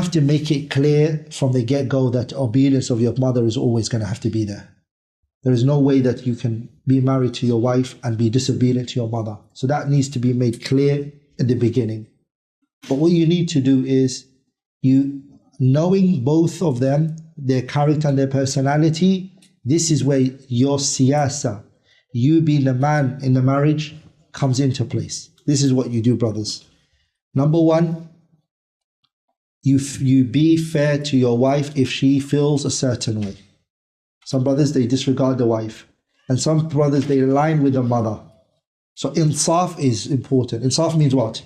have to make it clear from the get-go that obedience of your mother is always going to have to be there. There is no way that you can be married to your wife and be disobedient to your mother. So that needs to be made clear in the beginning. But what you need to do is, you knowing both of them, their character and their personality, this is where your siyasa, you being the man in the marriage, comes into place. This is what you do, brothers. Number one, you be fair to your wife if she feels a certain way. Some brothers, they disregard the wife. And some brothers, they align with the mother. So insaf is important. Insaf means what?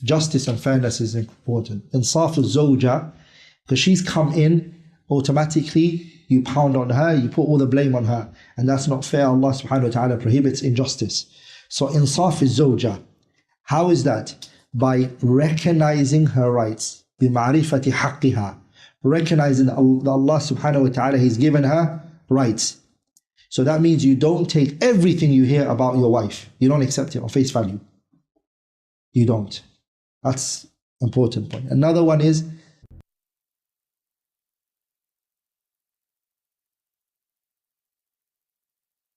Justice and fairness is important. Insaf is zawja, because she's come in, automatically you pound on her, you put all the blame on her. And that's not fair. Allah subhanahu wa ta'ala prohibits injustice. So insaf is zawja. How is that? By recognizing her rights. بِمَعْرِفَةِ حَقِّهَا. Recognizing that Allah subhanahu wa ta'ala, He's given her rights. So that means you don't take everything you hear about your wife. You don't accept it on face value. You don't. That's an important point. Another one is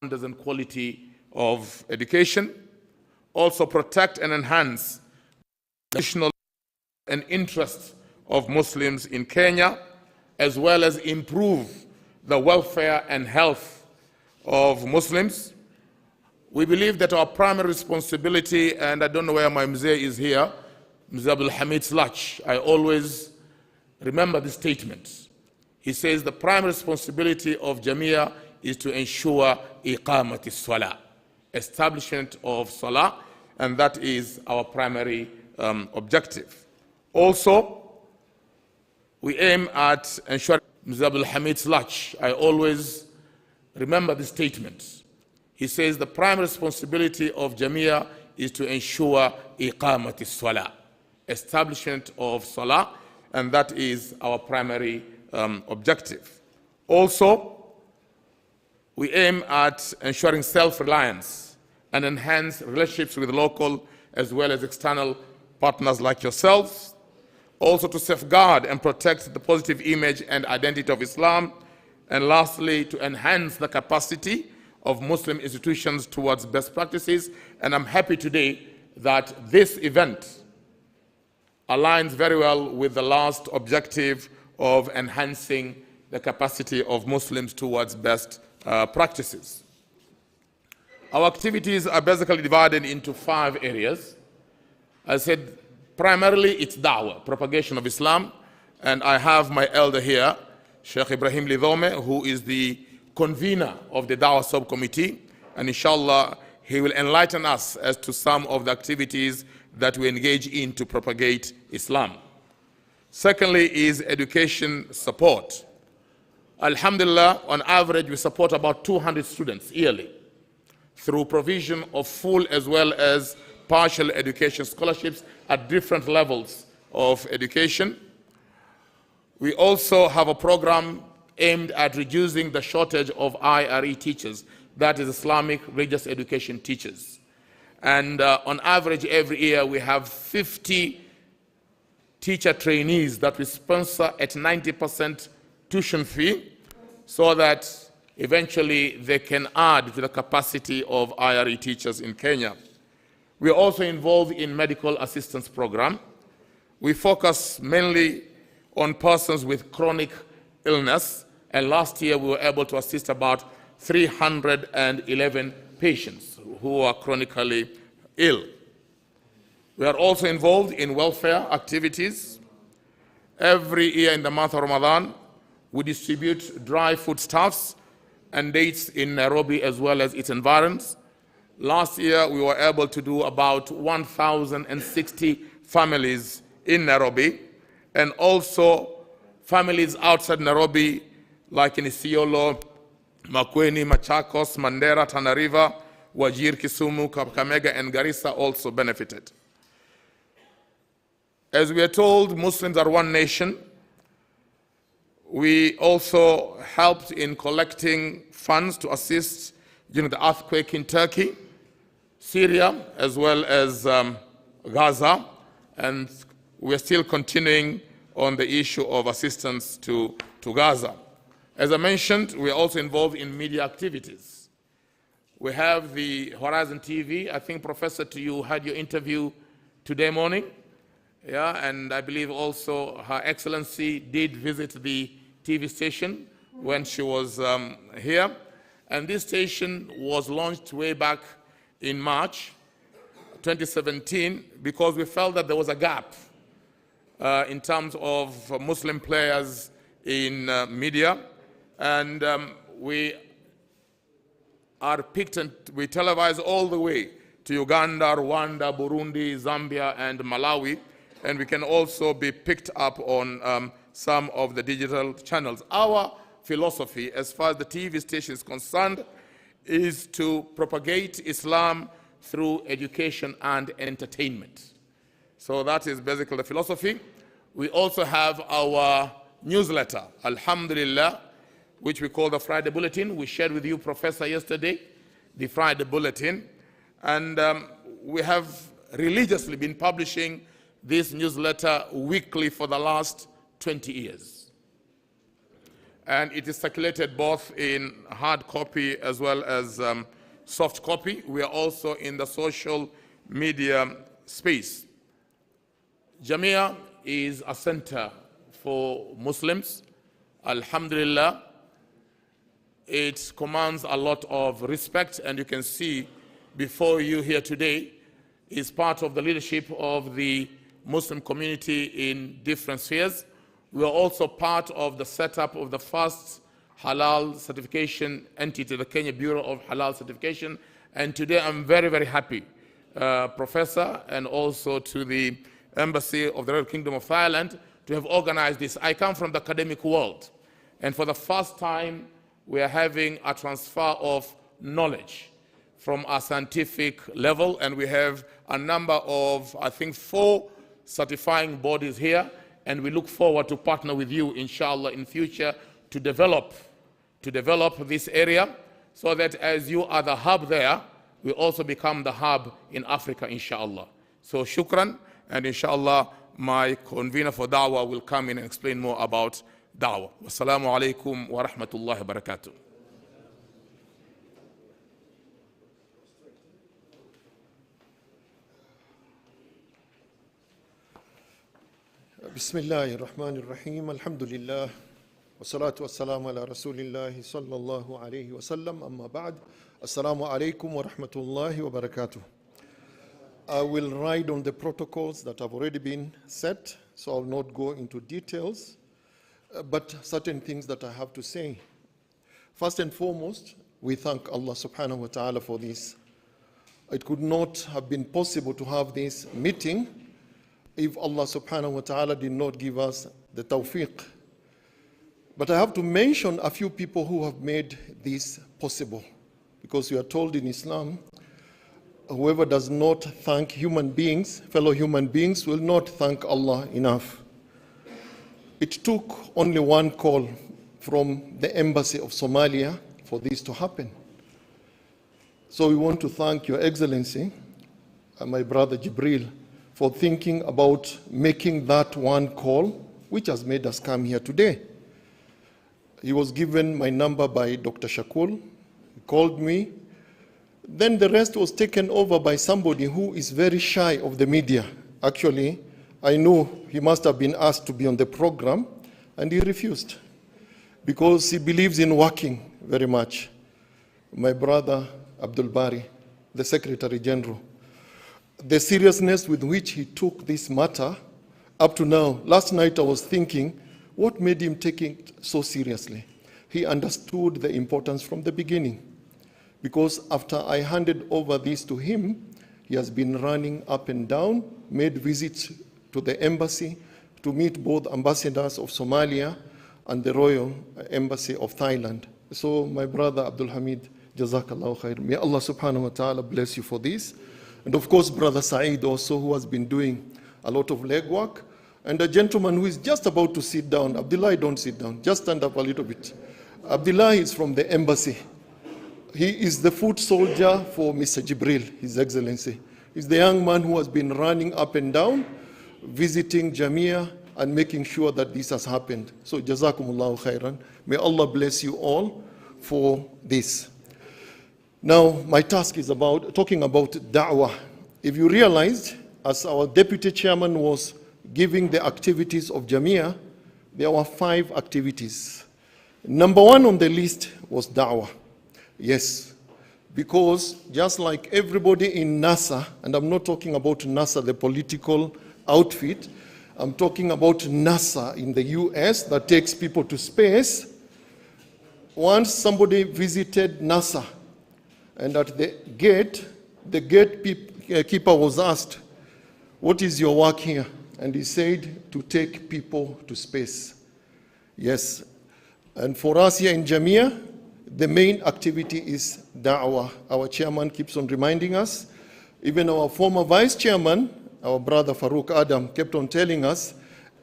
and quality of education. Also protect and enhance the national and interest of Muslims in Kenya, as well as improve the welfare and health of Muslims. We believe that our primary responsibility, and I don't know where my Mzee is here, Mzee Abdul Hamid Slach, I always remember this statement. He says the primary responsibility of Jamia is to ensure iqamati salah, establishment of salah, and that is our primary objective. Also, we aim at ensuring, Mzee Abdul Hamid Slach, I always remember this statement. He says the primary responsibility of Jamia is to ensure iqamati salah, establishment of salah, and that is our primary objective. Also, we aim at ensuring self-reliance and enhance relationships with local as well as external partners like yourselves. Also to safeguard and protect the positive image and identity of Islam. And lastly, to enhance the capacity of Muslim institutions towards best practices. And I'm happy today that this event aligns very well with the last objective of enhancing the capacity of Muslims towards best practices. Our activities are basically divided into 5 areas. I said primarily it's da'wah, propagation of Islam, and I have my elder here, Sheikh Ibrahim Lidhome, who is the convener of the da'wah subcommittee, and inshallah he will enlighten us as to some of the activities that we engage in to propagate Islam. Secondly is education support. Alhamdulillah, on average we support about 200 students yearly through provision of full as well as partial education scholarships at different levels of education. We also have a program aimed at reducing the shortage of IRE teachers, that is Islamic religious education teachers. And on average every year we have 50 teacher trainees that we sponsor at 90% tuition fee so that eventually they can add to the capacity of IRE teachers in Kenya. We are also involved in medical assistance program. We focus mainly on persons with chronic illness, and last year we were able to assist about 311 patients who are chronically ill. We are also involved in welfare activities. Every year in the month of Ramadan, we distribute dry foodstuffs and dates in Nairobi as well as its environs. Last year, we were able to do about 1,060 families in Nairobi, and also families outside Nairobi, like in Isiolo, Makueni, Machakos, Mandera, Tana River, Wajir, Kisumu, Kakamega, and Garissa also benefited. As we are told, Muslims are one nation. We also helped in collecting funds to assist during the earthquake in Turkey, Syria, as well as Gaza, and we're still continuing on the issue of assistance to Gaza. As I mentioned, we are also involved in media activities. We have the Horizon TV. I think, Professor, you had your interview today morning. Yeah, and I believe also Her Excellency did visit the TV station when she was here. And this station was launched way back in March 2017 because we felt that there was a gap in terms of Muslim players in media. And we are picked and we televise all the way to Uganda, Rwanda, Burundi, Zambia, and Malawi. And we can also be picked up on some of the digital channels. Our philosophy, as far as the TV station is concerned, is to propagate Islam through education and entertainment. So that is basically the philosophy. We also have our newsletter, Alhamdulillah, which we call the Friday Bulletin. We shared with you, Professor, yesterday, the Friday Bulletin. And we have religiously been publishing this newsletter weekly for the last 20 years. And it is circulated both in hard copy as well as soft copy. We are also in the social media space. Jamia is a center for Muslims. Alhamdulillah, it commands a lot of respect, and you can see before you here today is part of the leadership of the Muslim community in different spheres. We are also part of the setup of the first Halal certification entity, the Kenya Bureau of Halal Certification. And today I'm very, very happy, Professor, and also to the Embassy of the Royal Kingdom of Thailand to have organized this. I come from the academic world, and for the first time we are having a transfer of knowledge from a scientific level, and we have a number of, I think, 4 certifying bodies here, and we look forward to partner with you, inshallah, in future to develop this area so that as you are the hub there, we also become the hub in Africa, inshallah. So shukran, and inshallah, my convener for da'wah will come in and explain more about da'wah. Wassalamu alaikum wa rahmatullahi wa barakatuh. Bismillahir Rahmanir Rahim. Alhamdulillah. Wassalatu wassalamu ala Rasulillah sallallahu alayhi wa sallam. Amma ba'd. Assalamu alaikum wa rahmatullahi wa barakatuh. I will ride on the protocols that have already been set, so I'll not go into details, but certain things that I have to say. First and foremost, we thank Allah subhanahu wa ta'ala for this. It could not have been possible to have this meeting if Allah subhanahu wa ta'ala did not give us the tawfiq. But I have to mention a few people who have made this possible, because we are told in Islam, whoever does not thank human beings, fellow human beings, will not thank Allah enough. It took only one call from the embassy of Somalia for this to happen. So we want to thank Your Excellency, my brother Jibril, for thinking about making that one call, which has made us come here today. He was given my number by Dr. Shakul. He called me. Then the rest was taken over by somebody who is very shy of the media. Actually, I know he must have been asked to be on the program, and he refused because he believes in working very much. My brother Abdul Bari, the Secretary General, the seriousness with which he took this matter up to now. Last night I was thinking, what made him take it so seriously? He understood the importance from the beginning, because after I handed over this to him, he has been running up and down, made visits to the embassy to meet both ambassadors of Somalia and the Royal Embassy of Thailand. So my brother Abdul Hamid, Jazakallah khair. May Allah subhanahu wa ta'ala bless you for this. And of course, Brother Saeed also, who has been doing a lot of legwork. And a gentleman who is just about to sit down. Abdullah, don't sit down. Just stand up a little bit. Abdullah is from the embassy. He is the foot soldier for Mr. Jibril, His Excellency. He's the young man who has been running up and down, visiting Jamia and making sure that this has happened. So Jazakumullahu khairan. May Allah bless you all for this. Now, my task is talking about da'wah. If you realized, as our deputy chairman was giving the activities of Jamia, there were 5 activities. Number 1 on the list was da'wah. Yes, because just like everybody in NASA, and I'm not talking about NASA, the political outfit, I'm talking about NASA in the US that takes people to space. Once somebody visited NASA, and at the gatekeeper was asked, "What is your work here?" And he said, "To take people to space." Yes. And for us here in Jamia, the main activity is da'wah. Our chairman keeps on reminding us. Even our former vice chairman, our brother Farouk Adam, kept on telling us,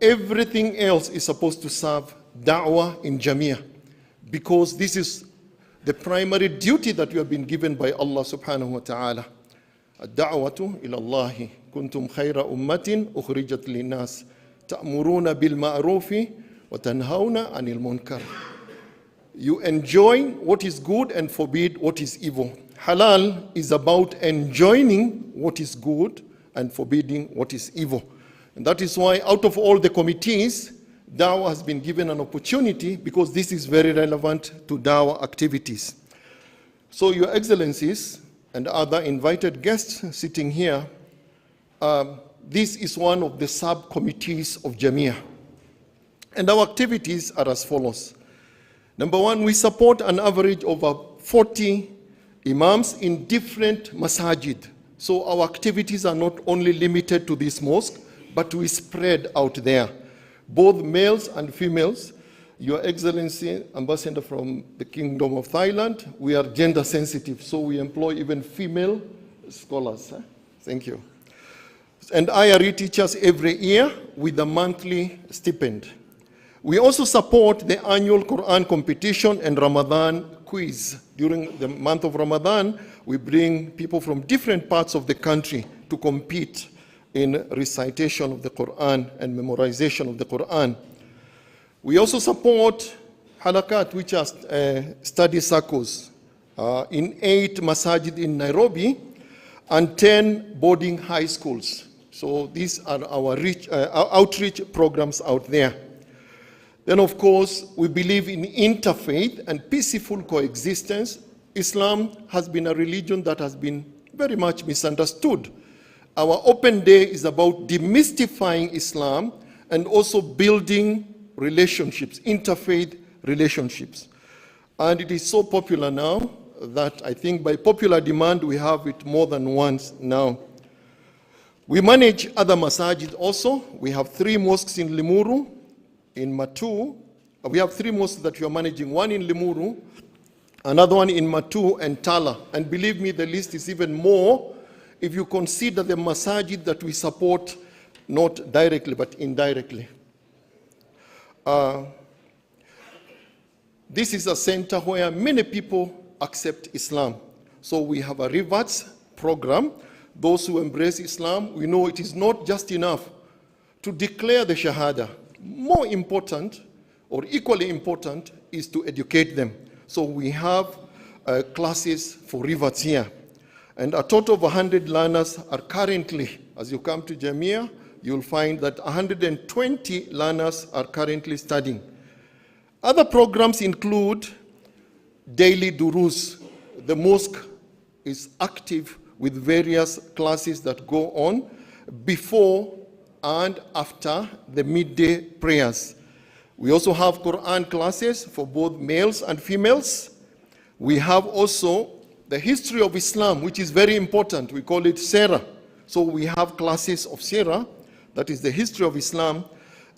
everything else is supposed to serve da'wah in Jamia, because this is the primary duty that we have been given by Allah subhanahu wa ta'ala. Ad-da'watu ila Allahi kuntum khayra ummatin ukhrijat linnas ta'muruna bil ma'rufi wa tanhauna 'anil munkar. You enjoin what is good and forbid what is evil. Halal is about enjoining what is good and forbidding what is evil. And that is why out of all the committees, Dawah has been given an opportunity, because this is very relevant to Dawah activities. So Your Excellencies and other invited guests sitting here, this is one of the subcommittees of Jamia. And our activities are as follows. Number 1, we support an average of 40 imams in different masajid. So our activities are not only limited to this mosque, but we spread out there, both males and females. Your Excellency, Ambassador from the Kingdom of Thailand, we are gender sensitive, so we employ even female scholars. Thank you. And IRE teachers every year with a monthly stipend. We also support the annual Quran competition and Ramadan quiz. During the month of Ramadan, we bring people from different parts of the country to compete in recitation of the Quran and memorization of the Quran. We also support halakat, which are study circles, in 8 masajid in Nairobi and 10 boarding high schools. So these are our outreach programs out there. Then, of course, we believe in interfaith and peaceful coexistence. Islam has been a religion that has been very much misunderstood. Our open day is about demystifying Islam and also building relationships, interfaith relationships. And it is so popular now that I think by popular demand we have it more than once now. We manage other masajid also. We have 3 mosques in Limuru, in Matu. We have 3 mosques that we are managing, one in Limuru, another one in Matu and Tala. And believe me, the list is even more if you consider the masajid that we support, not directly but indirectly. This is a center where many people accept Islam. So we have a reverts program. Those who embrace Islam, we know it is not just enough to declare the Shahada. More important, or equally important, is to educate them. So we have classes for reverts here. And a total of 100 learners are currently, as you come to Jamia, you'll find that 120 learners are currently studying. Other programs include daily durus. The mosque is active with various classes that go on before and after the midday prayers. We also have Quran classes for both males and females. We have also the history of Islam, which is very important. We call it Sirah. So we have classes of Sirah, that is the history of Islam,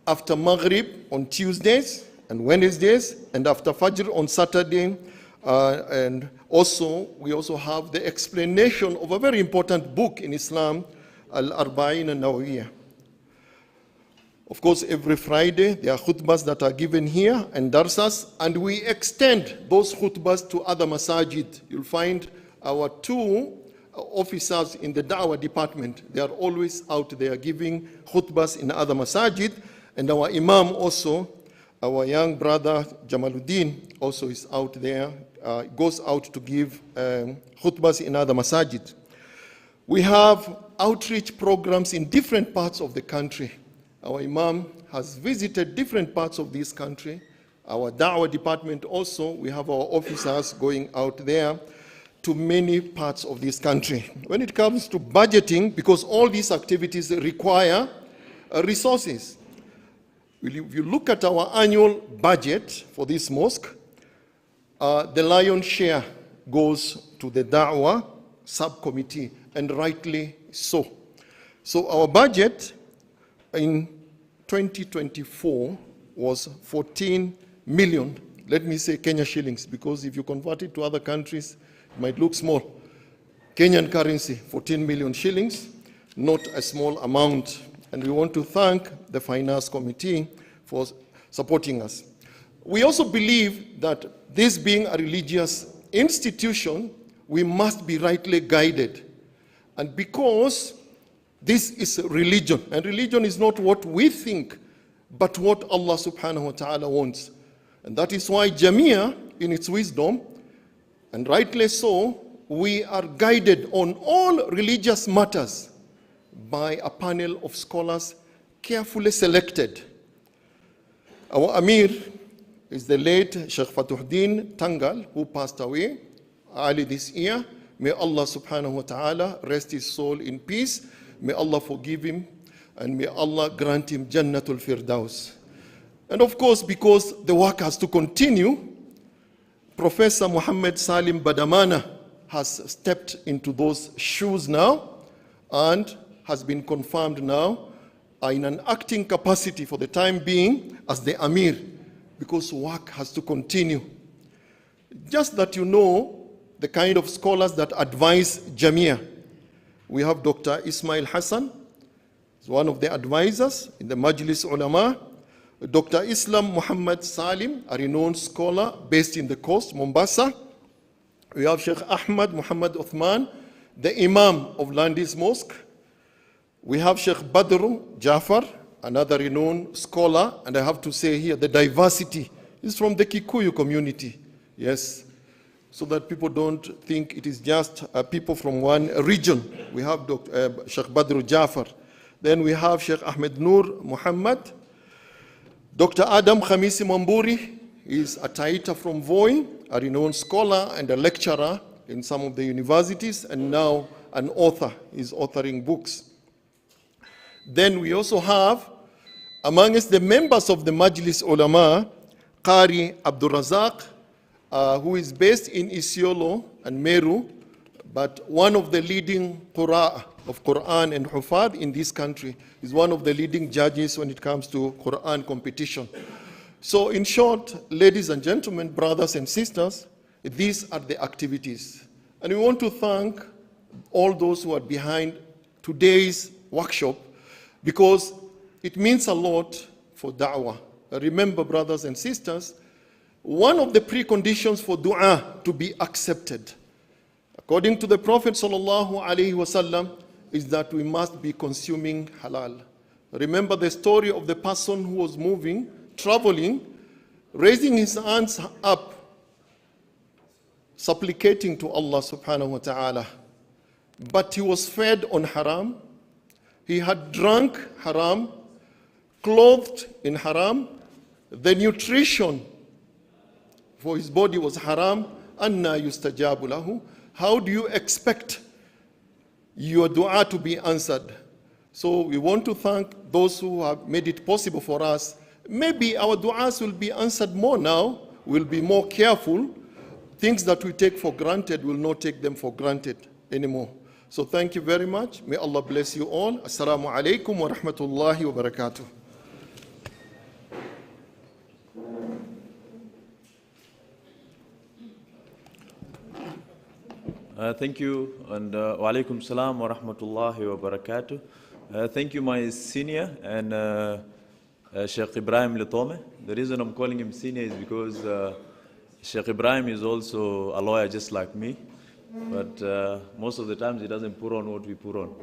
after Maghrib on Tuesdays and Wednesdays, and after Fajr on Saturday. And also, we also have the explanation of a very important book in Islam, Al-Arba'in al-Nawawiyah. Of course, every Friday, there are khutbahs that are given here and darsas, and we extend those khutbahs to other masajid. You'll find our 2 officers in the Dawah department. They are always out there giving khutbahs in other masajid, And our Imam also, our young brother Jamaluddin, also is out there, goes out to give khutbahs in other masajid. We have outreach programs in different parts of the country. Our Imam has visited different parts of this country. Our Da'wah department also, we have our officers going out there to many parts of this country. When it comes to budgeting, because all these activities require resources. If you look at our annual budget for this mosque, the lion's share goes to the Da'wah subcommittee, and rightly so. So our budget in 2024 was 14 million, let me say Kenya shillings, because if you convert it to other countries, it might look small. Kenyan currency, 14 million shillings, not a small amount. And we want to thank the Finance Committee for supporting us. We also believe that this being a religious institution, we must be rightly guided. And because this is religion, and religion is not what we think, but what Allah subhanahu wa ta'ala wants. And that is why Jamia, in its wisdom, and rightly so, we are guided on all religious matters by a panel of scholars carefully selected. Our Amir is the late Sheikh Fatuhuddin Tangal, who passed away early this year. May Allah subhanahu wa ta'ala rest his soul in peace. May Allah forgive him, and may Allah grant him Jannatul Firdaus. And of course, because the work has to continue, Professor Muhammad Salim Badamana has stepped into those shoes now and has been confirmed now in an acting capacity for the time being as the Amir, because work has to continue. Just that you know the kind of scholars that advise Jamia. We have Dr. Ismail Hassan, he's one of the advisors in the Majlis Ulama. Dr. Islam Muhammad Salim, a renowned scholar based in the coast, Mombasa. We have Sheikh Ahmad Muhammad Uthman, the Imam of Landis Mosque. We have Sheikh Badru Jafar, another renowned scholar, and I have to say here, the diversity is from the Kikuyu community, yes, so that people don't think it is just people from one region. We have Sheikh Badru Jafar. Then we have Sheikh Ahmed Nur Muhammad. Dr. Adam Khamisi Mamburi is a Taita from Voi, a renowned scholar and a lecturer in some of the universities, and now an author. He's authoring books. Then we also have, amongst the members of the Majlis Ulama, Qari Abdul Razak, who is based in Isiolo and Meru, but one of the leading qurra of Quran and Hufad in this country. Is one of the leading judges when it comes to Quran competition. So in short, ladies and gentlemen, brothers and sisters, these are the activities. And we want to thank all those who are behind today's workshop, because it means a lot for da'wah. Remember, brothers and sisters, one of the preconditions for dua to be accepted, according to the Prophet sallallahu alaihi wasallam, is that we must be consuming halal. Remember the story of the person who was moving, traveling, raising his hands up, supplicating to Allah subhanahu wa ta'ala. But he was fed on haram, he had drunk haram, clothed in haram, the nutrition for his body was haram. Anna yustajabu lahu. How do you expect your dua to be answered? So we want to thank those who have made it possible for us. Maybe our du'as will be answered more now. We'll be more careful. Things that we take for granted, we'll not take them for granted anymore. So thank you very much. May Allah bless you all. Assalamu alaikum wa rahmatullahi wa barakatuh. Thank you, and wa alaikum salam wa rahmatullahi wa barakatuh. Thank you, my senior, and Sheikh Ibrahim Litome. The reason I'm calling him senior is because Sheikh Ibrahim is also a lawyer just like me, but most of the times he doesn't put on what we put on.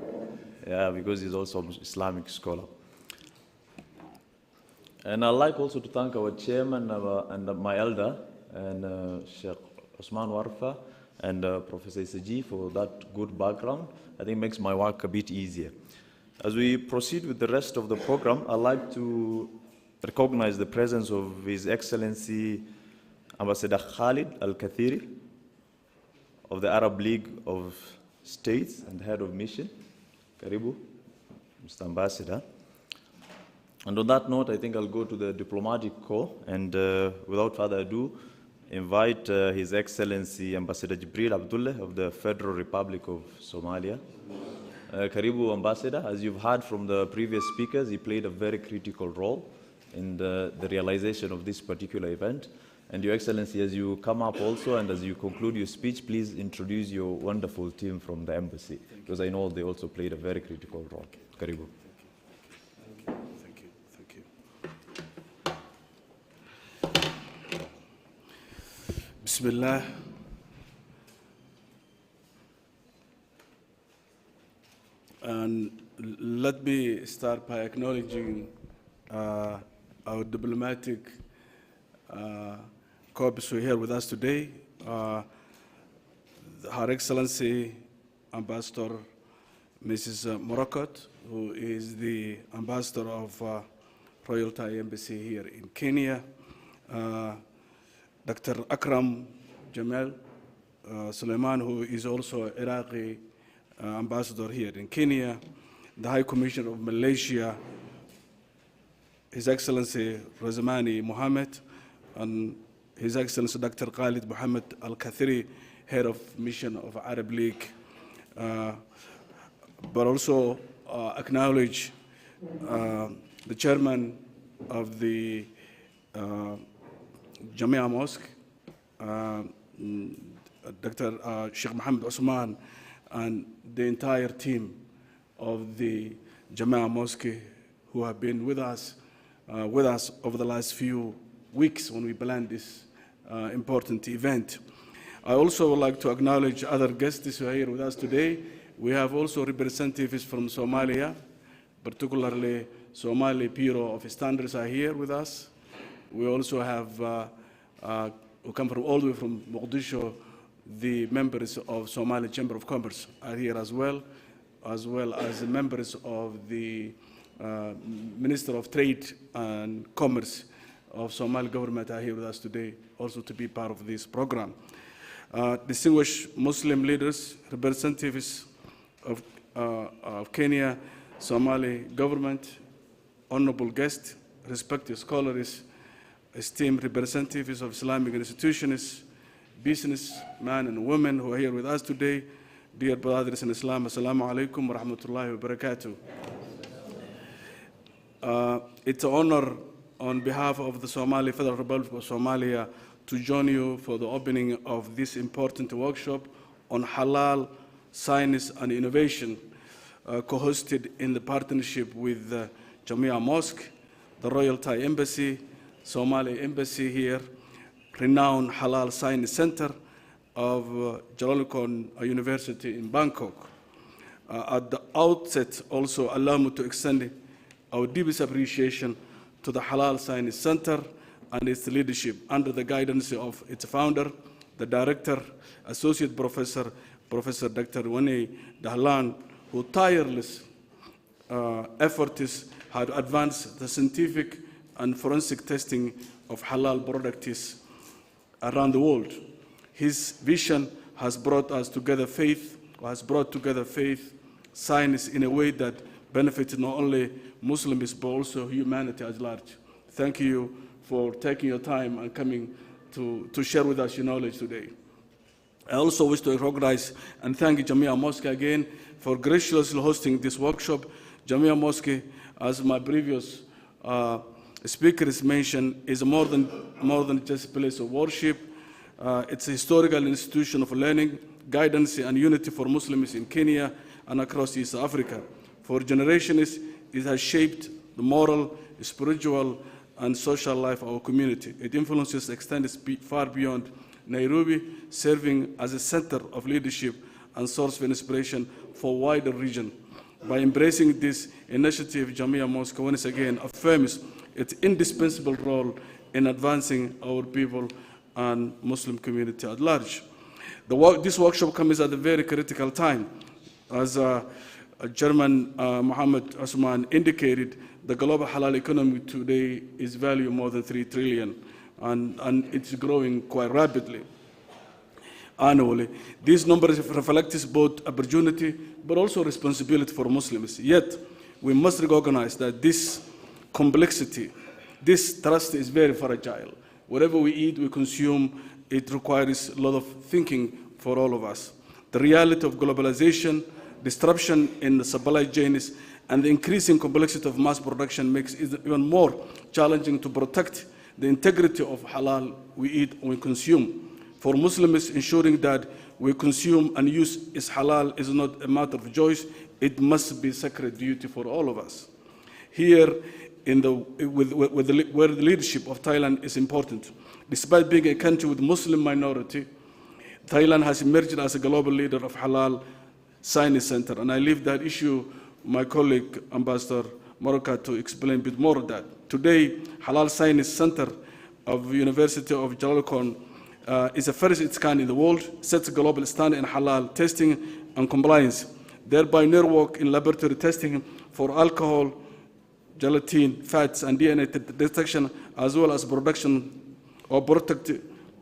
Yeah, because he's also an Islamic scholar. And I'd like also to thank our chairman and my elder, and Sheikh Osman Warfa, and Professor Isaji for that good background. I think it makes my work a bit easier. As we proceed with the rest of the program, I'd like to recognize the presence of His Excellency Ambassador Khalid Al-Kathiri of the Arab League of States and Head of Mission. Karibu, Mr. Ambassador. And on that note, I think I'll go to the diplomatic corps, and without further ado, invite His Excellency Ambassador Jibril Abdullah of the Federal Republic of Somalia. Karibu, Ambassador. As you've heard from the previous speakers, he played a very critical role in the realization of this particular event. And Your Excellency, as you come up also and as you conclude your speech, please introduce your wonderful team from the embassy, because I know they also played a very critical role. Karibu. Thank you. Bismillah. And let me start by acknowledging our diplomatic corps who are here with us today. Her Excellency Ambassador Mrs. Morakot, who is the Ambassador of Royal Thai Embassy here in Kenya. Dr. Akram Jamal Suleiman, who is also Iraqi ambassador here in Kenya, the High Commissioner of Malaysia, His Excellency Razmani Mohammed, and His Excellency Dr. Khalid Mohammed Al-Kathiri, Head of Mission of Arab League. But also acknowledge the Chairman of the Jamia Mosque, Dr. Sheikh Mohammed Osman, and the entire team of the Jamia Mosque who have been with us over the last few weeks when we planned this important event. I also would like to acknowledge other guests who are here with us today. We have also representatives from Somalia, particularly Somali Bureau of Standards are here with us. We also have who come from all the way from Mogadishu. The members of Somali Chamber of Commerce are here as well as the members of the Minister of Trade and Commerce of Somali government are here with us today, also to be part of this program. Distinguished Muslim leaders, representatives of Kenya, Somali government, honorable guests, respected scholars, esteemed representatives of Islamic institutions, businessmen and women who are here with us today, dear brothers in Islam, Assalamu alaikum wa rahmatullahi wa barakatuh. It's an honor on behalf of the Somali Federal Republic of Somalia to join you for the opening of this important workshop on halal science and innovation, co-hosted in the partnership with Jamia Mosque, the Royal Thai Embassy, Somali Embassy here, renowned Halal Science Center of Chulalongkorn University in Bangkok. At the outset, also allow me to extend our deepest appreciation to the Halal Science Center and its leadership under the guidance of its founder, the director, associate professor, Professor Dr. Wani Dahlan, who tireless efforts had advanced the scientific and forensic testing of halal products around the world. His vision has brought together faith, science in a way that benefits not only Muslims but also humanity at large. Thank you for taking your time and coming to share with us your knowledge today. I also wish to recognize and thank Jamia Mosque again for graciously hosting this workshop. Jamia Mosque, as my previous speakers mentioned, is more than just a place of worship. It's a historical institution of learning, guidance, and unity for Muslims in Kenya and across East Africa. For generations, it has shaped the moral, spiritual, and social life of our community. Its influences extend far beyond Nairobi, serving as a center of leadership and source of inspiration for a wider region. By embracing this initiative, Jamia Mosque once again affirms its indispensable role in advancing our people and Muslim community at large. This workshop comes at a very critical time. As Chairman Mohammed Osman indicated, the global halal economy today is valued more than 3 trillion, and it's growing quite rapidly annually. These numbers reflect both opportunity but also responsibility for Muslims. Yet, we must recognize that this complexity, this trust is very fragile. Whatever we eat, we consume, it requires a lot of thinking for all of us. The reality of globalization, disruption in the supply chains, and the increasing complexity of mass production makes it even more challenging to protect the integrity of halal we eat and we consume. For Muslims, ensuring that we consume and use is halal is not a matter of choice, it must be a sacred duty for all of us. Here, where the leadership of Thailand is important. Despite being a country with Muslim minority, Thailand has emerged as a global leader of halal science center, and I leave that issue my colleague Ambassador Moroka to explain a bit more of that. Today, Halal Science Center of the University of Jalal is the first of its kind in the world, sets a global standard in halal testing and compliance, thereby network in laboratory testing for alcohol, gelatin, fats, and DNA detection, as well as production or product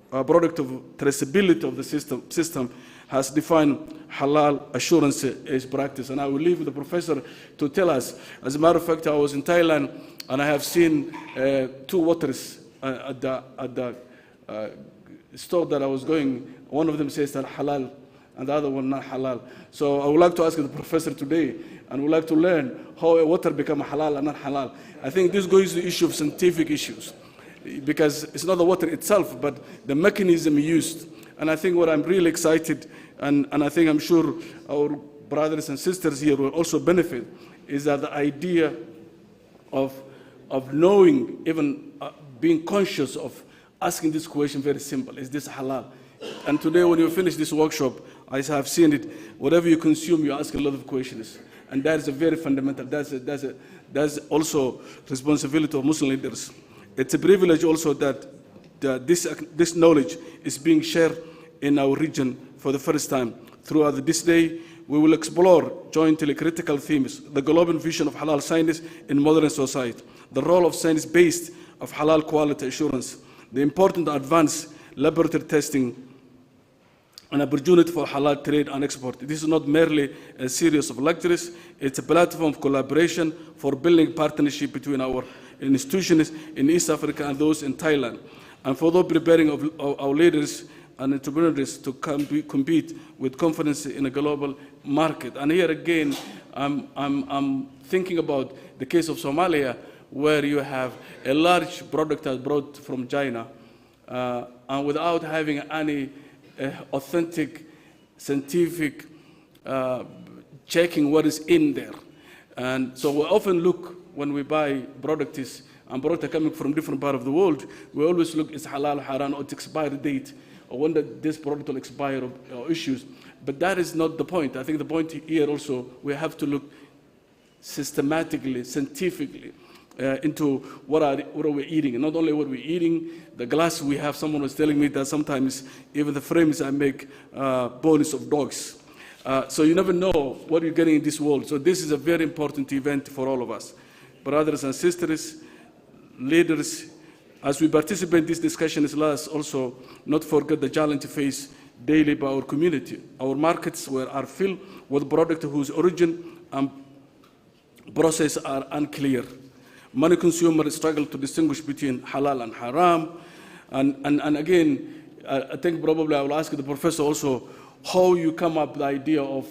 of traceability of the system has defined halal assurance as practice. And I will leave the professor to tell us. As a matter of fact, I was in Thailand and I have seen 2 waters at the store that I was going. One of them says that halal and the other one not halal. So I would like to ask the professor today, and would like to learn how a water becomes halal and not halal. I think this goes to the issue of scientific issues, because it's not the water itself, but the mechanism used. And I think what I'm really excited, and I think I'm sure our brothers and sisters here will also benefit, is that the idea of knowing, even being conscious of asking this question very simple, is this halal? And today when you finish this workshop, I have seen it, whatever you consume, you ask a lot of questions. And that is a very fundamental, that's also responsibility of Muslim leaders. It's a privilege also that this knowledge is being shared in our region for the first time. Throughout this day, we will explore jointly critical themes, the global vision of halal science in modern society, the role of science-based of halal quality assurance, the important advanced laboratory testing, an opportunity for halal trade and export. This is not merely a series of lectures, it's a platform of collaboration for building partnership between our institutions in East Africa and those in Thailand, and for the preparing of our leaders and entrepreneurs to compete with confidence in a global market. And here again, I'm thinking about the case of Somalia, where you have a large product that's brought from China, and without having any authentic scientific checking what is in there. And so we often look, when we buy products and products coming from different parts of the world, we always look, is halal, haram, or its expiry date, or when this product will expire, or issues. But that is not the point. I think the point here also, we have to look systematically, scientifically, into what are we eating. And not only what we're eating, the glass we have, someone was telling me that sometimes even the frames I make bones of dogs. So you never know what you're getting in this world. So this is a very important event for all of us. Brothers and sisters, leaders, as we participate in this discussion, let us also not forget the challenge faced daily by our community. Our markets are filled with products whose origin and process are unclear. Many consumers struggle to distinguish between halal and haram. And again, I think probably I will ask the professor also how you come up with the idea of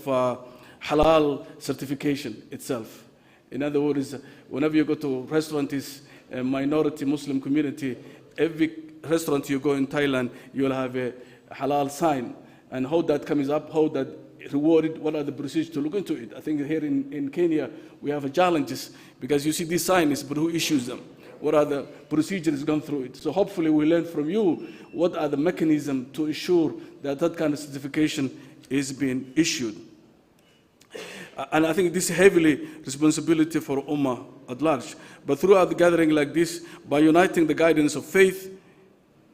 halal certification itself. In other words, whenever you go to a restaurant, is a minority Muslim community, every restaurant you go in Thailand, you will have a halal sign. And how that comes up, how that rewarded, what are the procedures to look into it? I think here in Kenya, we have challenges because you see these signs, but who issues them? What are the procedures gone through it? So hopefully we learn from you what are the mechanisms to ensure that that kind of certification is being issued. And I think this is heavily responsibility for Ummah at large. But throughout the gathering like this, by uniting the guidance of faith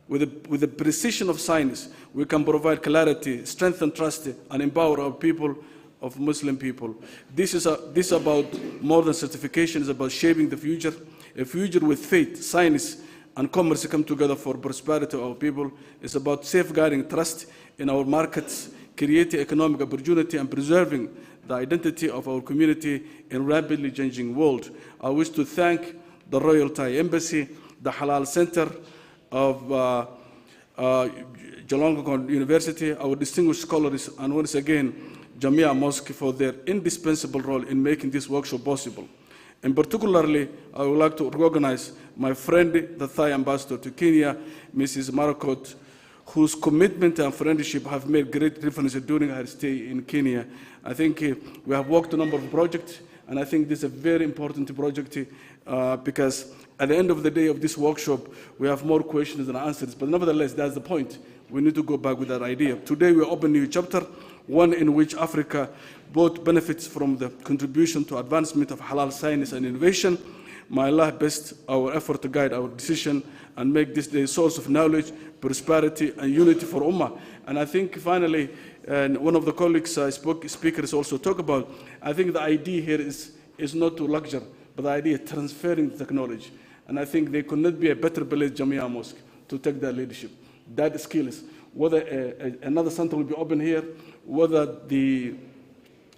with the precision of science, we can provide clarity, strengthen trust, and empower our people, of Muslim people. This is about more than certification. It's about shaping the future, a future with faith, science, and commerce come together for prosperity of our people. It's about safeguarding trust in our markets, creating economic opportunity, and preserving the identity of our community in a rapidly changing world. I wish to thank the Royal Thai Embassy, the Halal Center of Chulalongkorn University, our distinguished scholars, and once again, Jamia Mosque for their indispensable role in making this workshop possible. And particularly, I would like to recognize my friend, the Thai ambassador to Kenya, Mrs. Marakot, whose commitment and friendship have made great difference during her stay in Kenya. I think we have worked on a number of projects, and I think this is a very important project because at the end of the day of this workshop, we have more questions than answers. But nevertheless, that's the point. We need to go back with that idea. Today, we open a new chapter, one in which Africa both benefits from the contribution to advancement of halal science and innovation. May Allah best our effort to guide our decision and make this day a source of knowledge, prosperity, and unity for Ummah. And I think finally, and one of the colleagues, speakers also talk about, I think the idea here is not to lecture, but the idea of transferring technology. And I think there could not be a better place, Jamia Mosque, to take that leadership. That skill is, whether another center will be open here, whether the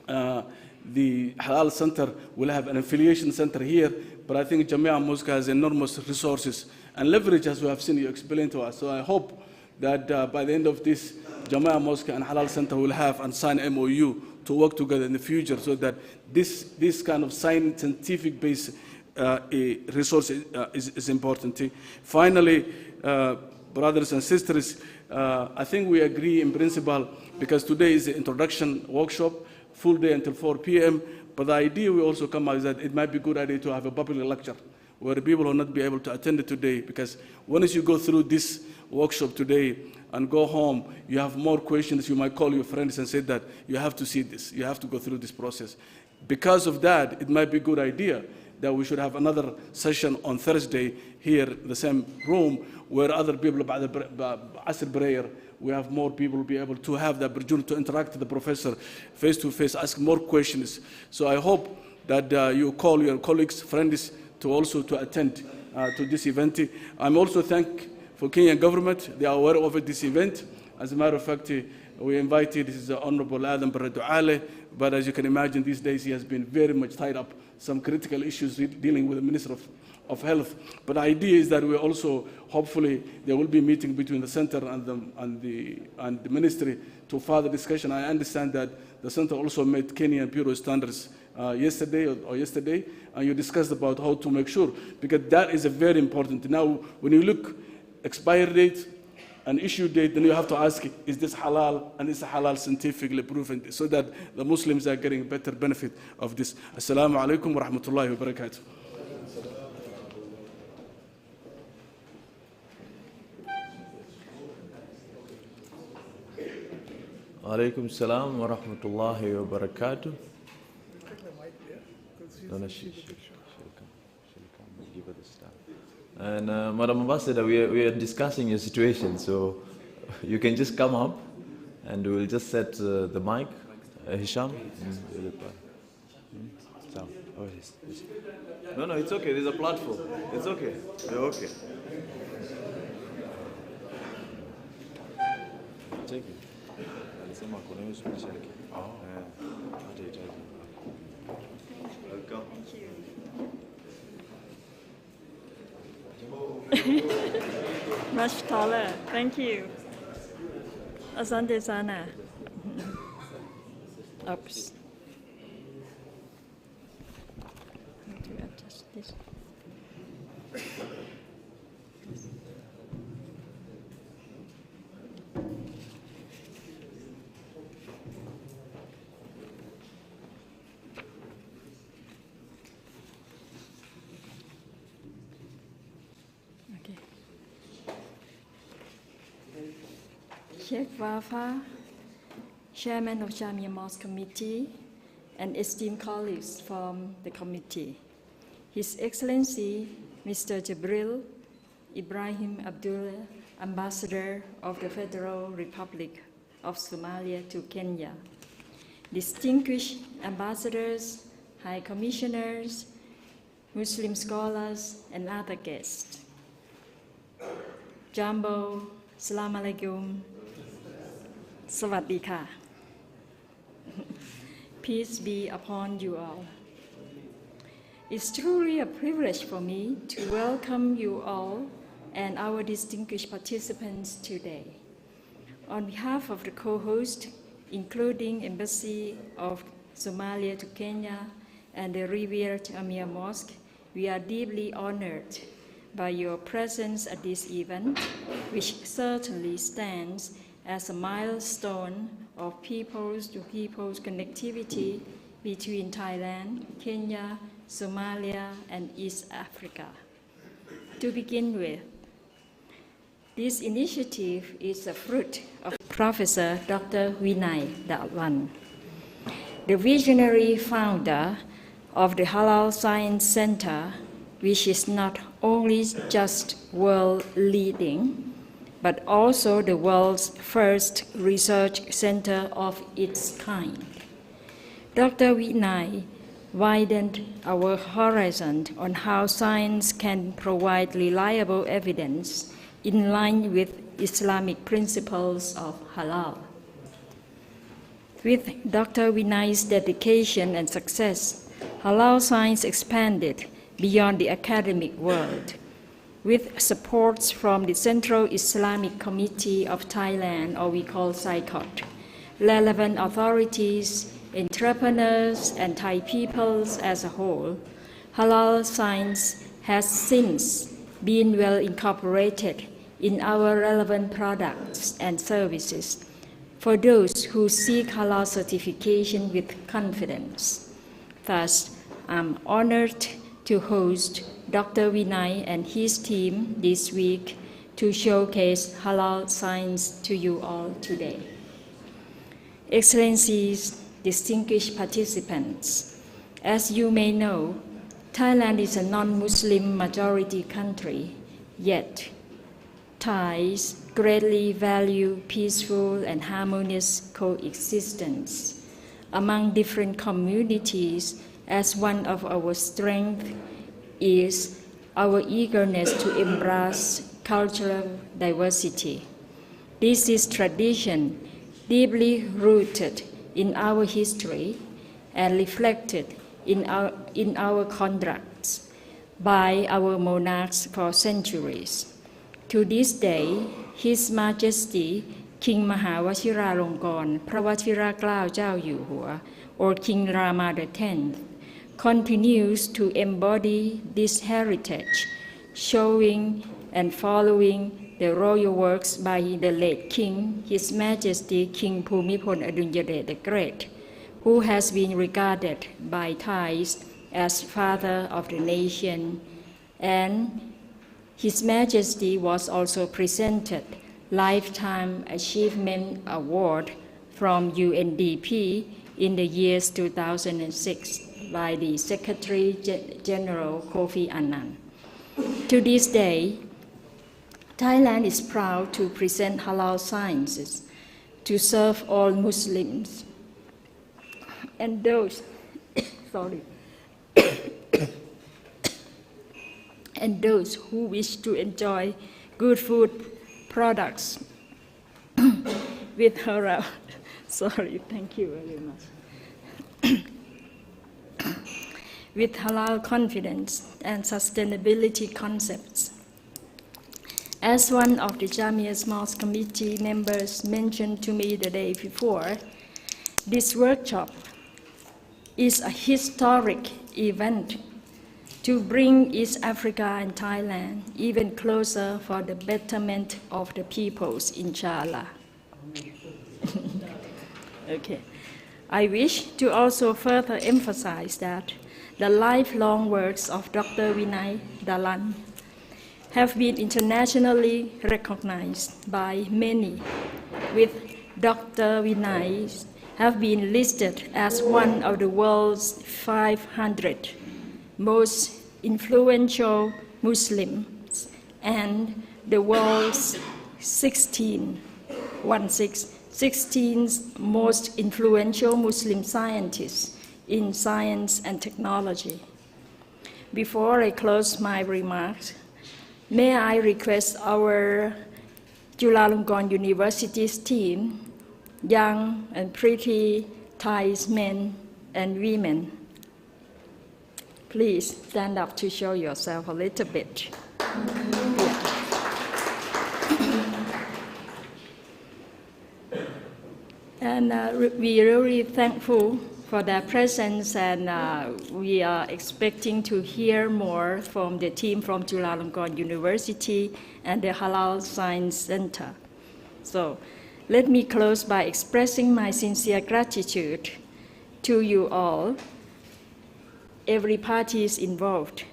Halal Center will have an affiliation center here, but I think Jamia Mosque has enormous resources and leverage, as we have seen you explain to us. So I hope that by the end of this, Jamia Mosque and Halal Center will have and sign MOU to work together in the future, so that this kind of scientific-based resource is important. Finally, brothers and sisters, I think we agree in principle, because today is the introduction workshop, full day until 4 p.m. But the idea we also come out is that it might be a good idea to have a public lecture where people will not be able to attend it today, because once you go through this workshop today and go home, you have more questions. You might call your friends and say that you have to see this, you have to go through this process. Because of that, it might be a good idea that we should have another session on Thursday here in the same room, where other people, by the Asr prayer, we have more people will be able to have the opportunity to interact with the professor face to face, ask more questions. So I hope that you call your colleagues, friends, to also to attend to this event. I'm also thankful for Kenyan government. They are aware of this event. As a matter of fact, we invited His Honorable Adam Baradu, but as you can imagine, these days he has been very much tied up some critical issues dealing with the Minister of Health. But the idea is that we also, hopefully, there will be a meeting between the center and the ministry to further discussion. I understand that the center also met Kenyan Bureau standards yesterday, and you discussed about how to make sure, because that is a very important. Now, when you look expiry date and issue date, then you have to ask, is this halal, and is halal scientifically proven, so that the Muslims are getting better benefit of this. Assalamu alaikum wa rahmatullahi wa barakatuh. Alaikum salam wa rahmatullahi wa barakatuh. And Madam Ambassador, we are discussing your situation, so you can just come up and we'll just set the mic. Hisham? No, it's okay. There's a platform. It's okay. You're okay. Take it. Welcome. Much taller. Thank you. Asante sana. Oops. Need to adjust this. Sheikh Wafa, Chairman of Jamia Mosque Committee, and esteemed colleagues from the committee. His Excellency Mr. Jibril Ibrahim Abdullah, Ambassador of the Federal Republic of Somalia to Kenya, distinguished ambassadors, high commissioners, Muslim scholars, and other guests. Jambo, Salam Alaikum, Sawadee. Peace be upon you all. It's truly a privilege for me to welcome you all and our distinguished participants today. On behalf of the co-host, including Embassy of Somalia to Kenya and the revered Jamia Mosque, we are deeply honored by your presence at this event, which certainly stands as a milestone of people-to-people connectivity between Thailand, Kenya, Somalia, and East Africa. To begin with, this initiative is a fruit of Professor Dr. Vinay Dalan, the visionary founder of the Halal Science Center, which is not only just world-leading, but also the world's first research center of its kind. Dr. Vinay widened our horizon on how science can provide reliable evidence in line with Islamic principles of halal. With Dr. Vinay's dedication and success, halal science expanded beyond the academic world. With supports from the Central Islamic Committee of Thailand, or we call CICOT, relevant authorities, entrepreneurs, and Thai peoples as a whole, halal science has since been well incorporated in our relevant products and services for those who seek halal certification with confidence. Thus, I'm honored to host Dr. Vinay and his team this week to showcase halal science to you all today. Excellencies, distinguished participants, as you may know, Thailand is a non-Muslim majority country, yet Thais greatly value peaceful and harmonious coexistence among different communities, as one of our strengths is our eagerness to embrace cultural diversity. This is tradition deeply rooted in our history and reflected in our contracts by our monarchs for centuries. To this day, His Majesty King Mahawachiralongkorn พระวชิรเกล้าเจ้าอยู่หัว or King Rama X, continues to embody this heritage, showing and following the royal works by the late King, His Majesty King Bhumibol Adulyadej the Great, who has been regarded by Thais as father of the nation, and His Majesty was also presented Lifetime Achievement Award from UNDP in the years 2006 by the Secretary General Kofi Annan. To this day, Thailand is proud to present halal sciences to serve all Muslims and those and those who wish to enjoy good food products with halal. Thank you very much. With halal confidence and sustainability concepts. As one of the Jamia's Mosque committee members mentioned to me the day before, this workshop is a historic event to bring East Africa and Thailand even closer for the betterment of the peoples, inshallah. Okay. I wish to also further emphasize that the lifelong works of Dr. Vinay Dalan have been internationally recognized by many, with Dr. Vinay have been listed as one of the world's 500 most influential Muslims and the world's 16th most influential Muslim scientists in science and technology. Before I close my remarks, may I request our Chulalongkorn University's team, young and pretty Thai men and women, please stand up to show yourself a little bit. And we are really thankful for their presence, and we are expecting to hear more from the team from Chulalongkorn University and the Halal Science Center. So let me close by expressing my sincere gratitude to you all, every party is involved,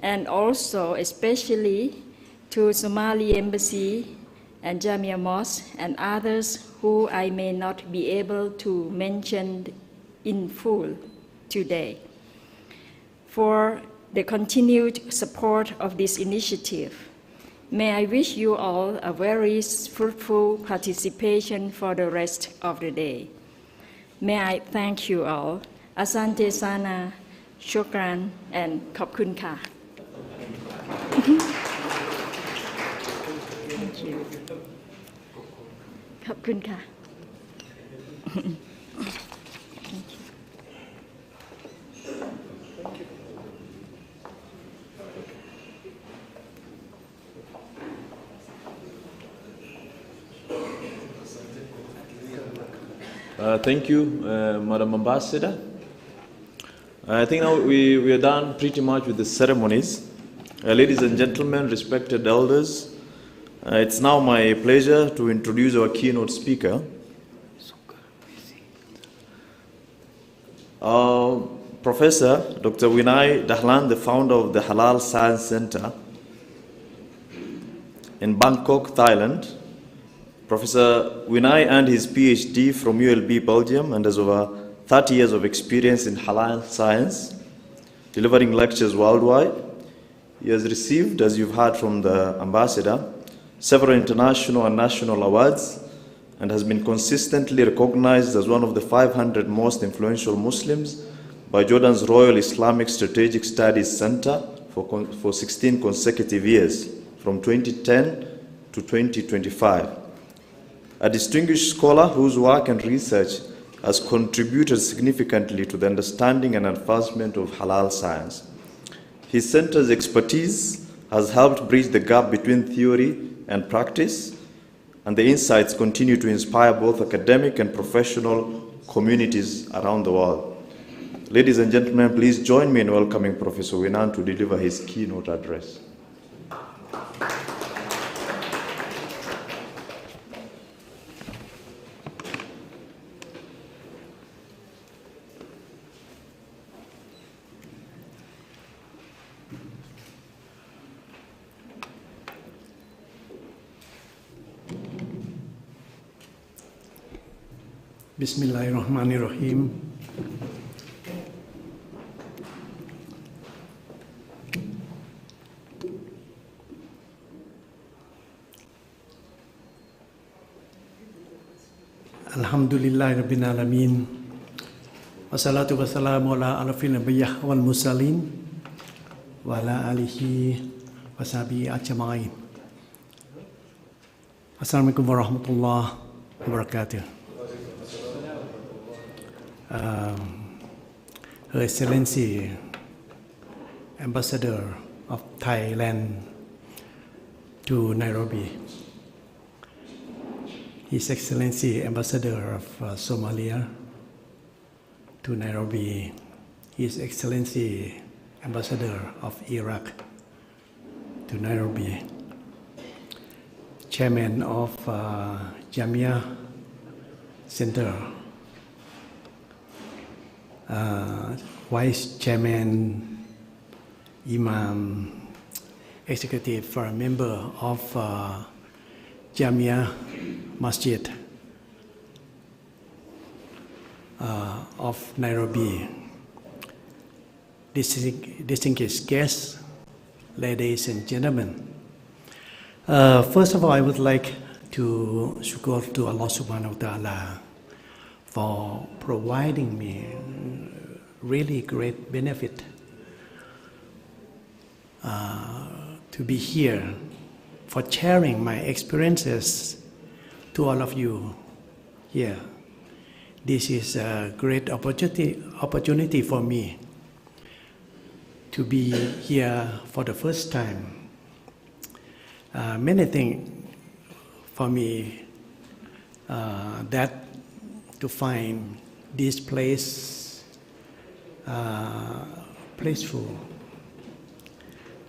and also especially to Somali Embassy and Jamia Mosque and others who I may not be able to mention in full today, for the continued support of this initiative. May I wish you all a very fruitful participation for the rest of the day. May I thank you all. Asante sana, shukran, and khop kun ka. Thank you. Khop kun ka. Thank you, Madam Ambassador. I think now we are done pretty much with the ceremonies. Ladies and gentlemen, respected elders, it's now my pleasure to introduce our keynote speaker. Professor Dr. Vinay Dahlan, the founder of the Halal Science Center in Bangkok, Thailand. Professor Vinay earned his PhD from ULB, Belgium, and has over 30 years of experience in halal science, delivering lectures worldwide. He has received, as you've heard from the ambassador, several international and national awards, and has been consistently recognized as one of the 500 most influential Muslims by Jordan's Royal Islamic Strategic Studies Center for 16 consecutive years, from 2010 to 2025. A distinguished scholar whose work and research has contributed significantly to the understanding and advancement of halal science. His center's expertise has helped bridge the gap between theory and practice, and the insights continue to inspire both academic and professional communities around the world. Ladies and gentlemen, please join me in welcoming Professor Winan to deliver his keynote address. Bismillahirrahmanirrahim. Alhamdulillahi Rabbil Alamin. Wassalatu wassalamu ala alafil nabiyah wal mursalin wa ala alihi wa sahbihi ajma'in. Assalamualaikum warahmatullahi wabarakatuh. Her Excellency Ambassador of Thailand to Nairobi, His Excellency Ambassador of Somalia to Nairobi, His Excellency Ambassador of Iraq to Nairobi, Chairman of Jamia Center, Vice Chairman, Imam, Executive Member of Jamia Masjid of Nairobi, distinguished guests, ladies and gentlemen. First of all, I would like to shukr to Allah subhanahu wa ta'ala for providing me really great benefit to be here, for sharing my experiences to all of you here. This is a great opportunity for me to be here for the first time. Many things for me that to find this place placeful.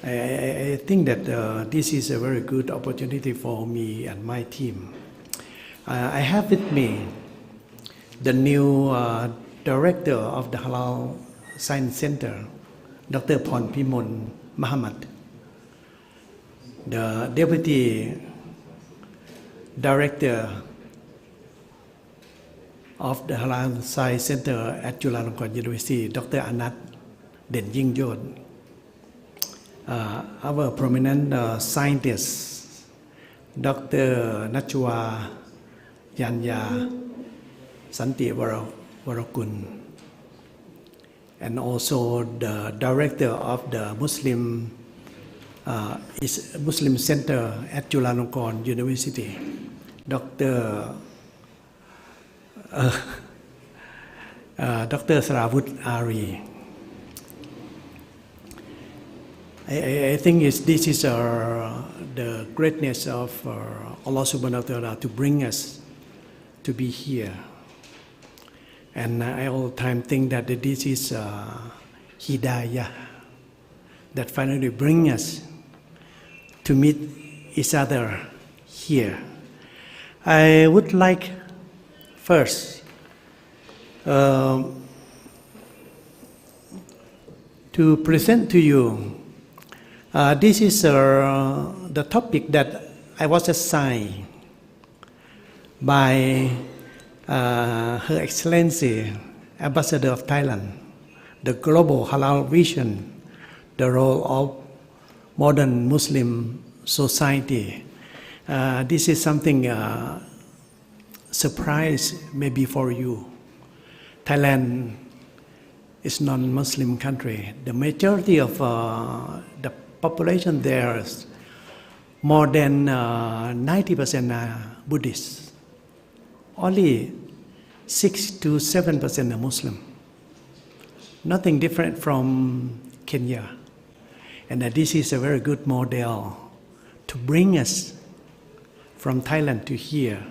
I think that this is a very good opportunity for me and my team. I have with me the new director of the Halal Science Center, Dr. Ponpimon Muhammad, the deputy director of the Halal Science Center at Chulalongkorn University, Dr. Anat Den Yingyod, our prominent scientists, Dr. Nachwa Yanya Santi Warakun, and also the director of the Muslim Center at Chulalongkorn University, Dr. Saravut Ari. I think this is the greatness of Allah subhanahu wa ta'ala to bring us to be here. And I all the time think that this is hidayah that finally bring us to meet each other here. I would like first to present to you, this is the topic that I was assigned by Her Excellency Ambassador of Thailand, the Global Halal Vision, the role of modern Muslim society. This is something surprise maybe for you. Thailand is non-Muslim country. The majority of the population there is more than 90% are Buddhists. Only 6 to 7% are Muslim. Nothing different from Kenya. And this is a very good model to bring us from Thailand to here.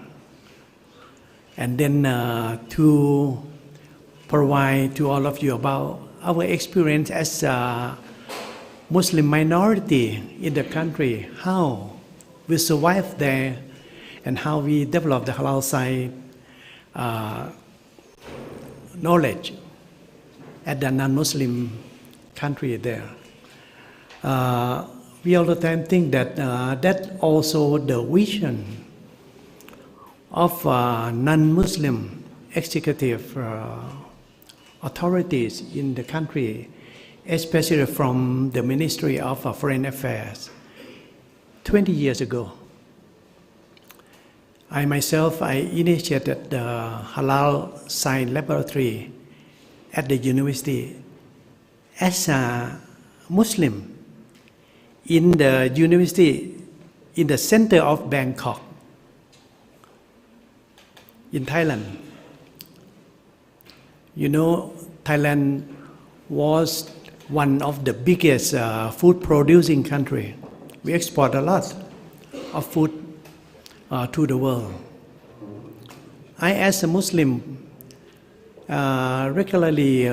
And then to provide to all of you about our experience as a Muslim minority in the country, how we survive there, and how we develop the halal side knowledge at the non-Muslim country there. We all the time think that that also the vision of non-Muslim executive authorities in the country, especially from the Ministry of Foreign Affairs 20 years ago. I myself, I initiated the Halal Science Laboratory at the university as a Muslim in the university in the center of Bangkok, in Thailand. You know, Thailand was one of the biggest food producing country. We export a lot of food to the world. I, as a Muslim, regularly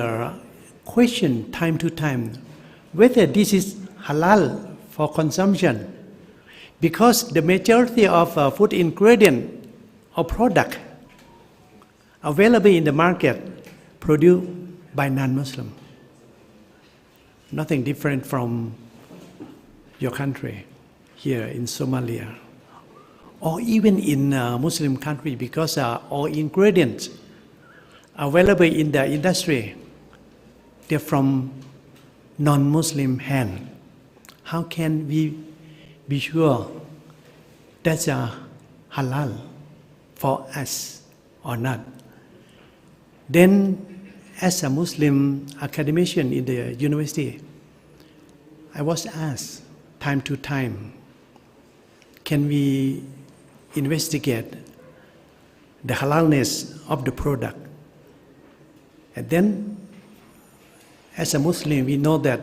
question time to time whether this is halal for consumption, because the majority of food ingredient or product available in the market produced by non-Muslim. Nothing different from your country here in Somalia, or even in Muslim country, because all ingredients available in the industry, they're from non-Muslim hand, how can we be sure that's a halal for us or not? Then, as a Muslim academician in the university, I was asked time to time, can we investigate the halalness of the product? And then, as a Muslim, we know that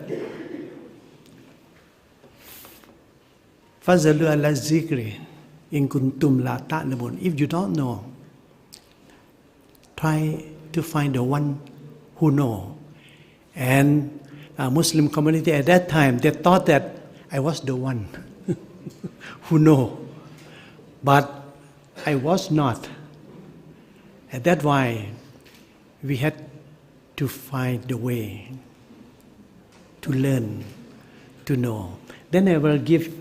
فَذَلُوا عَلَى الذِّكْرِ إِن كُنتُمْ لَا تَعْلَمُونَ. If you don't know, try to find the one who know. And Muslim community at that time, they thought that I was the one who know. But I was not. And that's why we had to find the way to learn, to know. Then I will give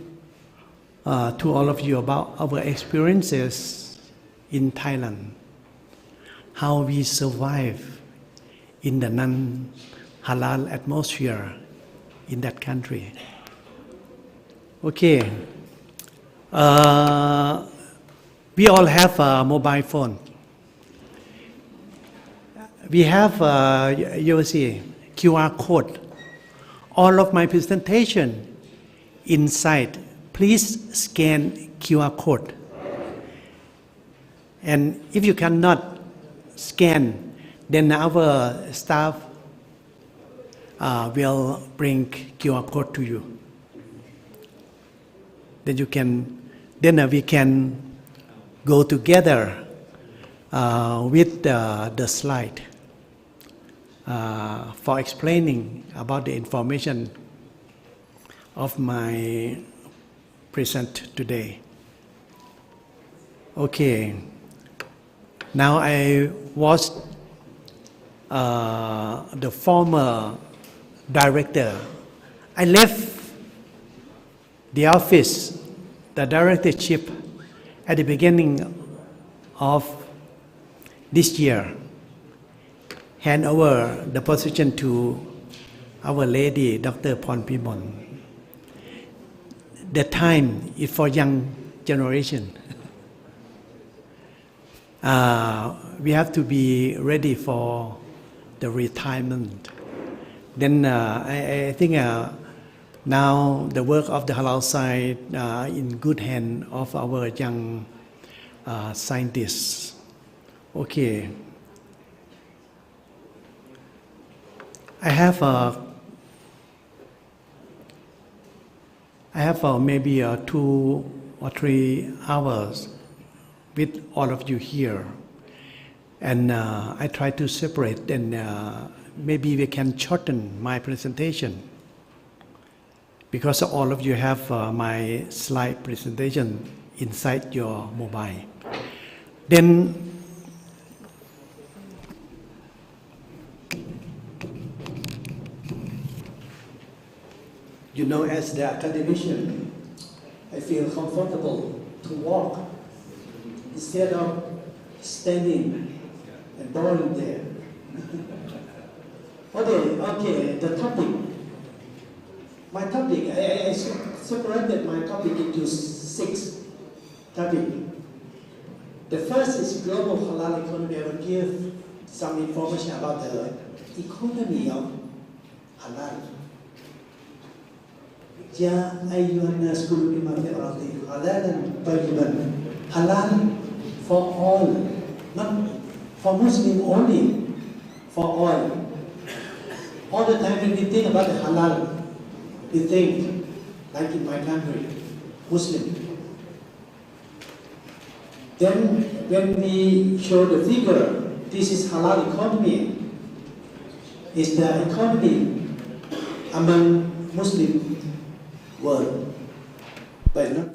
to all of you about our experiences in Thailand, how we survive in the non-halal atmosphere in that country. Okay. We all have a mobile phone. We have, you will see, QR code. All of my presentation inside, please scan QR code. And if you cannot scan, then our staff will bring QR code to you. Then you can, then we can go together with the slide for explaining about the information of my present today. Okay. Now I was the former director. I left the office, the directorship, at the beginning of this year. Hand over the position to our lady, Dr. Pornpimon. The time is for young generation. We have to be ready for the retirement. Then I think now the work of the halal side in good hand of our young scientists. Okay. I have maybe 2 or 3 hours with all of you here, and I try to separate, and maybe we can shorten my presentation because all of you have my slide presentation inside your mobile. Then you know, as the academician, I feel comfortable to walk instead of standing and boring there. Okay, the topic. My topic, I separated my topic into 6 topics. The first is global halal economy. I will give some information about the economy of halal. Ya ayyuhan nas kulu mimma fil ardi halalan tayyiban. Halal for all, not for Muslim only, for all. All the time when we think about the halal, we think, like in my country, Muslim. Then when we show the figure, this is halal economy. It's the economy among Muslim world, but not.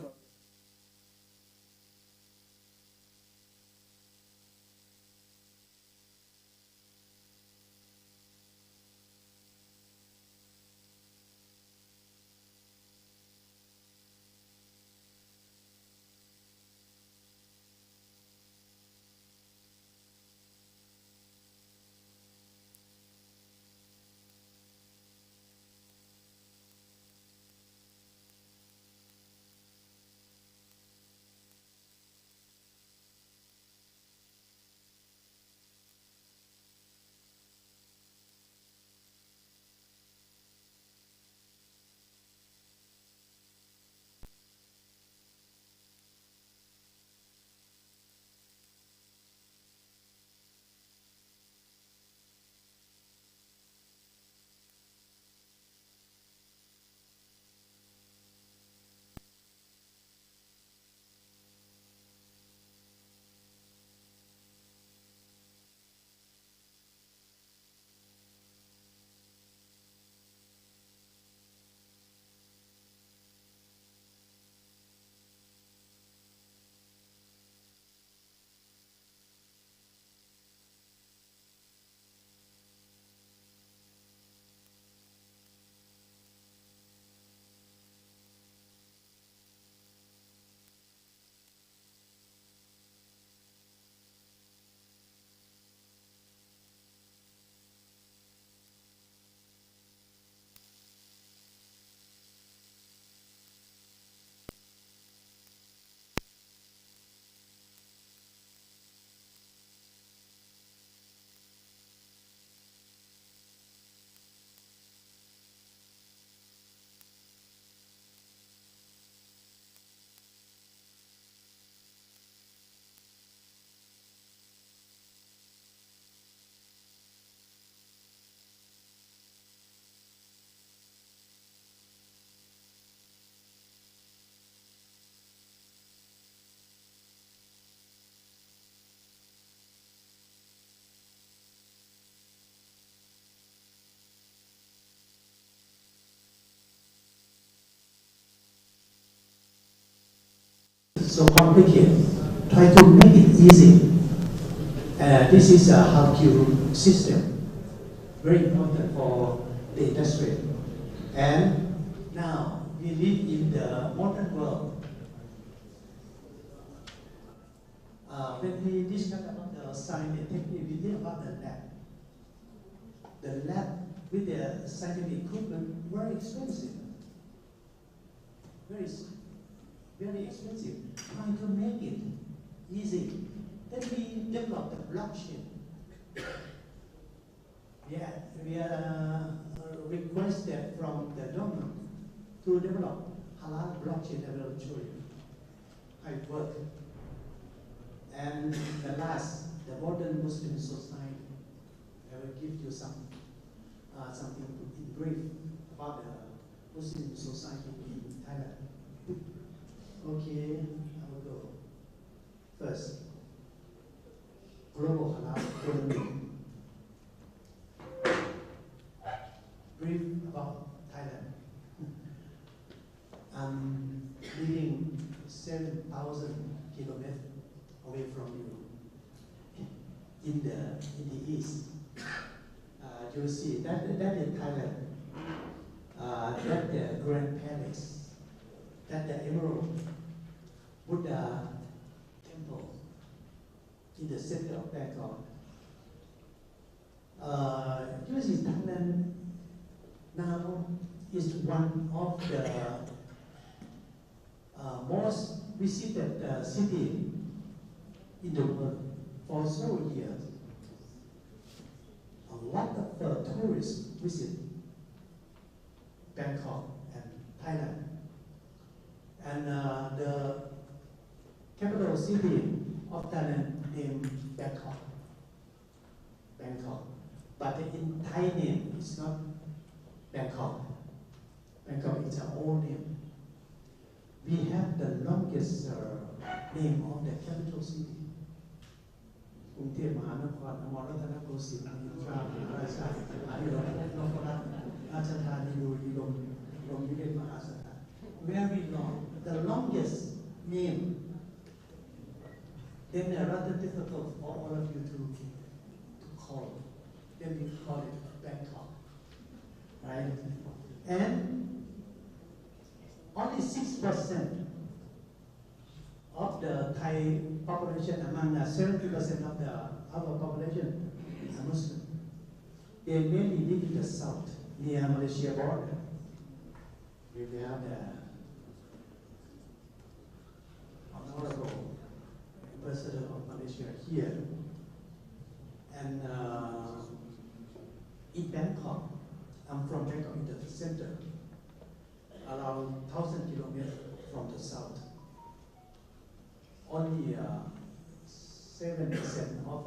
so complicated. Try to make it easy. This is a how-to system, very important for the industry. And now we live in the modern world. When we discuss about the science and technique, we think about the lab. The lab with the scientific equipment, very expensive. Very expensive. Trying to make it easy. Then we develop the blockchain. We requested from the government to develop Halal blockchain. I will show you how it works. And the last, the modern Muslim society. I will give you something in brief about the Muslim society in Thailand. Okay, I will go. First, global halal economy. Brief about Thailand. I'm living 7,000 kilometers away from you in the east. You see that is Thailand. That the Grand Palace. That the Emerald Buddha temple in the center of Bangkok. You see Thailand now is one of the most visited city in the world for several years. A lot of tourists visit Bangkok and Thailand. And the capital city of Thailand named Bangkok. But in Thai name, it's not Bangkok. Bangkok is our own name. We have the longest name of the capital city. กรุงเทพมหานครอมรรัตนโกสินทร์ราชาอายุรนพรัตน์ราชธานีบุรีลมวิเศษมหาสถาน Very long, the longest name. Then rather difficult for all of you to call. Then we call it Bangkok, right? And only 6% of the Thai population, among 70% of our population, are Muslim. They mainly live in the south, near Malaysia border. We have the honorable ambassador of Malaysia here. And in Bangkok, I'm from Bangkok in the center, around 1,000 kilometers from the south. Only 7% of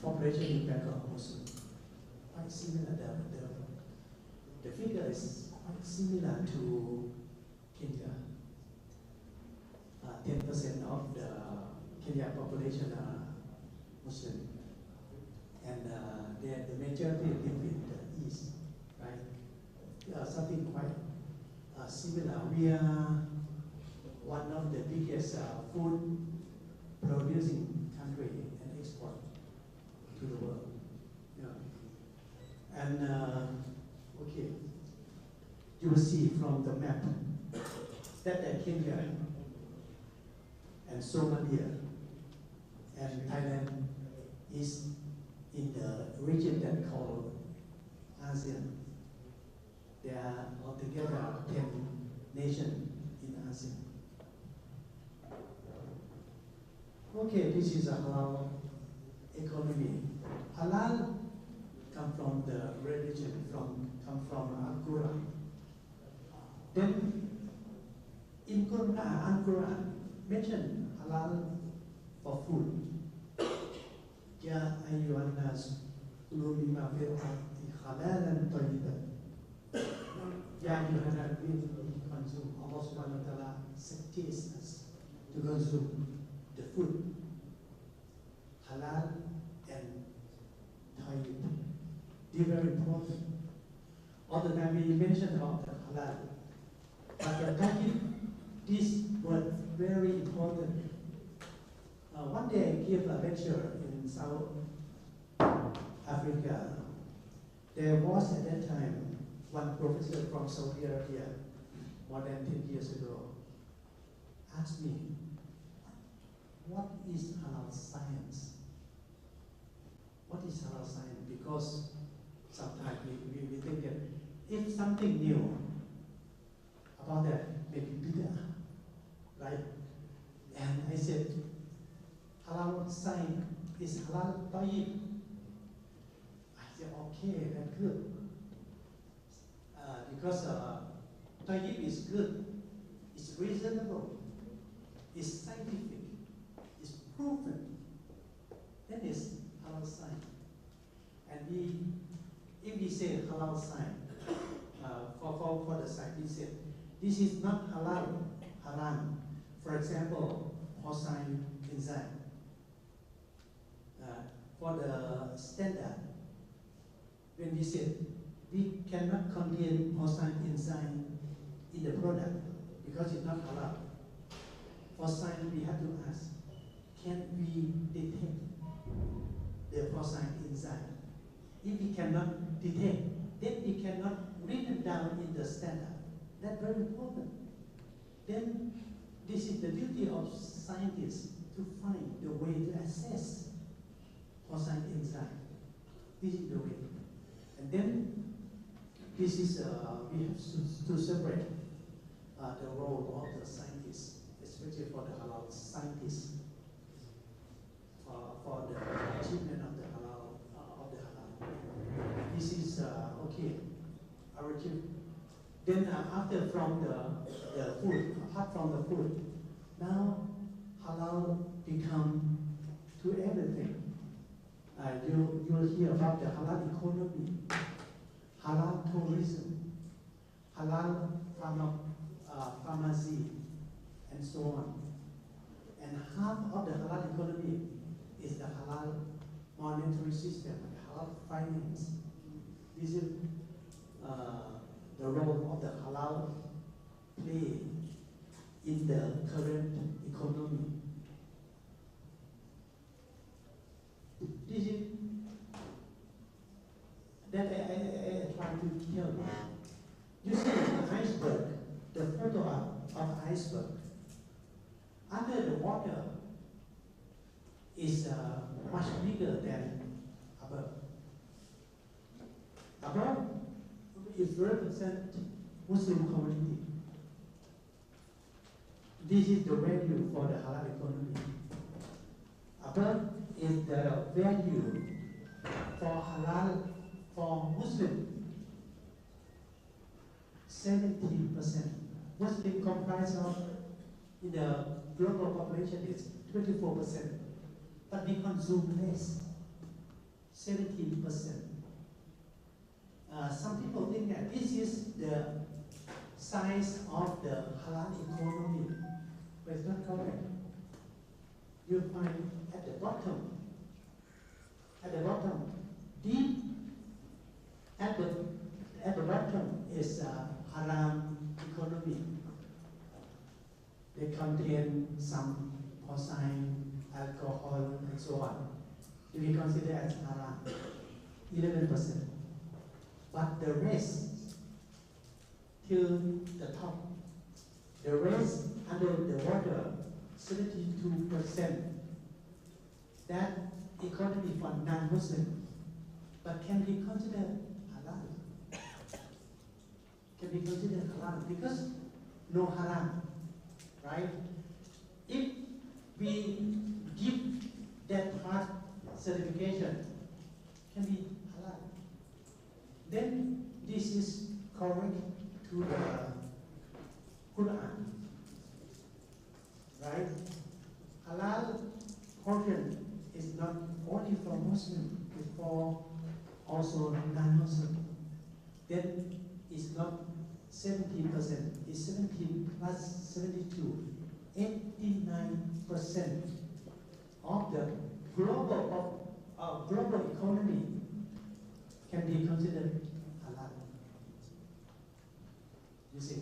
population in Bangkok are Muslim. Quite similar. The figure is quite similar to Kenya. 10% of the Kenya population are Muslim, and the majority live in the east, right? Something quite similar. We are one of the biggest food producing country and export to the world. Yeah. And okay, you will see from the map that Kenya and Somalia and Thailand is in the region that called ASEAN. There are altogether 10 nations in ASEAN. Okay, this is a halal economy. Halal come from the religion, come from Al-Quran. Then in Al-Quran mention halal for food. Ya ayyuhan nas kulu mimma fil ardi halalan tayyiban. Ya ayyuhan nas consume. Allah subhanahu wa ta'ala suggests us to consume the food halal and tayyib. They're very important. All the time we mention about the halal, but the tayyib, this word very important. One day I gave a lecture in South Africa. There was at that time one professor from Saudi Arabia, more than 10 years ago, asked me, what is halal science? What is halal science? Because sometimes we think that if something new about that, maybe bid'ah, right? And I said, halal science is halal tayyib. I said, okay, that's good. Because tayyib is good, it's reasonable, it's scientific, it's proven. Then it's halal science. And if we say halal science, for the science, we said, this is not halal, haram. For example, porcine enzyme. For the standard, when we said we cannot contain porcine enzyme in the product because it's not halal. For science, we have to ask, can we detect the porcine enzyme? If we cannot detect, then we cannot read it down in the standard. That's very important. Then this is the duty of scientists to find the way to assess porcine enzyme. This is the way. And then this is, we have to separate the role of the scientists, especially for the halal scientists, for the achievement of the halal, This is, okay, our achievement. Then after from the food, apart from the food, now halal become to everything. You will hear about the halal economy, halal tourism, halal pharmacy, and so on. And half of the halal economy is the halal monetary system, halal finance. This is the role of the halal play in the current economy. This is that I try to tell you. You see the iceberg, the photo of iceberg. Under the water is much bigger than above. Above is represent Muslim community. This is the value for the halal economy. Above is the value for halal for Muslim. 17%. Muslim comprise of in the global population is 24%, but we consume less, 17%. Some people think that this is the size of the halal economy, but it's not correct. You find at the bottom, deep at the bottom is haram economy. They contain some porcine, alcohol, and so on. If we consider as haram, 11%. But the rest, till the top, the rest under the water, 72%. That economy for non-Muslim, but can be considered halal. Can be considered halal because no haram, right? If we give that part certification, can be halal. Then this is correct to the Quran, right? Halal portion is not only for Muslim, it's for also non-Muslim. Then it's not 17%, it's 17 plus 72, 89% of the global economy can be considered halal. You see?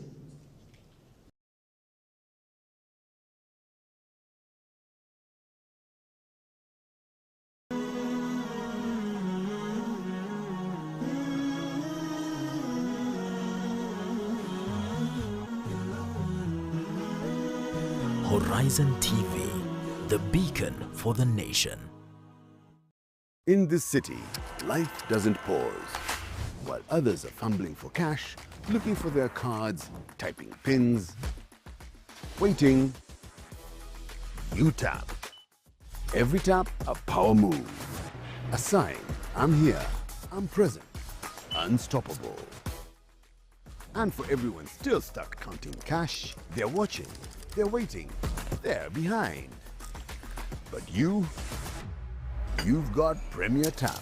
Horizon TV, the beacon for the nation. In this city, life doesn't pause. While others are fumbling for cash, looking for their cards, typing pins, waiting, you tap. Every tap, a power move. A sign, I'm here, I'm present, unstoppable. And for everyone still stuck counting cash, they're watching, they're waiting, they're behind. But you've got Premier Tap.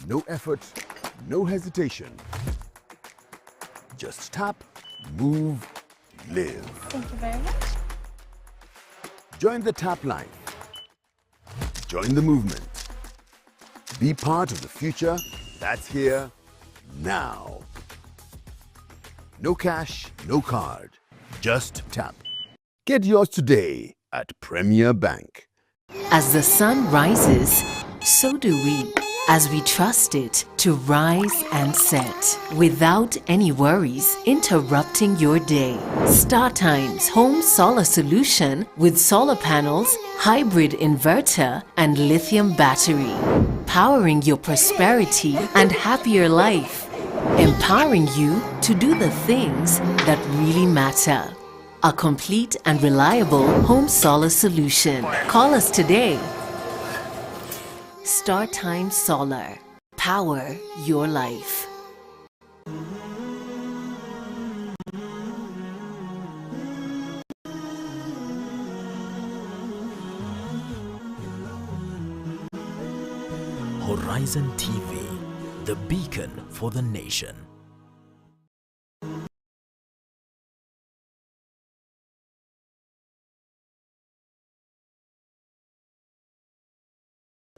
No effort, no hesitation. Just tap, move, live. Thank you very much. Join the tap line. Join the movement. Be part of the future that's here now. No cash, no card. Just tap. Get yours today at Premier Bank. As the sun rises, so do we. As we trust it to rise and set without any worries interrupting your day. StarTime's home solar solution with solar panels, hybrid inverter, and lithium battery. Powering your prosperity and happier life. Empowering you to do the things that really matter. A complete and reliable home solar solution. Call us today. StarTime Solar. Power your life. Horizon TV, the beacon for the nation.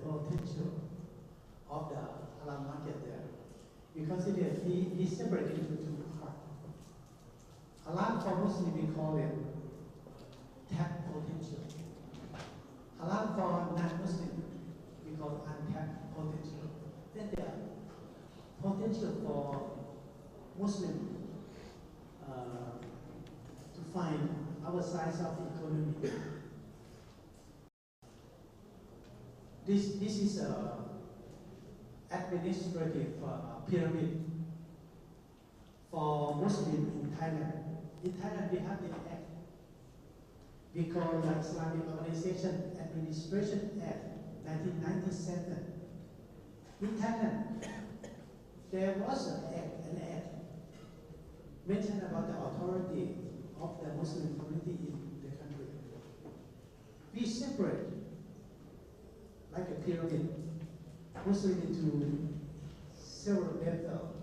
Potential of the halal market there, because he separated into two parts. Halal for Muslim we call it tapped potential. Halal for non-Muslim we call untapped potential. Then there are potential for Muslim to find our size of the economy. This is a administrative pyramid for Muslim in Thailand. In Thailand, we have the act. We call the Islamic Organization Administration Act 1997. In Thailand, there was an act mentioned about the authority of the Muslim community in the country. We separate like a pyramid, Muslim into several levels.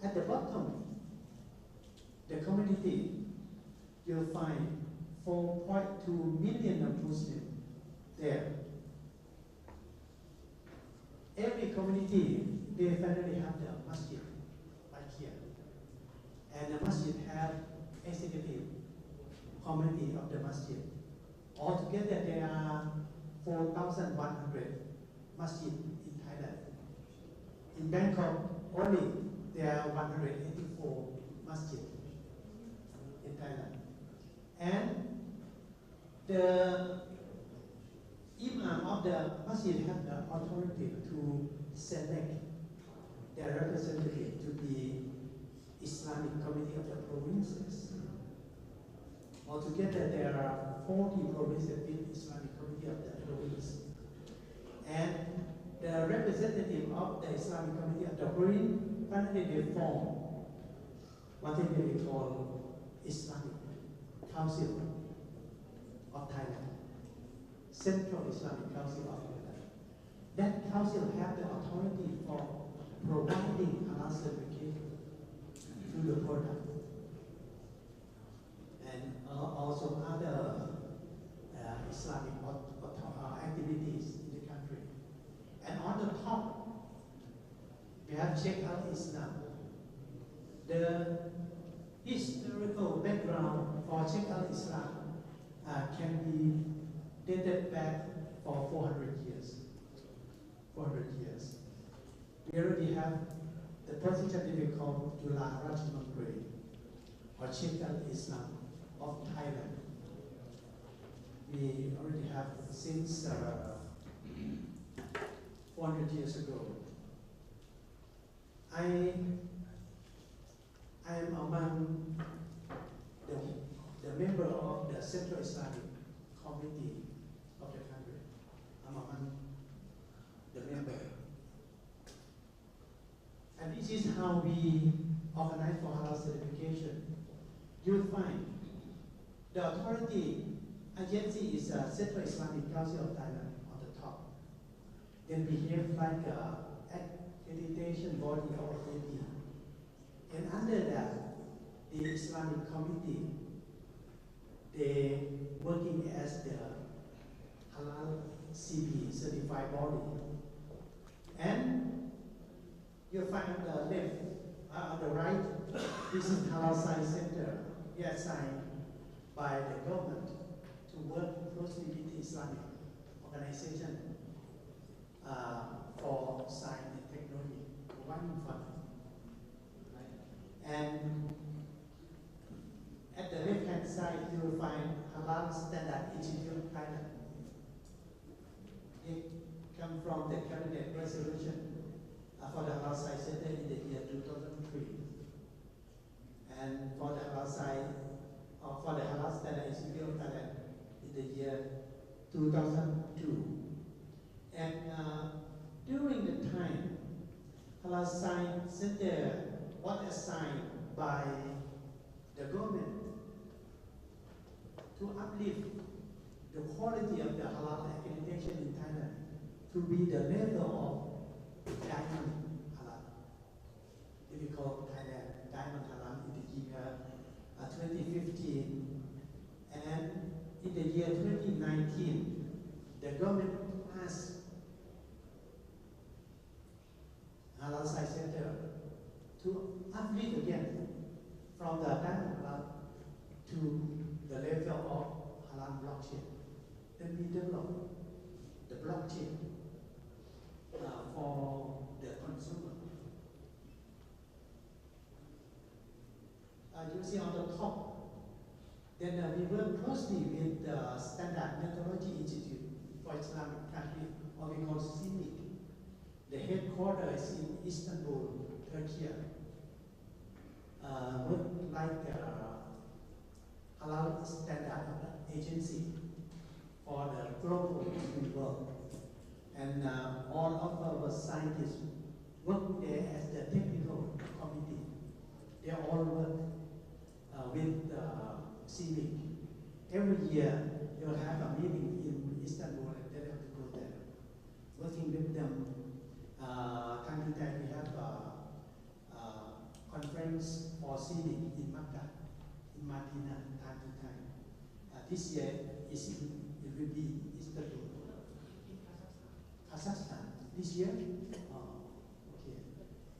At the bottom, the community, you'll find 4.2 million of Muslims there. Every community, they finally have the masjid right here. And the masjid have executive committee of the masjid. Altogether, there are 4,100 masjid in Thailand. In Bangkok, only there are 184 masjid in Thailand. And the imam of the masjid have the authority to select their representative to the Islamic Committee of the provinces. Altogether, there are 40 provinces with Islamic Committee of the province. And the representative of the Islamic Committee of the province, finally they form what they call Islamic Council of Thailand, Central Islamic Council of Thailand. That council have the authority for providing halal certificate to the product. And also other Islamic activities in the country. And on the top, we have Sheikh al-Islam. The historical background for Sheikh al-Islam can be dated back for 400 years. 400 years. We already have the position that we call Dula Rajmangre or Sheikh al-Islam. of Thailand. We already have since 400 years ago. I am among the member of the Central Islamic Committee of the country. I'm among the member. And this is how we organize for halal certification. You will find the authority agency is Central Islamic Council of Thailand on the top. Then we have like accreditation body or AD. And under that, the Islamic Committee, they working as the Halal CB certified body. And you find on the left, on the right, this is Halal Science Center. We are assigned by the government to work closely with the Islamic organization for science and technology, one fund. Right? And at the left-hand side, you will find Halal Standard Institute of Thailand. It comes from the cabinet resolution for the Halal Science Center in the year 2003. And for the Halal Science, for the Halal Standard Institute of Thailand in the year 2002. And during the time, Halal Science Center was assigned by the government to uplift the quality of the halal accreditation in Thailand to be the level of diamond halal. We call Thailand diamond halal in the year 2015, and in the year 2019, the government asked Halal Science Center to uplift again from the diamond halal to the level of halal blockchain. Then we develop the blockchain for the consumer. You see on the top, then we work closely with the Standard Methodology Institute for Islamic country, or we call CIMIC. The headquarters is in Istanbul, Turkey. Work like Halal Standard Agency for the global Muslim world. And all of our scientists work there as the technical committee. They all work with CIVIC. Every year you'll have a meeting in Istanbul and they have to go there. Working with them, time to time we have a conference for CIVIC in Makkah, in Medina, time to time. This year it will be Istanbul. Kazakhstan. This year? Oh, okay.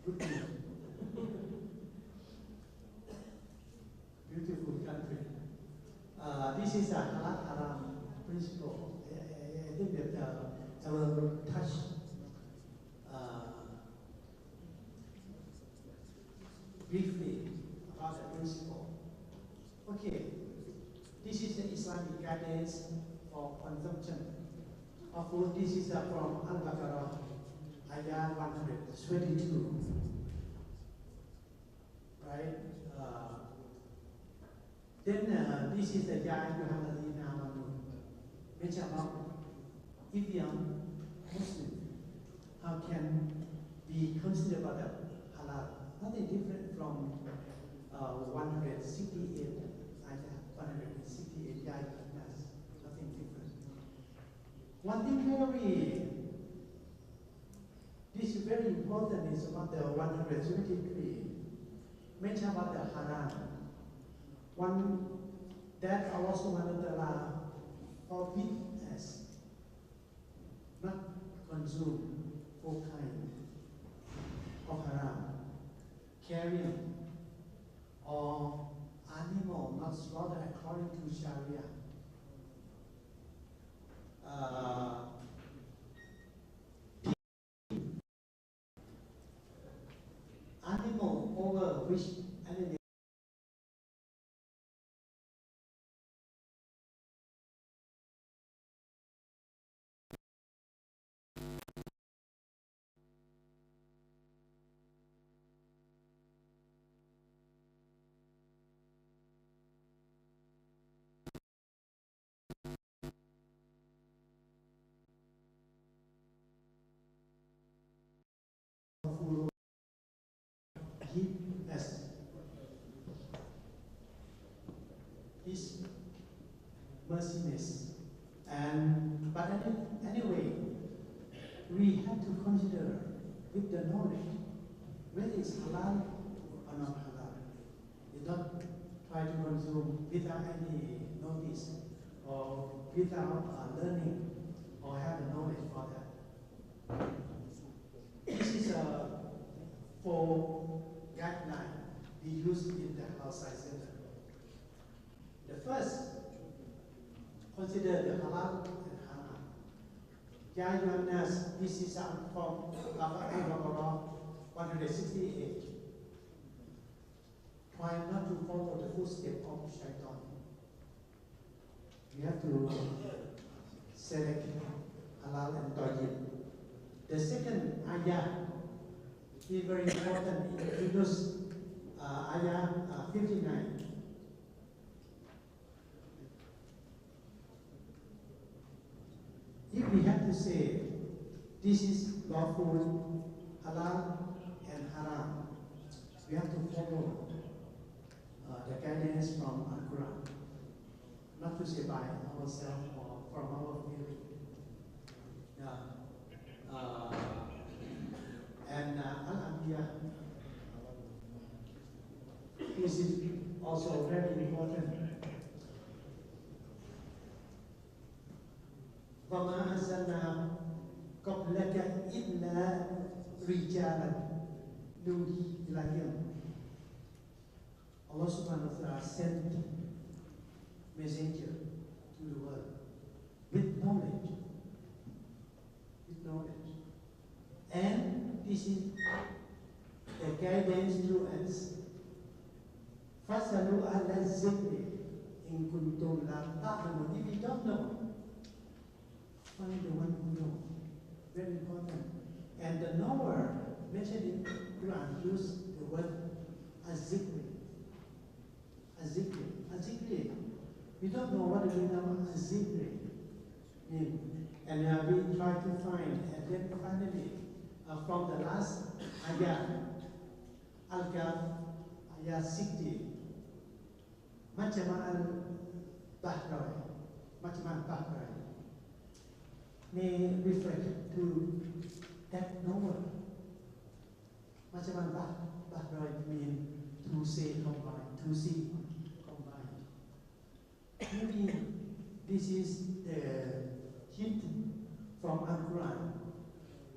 Good year. Beautiful country. This is a halal haram principle. I think that I will touch briefly about the principle. Okay, this is the Islamic guidance for consumption of food. This is from Al-Baqarah, Ayah 122. Right? Then this is the Ya Ayyuhalladhina Amanu, which about if you are Muslim, how can be considered about halal? Nothing different from 168 Ayah, 168 Ya Ayyuhannas. Nothing different. One thing this is very important is about the 173. Mention about the haram. One that Allah subhanahu wa ta'ala forbid us not consume all kind of haram, carrion or animal not slaughtered according to Sharia. Animal over which forgiveness, His merciness. But anyway, we have to consider with the knowledge whether it's halal or not halal. You don't try to consume without any notice or without learning or have the knowledge for that. This is a 4 guidelines we use in the Halal Science Center. The first, consider the halal and haram. Ya ayyuhan nas, this is from Al-Baqarah 168. Try not to follow the footsteps of shaitan. You have to select halal and tayyib. The second ayah is very important in Yunus, ayah 59. If we have to say this is lawful, halal and haram, we have to follow the guidance from Al-Quran, not to say by ourselves or from our feeling. Al-Anbiya, this is also very important. وَمَا أَرْسَلْنَا قَبْلَكَ إِلَّا رِجَالًا نُوحِي إِلَيْهِمْ. Allah subhanahu wa ta'ala sent messenger to the world with knowledge. With knowledge. And this is the guidance to us. فَاسْأَلُوا أَهْلَ الذِّكْرِ إِن كُنتُمْ لَا تَعْلَمُونَ. If you don't know, find the one who knows. Very important. And the knower mentioned in Quran use the word azikri. Azikri. Azikri. We don't know what the meaning of azikri means. And we try to find, and then finally, from the last ayah, Al-Kahf, ayah 60, Majma' al-Bahrain, Majma' al-Bahrain, may refer to that knower. Majma' al-Bahrain means to say combined, to see combined. Maybe this is the hint from Al-Quran.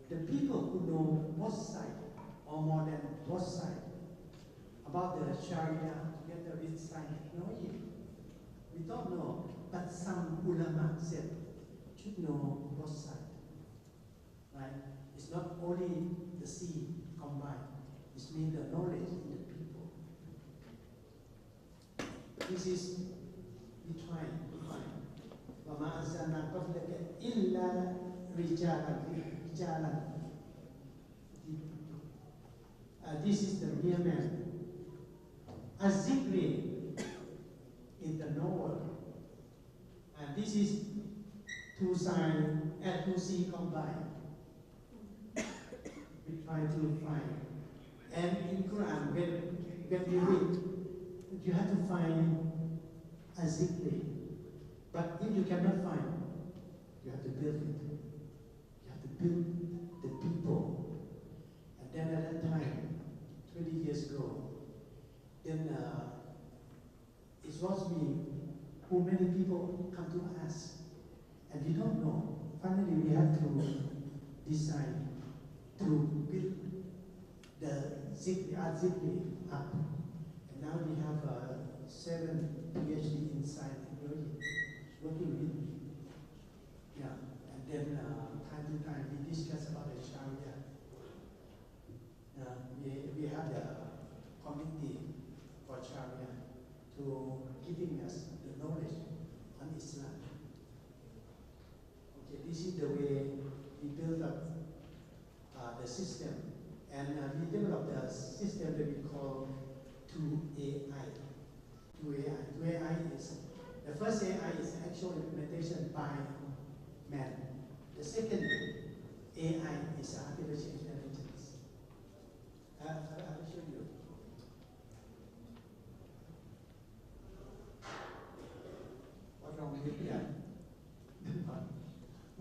The people who know both sides, or more than both sides, about the Sharia together with science technology, we don't know, but some ulama said should know both sides. Right? It's not only the sea combined, it means the knowledge in the people. This is we try to find. وَمَا أَرْسَلْنَا قَبْلَكَ إِلَّا رِجَالًا. This is the real man. Azikri is the knower. And this is two signs and two C combined. We try to find. And in Quran, when you read, you have to find Azikri. But if you cannot find, you have to build it. You have to build the people. And then at that time, 20 years ago, then it was me who many people come to us. And we don't know. Finally, we have to decide to build the Zikri up. And now we have 7 PhD in science technology working with me. Yeah. And then time to time we discuss about the Sharia. We have the committee for Sharia to giving us the knowledge on Islam. Okay, this is the way we build up the system. And we developed a system that we call 2AI. 2AI is, the first AI is actual implementation by man. The second AI is artificial intelligence. I will show you. Yeah.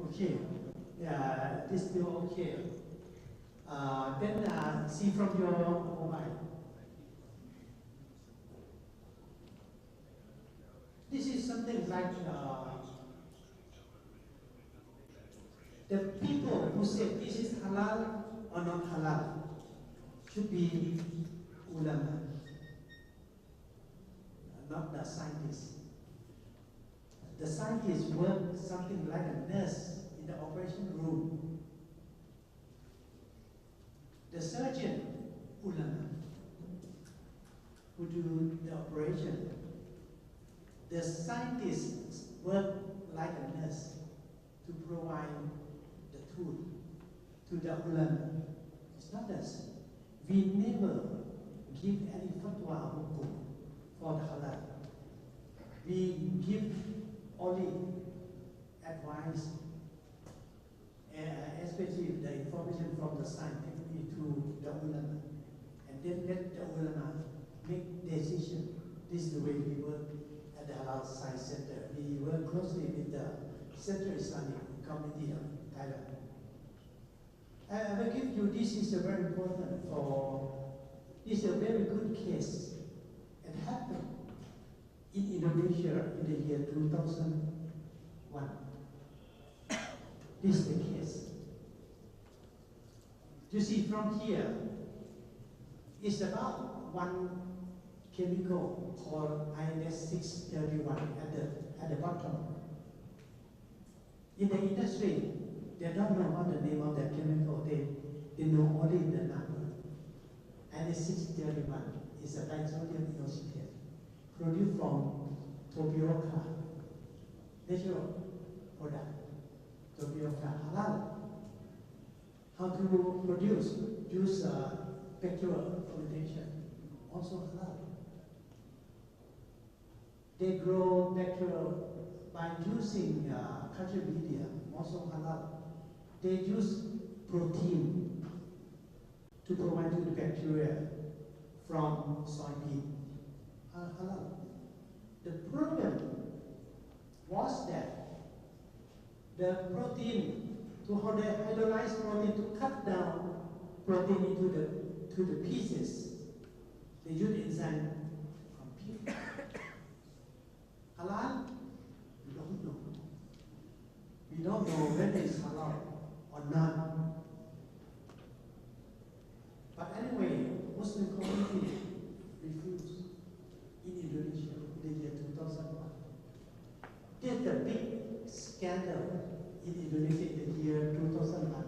Okay. Yeah, this still okay. Then see from your mobile. This is something like the people who say this is halal or not halal should be ulama, not the scientists. The scientists work something like a nurse in the operation room. The surgeon, ulama, who do the operation. The scientists work like a nurse to provide the tool to the ulama. It's not us. We never give any fatwa hukum for the halal. We give only advice, especially the information from the scientific to the ulama, and then let the ulama make decision. This is the way we work at the Halal Science Center. We work closely with the Central Islamic Community of Thailand. I will give you, this is a very important this is a very good case. It happened in Indonesia in the year 2001. This is the case. You see from here, it's about one chemical called INS 631 at the bottom. In the industry, they don't know what the name of that chemical. They know only the number. INS 631 is a disodium inositate produced from tapioca, natural product, tapioca halal. How to produce? Use bacterial fermentation, also halal. They grow bacteria by using culture media, also halal. They use protein to provide to the bacteria from soybean, halal. The problem was that the protein, to hydrolyze protein, to cut down protein into the pieces, they use enzyme from pig. Halal? We don't know. We don't know whether it's halal or not. But anyway, Muslim community refused in Indonesia in the year 2001. There's a big scandal in Indonesia in the year 2001.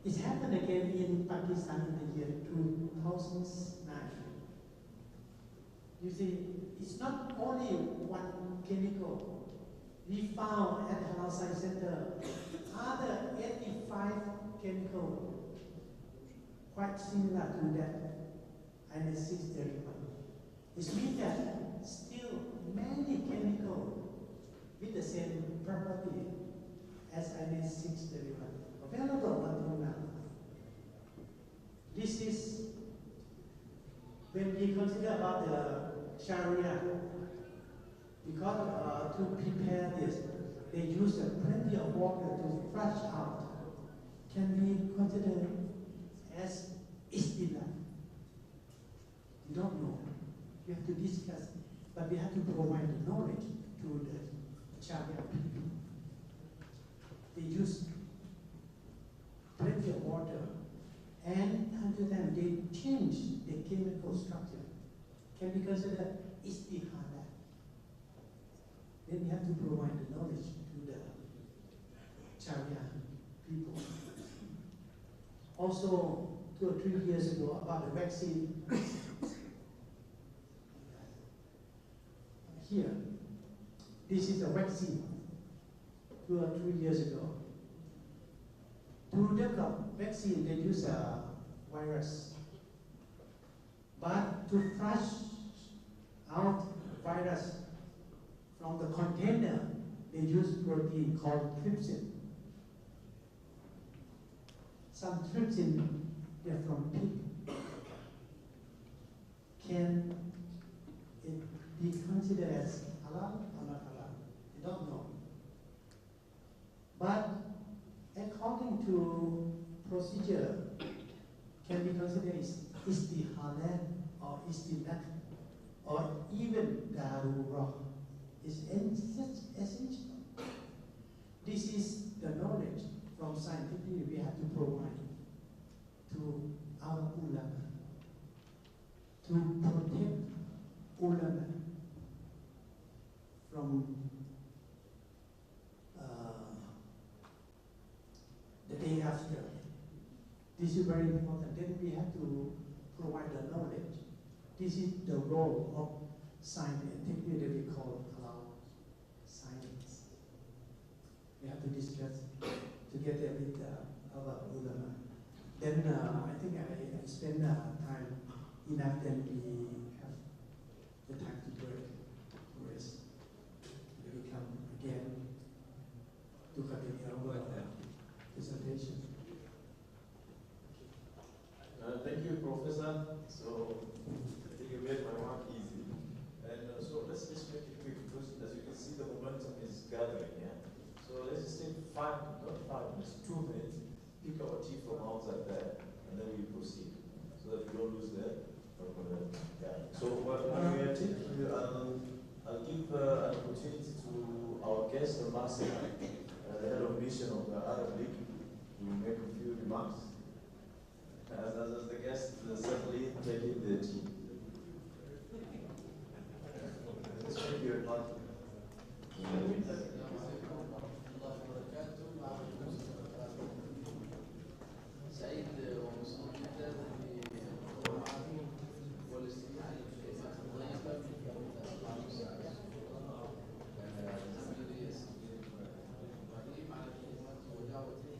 It happened again in Pakistan in the year 2009. You see, it's not only one chemical. We found at the Halal Science Center other 85 chemicals quite similar to that INS 631. It means that still many chemicals with the same property as INS 631 available until now. This is when we consider about the Sharia, because to prepare this, they use plenty of water to flush out. Can we consider as istilah? We don't know. We have to discuss, but we have to provide the knowledge to the Sharia people. They use plenty of water, and until then they change the chemical structure. Can we consider istihala? Then we have to provide the knowledge to the Sharia people. Also, 2 or 3 years ago, about the vaccine. Here, this is a vaccine 2 or 3 years ago. To develop vaccine, they use a virus. But to flush out virus from the container, they use protein called trypsin. Some trypsin, they're from pig. Can it be considered as halal or not halal? We don't know. to procedure can be considered is the halal or is the not, or even darurah is essential. This is the knowledge from scientifically we have to provide to our ulama to protect ulama from the day after. This is very important. Then we have to provide the knowledge. This is the role of science and technique that we call halal science. We have to discuss together with our ulama. Then I think I spend time enough. Then we have the time to break, to rest. Then we come again to continue our presentation. Thank you, Professor. So I think you made my work easy. And so let's just make it quick because as you can see the momentum is gathering, yeah? So let's just take not 5 minutes, 2 minutes, pick our tea from outside there, and then we proceed. So that we don't lose the yeah. So while we are taking, I'll give an opportunity to our guest, the Mosque, the head of mission of the Arab League, to make a few remarks. As the guest certainly taking the tea. Thank you very much. سعيد ومسرور جدا بمعرفة والاستماع للكلمات الطيبة من زميلي ابراهيم على كلماته ودعوته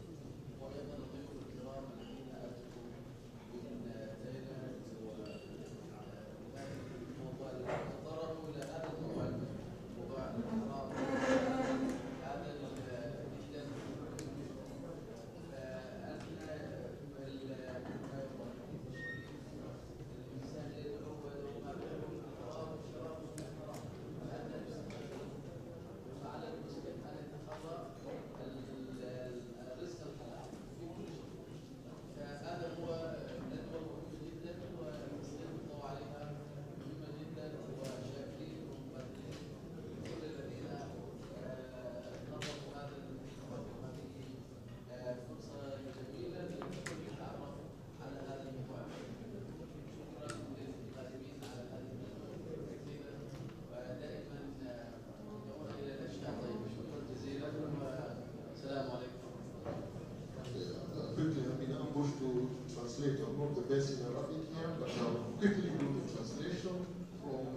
وايضا الضيوف الكرام الذين اتوا من تايلاند وتطرقوا الى هذا الموضوع الحرام هذا جدا translate. I'm not the best in Arabic here, but I'll quickly do the translation from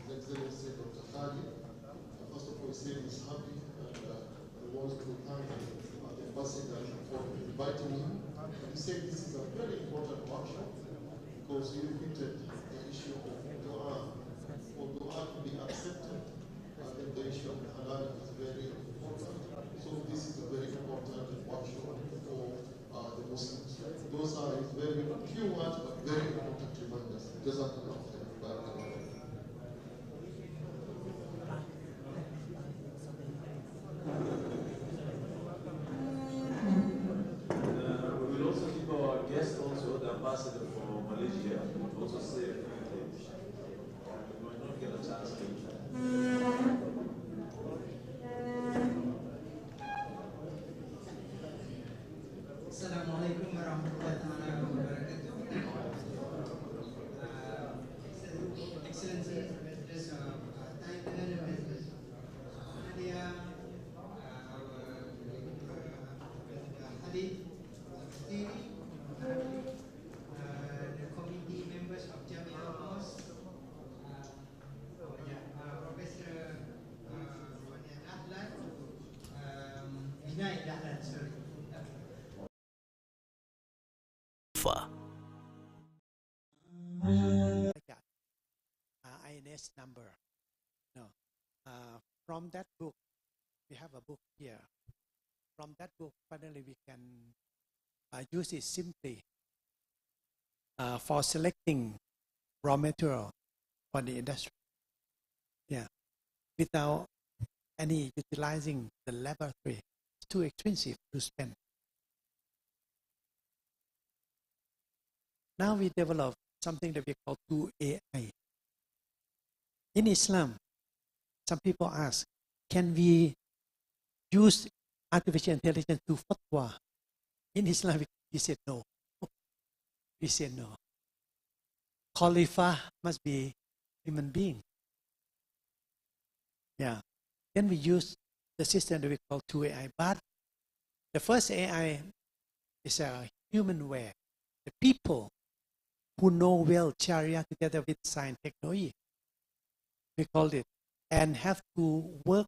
His Excellency Dr. Khadi. First of all, he said he's happy and wants to thank the ambassador for inviting him. He said this is a very important workshop because he repeated the issue of dua. For dua to be accepted, then the issue of halal is very important. So this is a very important workshop for the Muslims. Those are his very few words, but very important reminders. Jazakallah khair. Barakallah. We will also keep our guest, also the ambassador for Malaysia, also say a few things. We might not get a chance to. Assalamualaikum warahmatullahi wabarakatuh. Excellency, President of Thailand, President of India, Hadith, the committee members of Jamia Mosque, Professor Dahlan, Vinay Dahlan, sorry. INS number. No. From that book, we have a book here. From that book, finally we can use it simply for selecting raw material for the industry. Yeah. Without any utilizing the laboratory. It's too expensive to spend. Now we develop something that we call 2AI. In Islam, some people ask, can we use artificial intelligence to fatwa? In Islam, we said no. We said no. Khalifah must be human being. Yeah. Then we use the system that we call 2AI. But the first AI is a humanware. The people who know well Sharia together with science technology, we call it, and have to work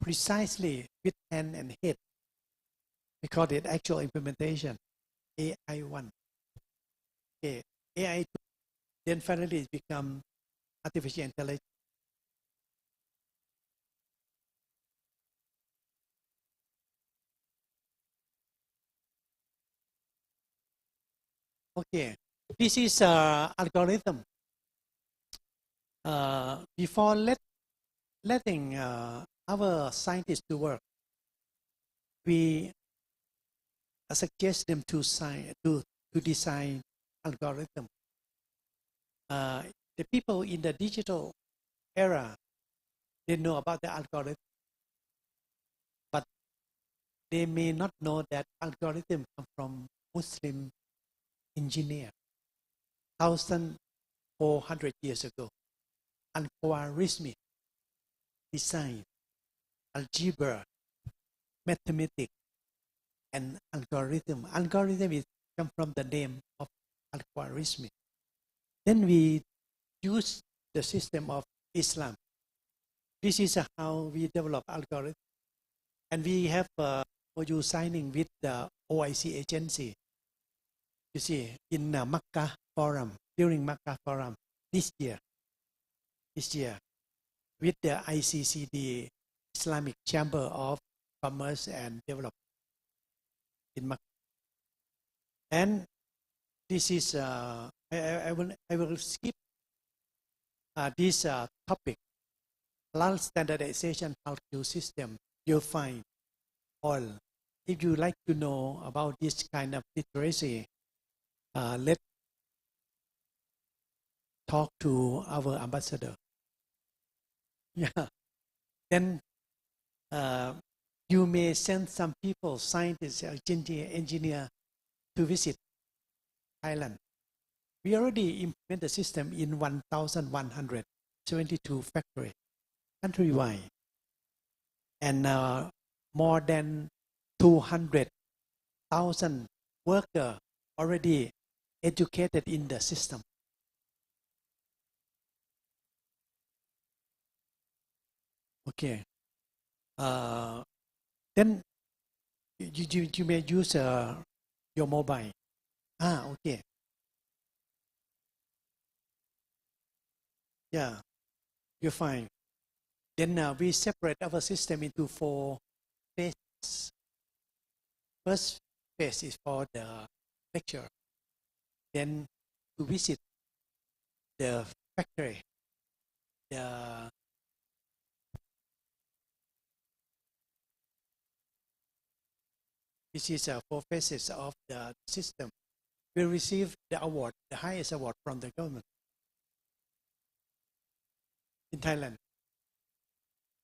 precisely with hand and head. We call it actual implementation, AI1. Okay. AI2, then finally it becomes artificial intelligence. Okay, this is algorithm. Before letting our scientists to work, we suggest them to design algorithm. The people in the digital era, they know about the algorithm, but they may not know that algorithm come from Muslim engineer 1,400 years ago. Al-Khwarizmi design algebra, mathematics, and algorithm. Algorithm is come from the name of Al-Khwarizmi. Then we use the system of Islam. This is how we develop algorithm. And we have MOU signing with the OIC agency. You see, in Makkah Forum, during Makkah Forum this year, with the ICCD, Islamic Chamber of Commerce and Development in Makkah. And this is, I will skip this topic. Halal standardization calculus system, you'll find all. If you like to know about this kind of literacy, let's talk to our ambassador. Yeah. Then you may send some people, scientists, engineer, to visit Thailand. We already implement the system in 1,172 factories countrywide, and more than 200,000 workers already educated in the system. Okay. Then you may use your mobile. Okay. Yeah, you're fine. Then we separate our system into 4 phases. First phase is for the lecture. Then to visit the factory. This is 4 phases of the system. We receive the award, the highest award from the government in Thailand.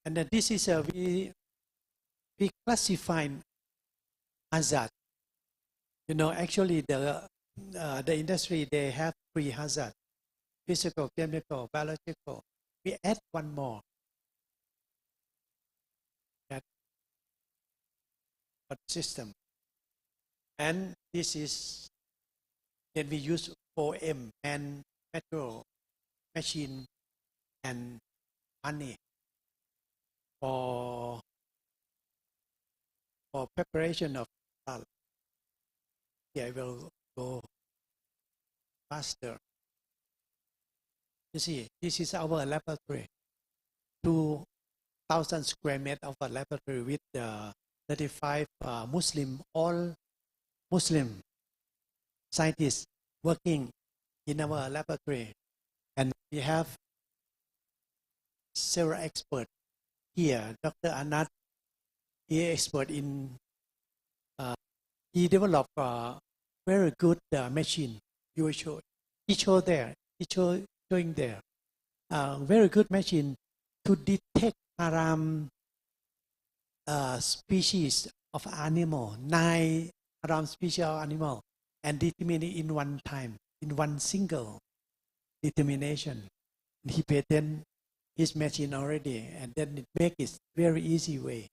And then this is we classify hazard. You know, actually the industry, they have 3 hazards: physical, chemical, biological. We add one more. That system. And this is, then we use 4M, man, material, machine, and money for preparation of halal. Yeah, I will go faster. You see, this is our laboratory. 2,000 square meters of a laboratory with 35 all Muslim scientists working in our laboratory. And we have several experts here. Dr. Anat, he is expert in he developed a very good machine. You will show. He showed there. He showing there. Very good machine to detect haram species of animal, 9 haram species of animal, and determine it in one time, in one single determination. He patented his machine already, and then it make it very easy way.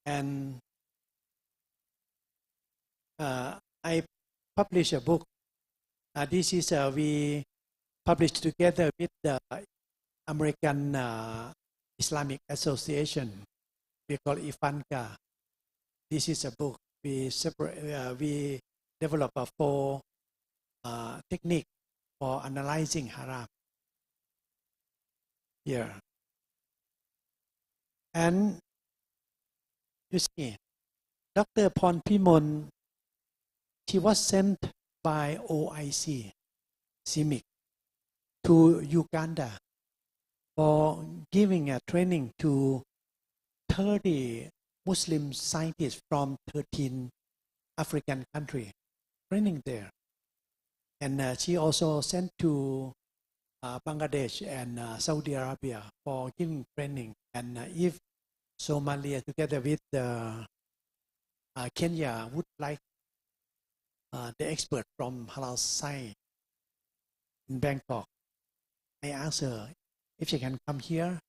And I published a book. This is we published together with the American Islamic Association. We call IFANCA. This is a book we develop a 4 technique for analyzing haram. Here. And you see, Dr. Pon Pimon, she was sent by OIC, CIMIC, to Uganda for giving a training to 30 Muslim scientists from 13 African countries, training there. And she also sent to Bangladesh and Saudi Arabia for giving training. And if Somalia, together with Kenya, would like the expert from Halal side in Bangkok, I asked her if she can come here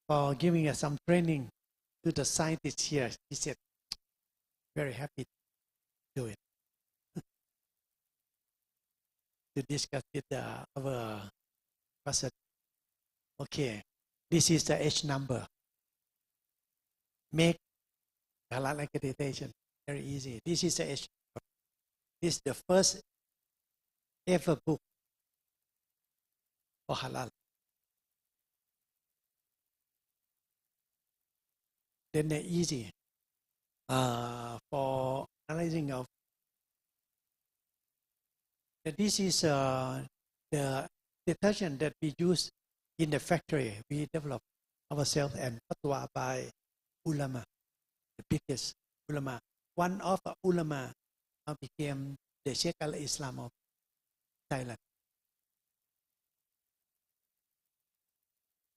for giving us some training to the scientists here. She said, very happy to do it. To discuss with our person. Okay, this is the H number. Make halal accreditation very easy. This is the H number. This is the first ever book for halal. Then they're easy for analyzing of. This is the detergent that we use in the factory. We develop ourselves and fatwa by ulama, the biggest ulama. One of the ulama became the Sheikh al-Islam of Thailand.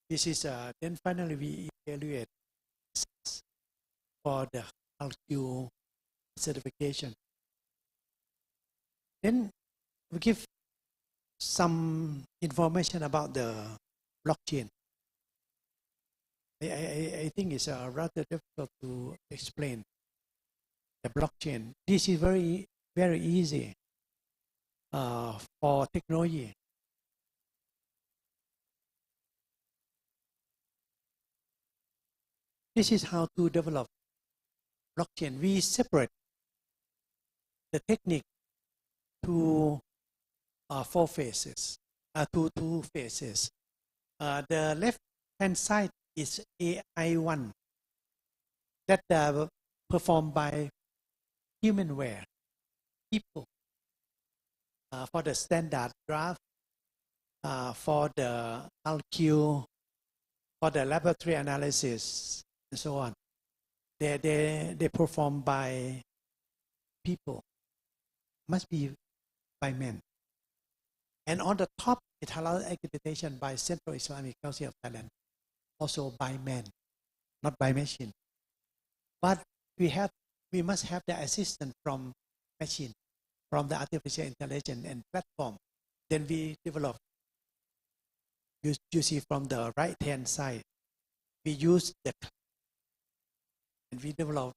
This is then finally we evaluate for the HALQ certification. Then we give some information about the blockchain. I think it's rather difficult to explain the blockchain. This is very, very easy for technology. This is how to develop blockchain. We separate the technique to 4 phases, to 2 phases. The left-hand side is AI1 that performed by humanware, people, for the standard draft, for the LQ, for the laboratory analysis, and so on. They performed by people, must be by men. And on the top, it halal accreditation by Central Islamic Council of Thailand, also by men, not by machine. But we must have the assistance from machine, from the artificial intelligence and platform. Then we develop. You see from the right-hand side, we use the cloud, and we develop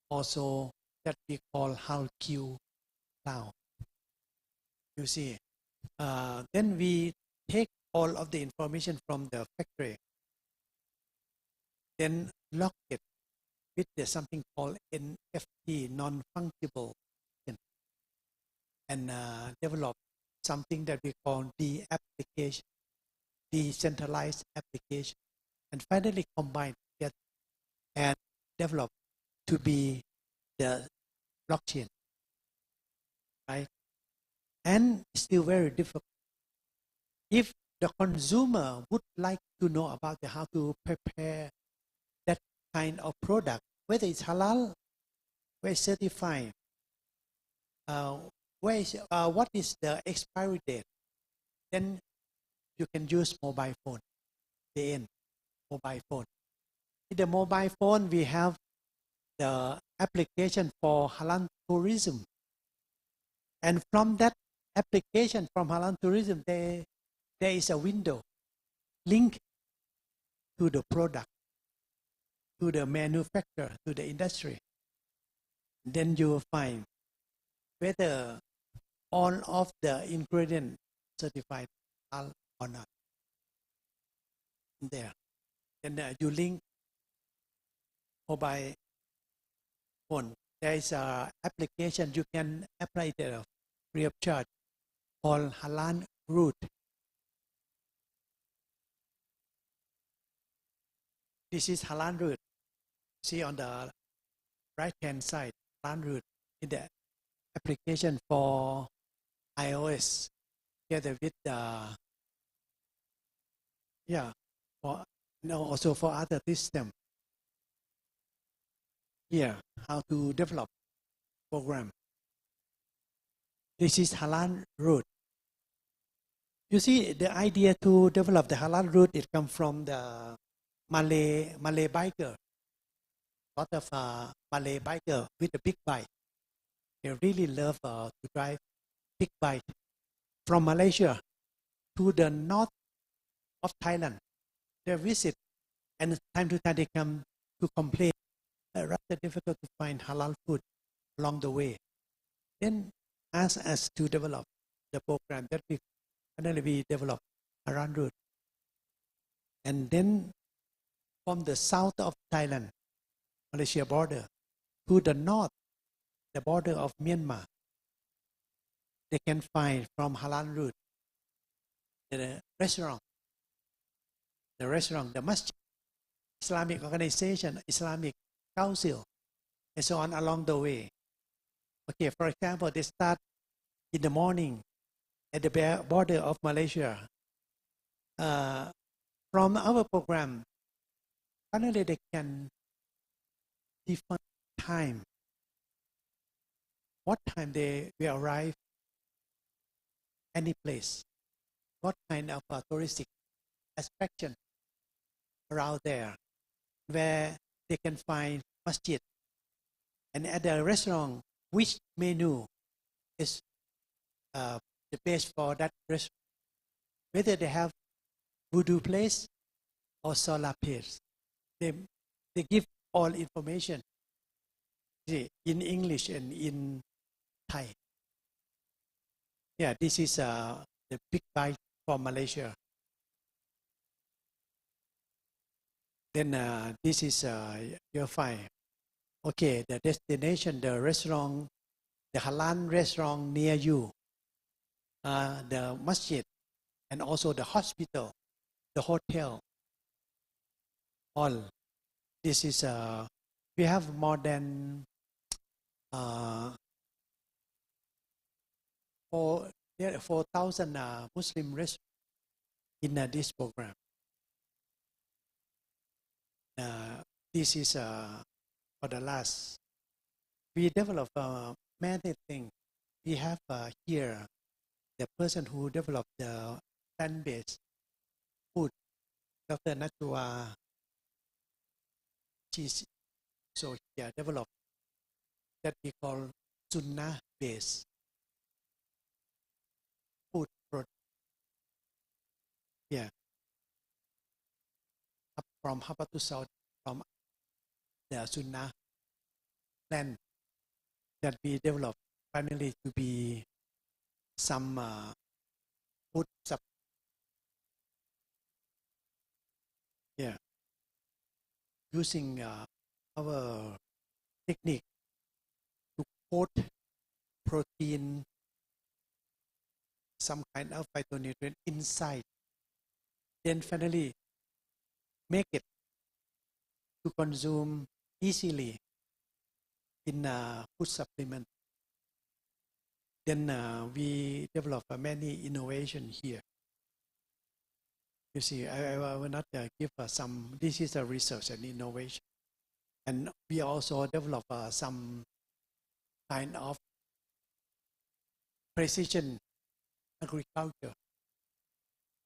also that we call HALQ cloud. You see, then we take all of the information from the factory, then lock it with something called NFT, non-fungible, and develop something that we call the application, decentralized application, and finally combine it and develop to be the blockchain, right? And still very difficult. If the consumer would like to know about how to prepare that kind of product, whether it's halal, whether it's certified, what is the expiry date? Then you can use mobile phone. The end, mobile phone. In the mobile phone, we have the application for halal tourism. And from that application from halal tourism, there is a window link to the product, to the manufacturer, to the industry. Then you will find whether all of the ingredients certified halal or not. There. Then you link mobile phone. There is an application you can apply there free of charge called Halal Route. This is Halal Route. See on the right hand side, Halal Route in the application for iOS together with the also for other system. Here, how to develop program. This is Halal Route. You see, the idea to develop the Halal Route, it comes from the Malay biker. A lot of Malay biker with a big bike. They really love to drive big bike from Malaysia to the north of Thailand. They visit, and time to time they come to complain. Rather difficult to find halal food along the way. Then ask us to develop the program that we develop around route. And then from the south of Thailand, Malaysia border, to the north, the border of Myanmar, they can find from halal route the restaurant, the masjid, Islamic organization, Islamic council, and so on along the way. Okay, for example, they start in the morning at the border of Malaysia. From our program, finally they can define time. What time they will arrive any place. What kind of touristic attraction around there, where they can find masjid. And at the restaurant, which menu is the best for that restaurant. Whether they have voodoo place or solar place. They give all information in English and in Thai. Yeah, this is the big bite for Malaysia. Then this is your file. Okay, the destination, the restaurant, the halal restaurant near you, the masjid, and also the hospital, the hotel. All this is we have more than 4,000 Muslim restaurants in this program. This is for the last. We develop many things. We have here the person who developed the plant-based food, Dr. Nachua. She's so here developed that we call Sunnah-based food product. Yeah. From Habatus Saudi, from the Sunnah plant that we developed finally to be some food supplement. Yeah. Using our technique to coat protein, some kind of phytonutrient inside, then finally make it to consume easily in food supplement. Then we develop many innovation here. You see, I will not give some. This is a research and innovation, and we also develop some kind of precision agriculture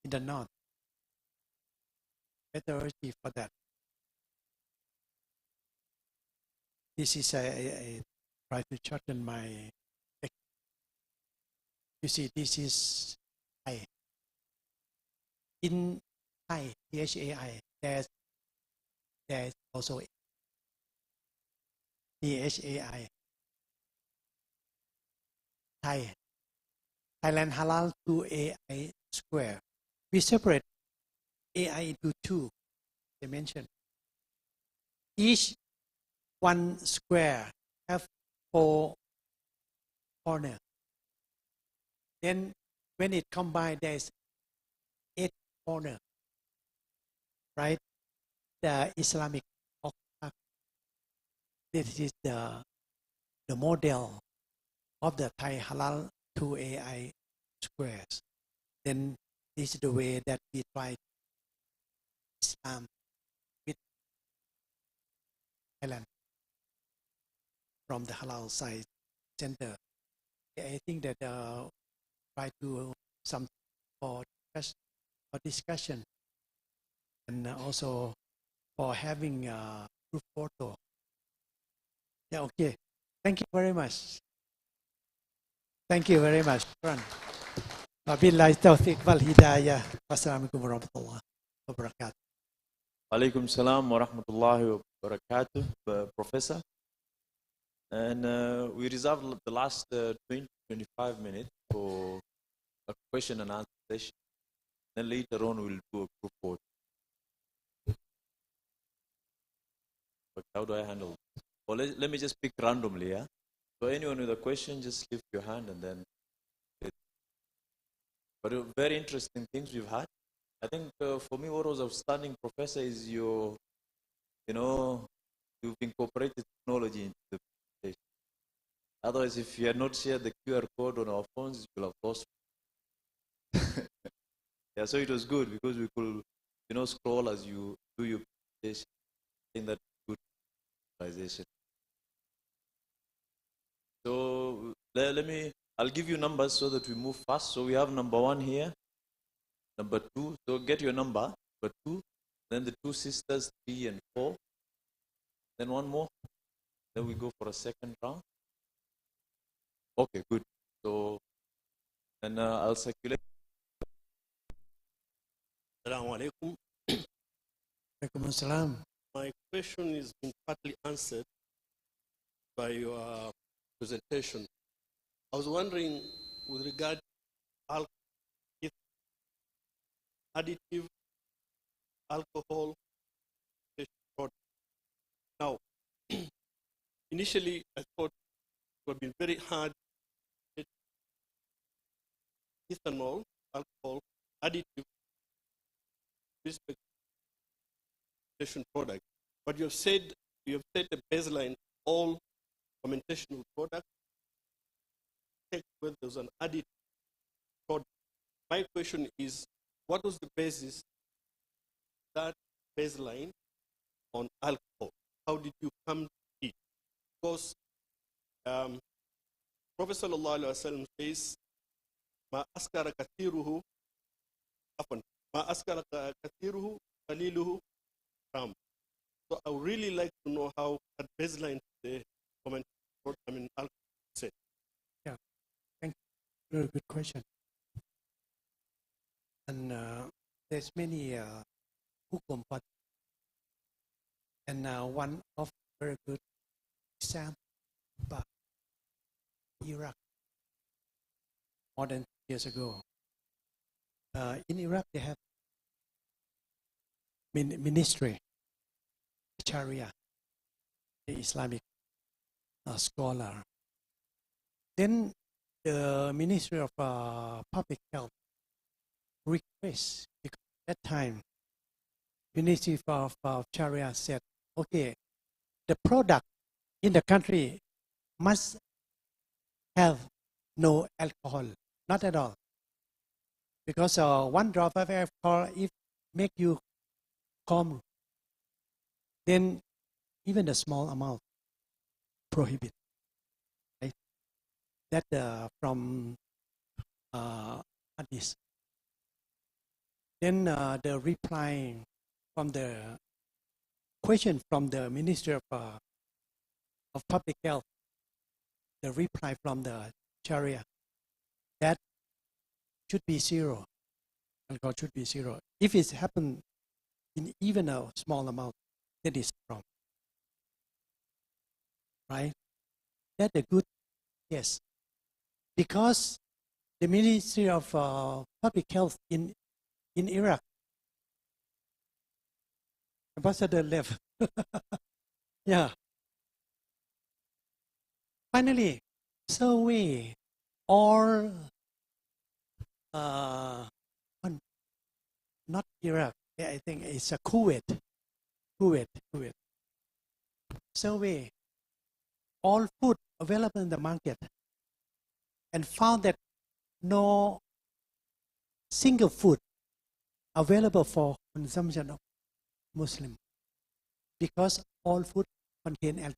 in the north. Methodology for that. This is a try to shorten my. You see, this is Thai. In Thai, THAI, there's also THAI. Thai. Thailand Halal 2AI square. We separate AI into two dimensions. Each one square have 4 corners. Then when it combined, there's 8 corners. Right? The Islamic architecture. This is the model of the Thai Halal 2AI squares. Then this is the way that we try Islam with Thailand from the Halal Science Center. I think that try to some for discussion and also for having a group photo. Yeah, okay. Thank you very much. Thank you very much. Wabillahi taufiq wal hidayah. Wassalamualaikum warahmatullahi wabarakatuh. Alaikum salam wa rahmatullahi wa barakatuh, Professor. And we reserved the last 20-25 minutes for a question and answer session. Then later on we'll do a group vote. But how do I handle it? Well, let me just pick randomly, yeah? So anyone with a question, just lift your hand and then. But very interesting things we've had. I think for me what was outstanding, Professor, is you've incorporated technology into the presentation. Otherwise, if you had not shared the QR code on our phones, you will have lost. Yeah, so it was good because we could, scroll as you do your presentation. I think that's good visualization. So I'll give you numbers so that we move fast. So we have number 1 here, number 2. So get your number 2. Then the 2 sisters, 3 and 4. Then 1 more. Then we go for a second round. Okay, good. So, and I'll circulate. Assalamu alaikum. Alaikum assalam. My question is been partly answered by your presentation. I was wondering with regard to alcohol, if additive alcohol product. Now, initially I thought it would have been very hard to get ethanol, alcohol, additive respect fermentation product. But you have set a baseline for all fermentation products. Check whether there's an additive product. My question is, what was the basis of that baseline on alcohol? How did you come to it? Because Prophet sallallahu alaihi wasallam says, "Ma askara kathiruhu, ma askara kathiruhu, qaliluhu ram." So I would really like to know how that baseline the alcohol said. Yeah, thank you. Very good question. And there's many hukum for. And one of very good example about Iraq more than 2 years ago. In Iraq, they have ministry, Sharia, the Islamic scholar. Then the Ministry of Public Health requests, because at that time, Ministry of Sharia said, okay, the product in the country must have no alcohol, not at all. Because 1 drop of alcohol, if make you calm, then even the small amount prohibit. Right? That from hadith. Then the reply from the question from the Minister of Public Health, the reply from the Sharia, that should be zero. Alcohol should be zero. If it's happened in even a small amount, that is wrong. Right? That's a good yes. Because the Ministry of Public Health in Iraq, Ambassador left. Yeah. Finally, survey all not Iraq. I think it's a Kuwait. Survey all food available in the market and found that no single food available for consumption of Muslim because all food contain alcohol.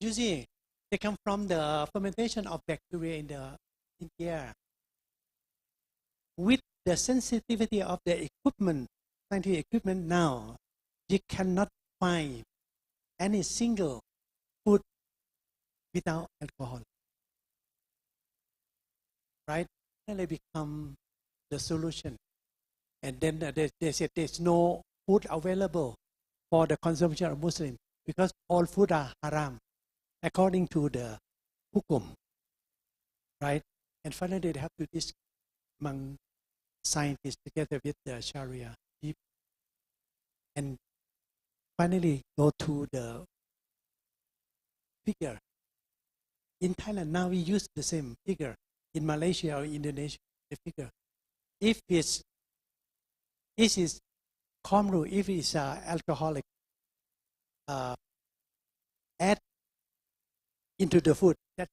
You see, they come from the fermentation of bacteria in the air. With the sensitivity of the equipment, scientific equipment now, you cannot find any single food without alcohol. Right? And they become the solution. And then they said there's no food available for the consumption of Muslims because all food are haram according to the hukum. Right? And finally they have to discuss among scientists together with the Sharia people. And finally go to the figure. In Thailand now we use the same figure. In Malaysia or Indonesia, the figure. If it's khamru, if it's alcoholic, add into the food, that's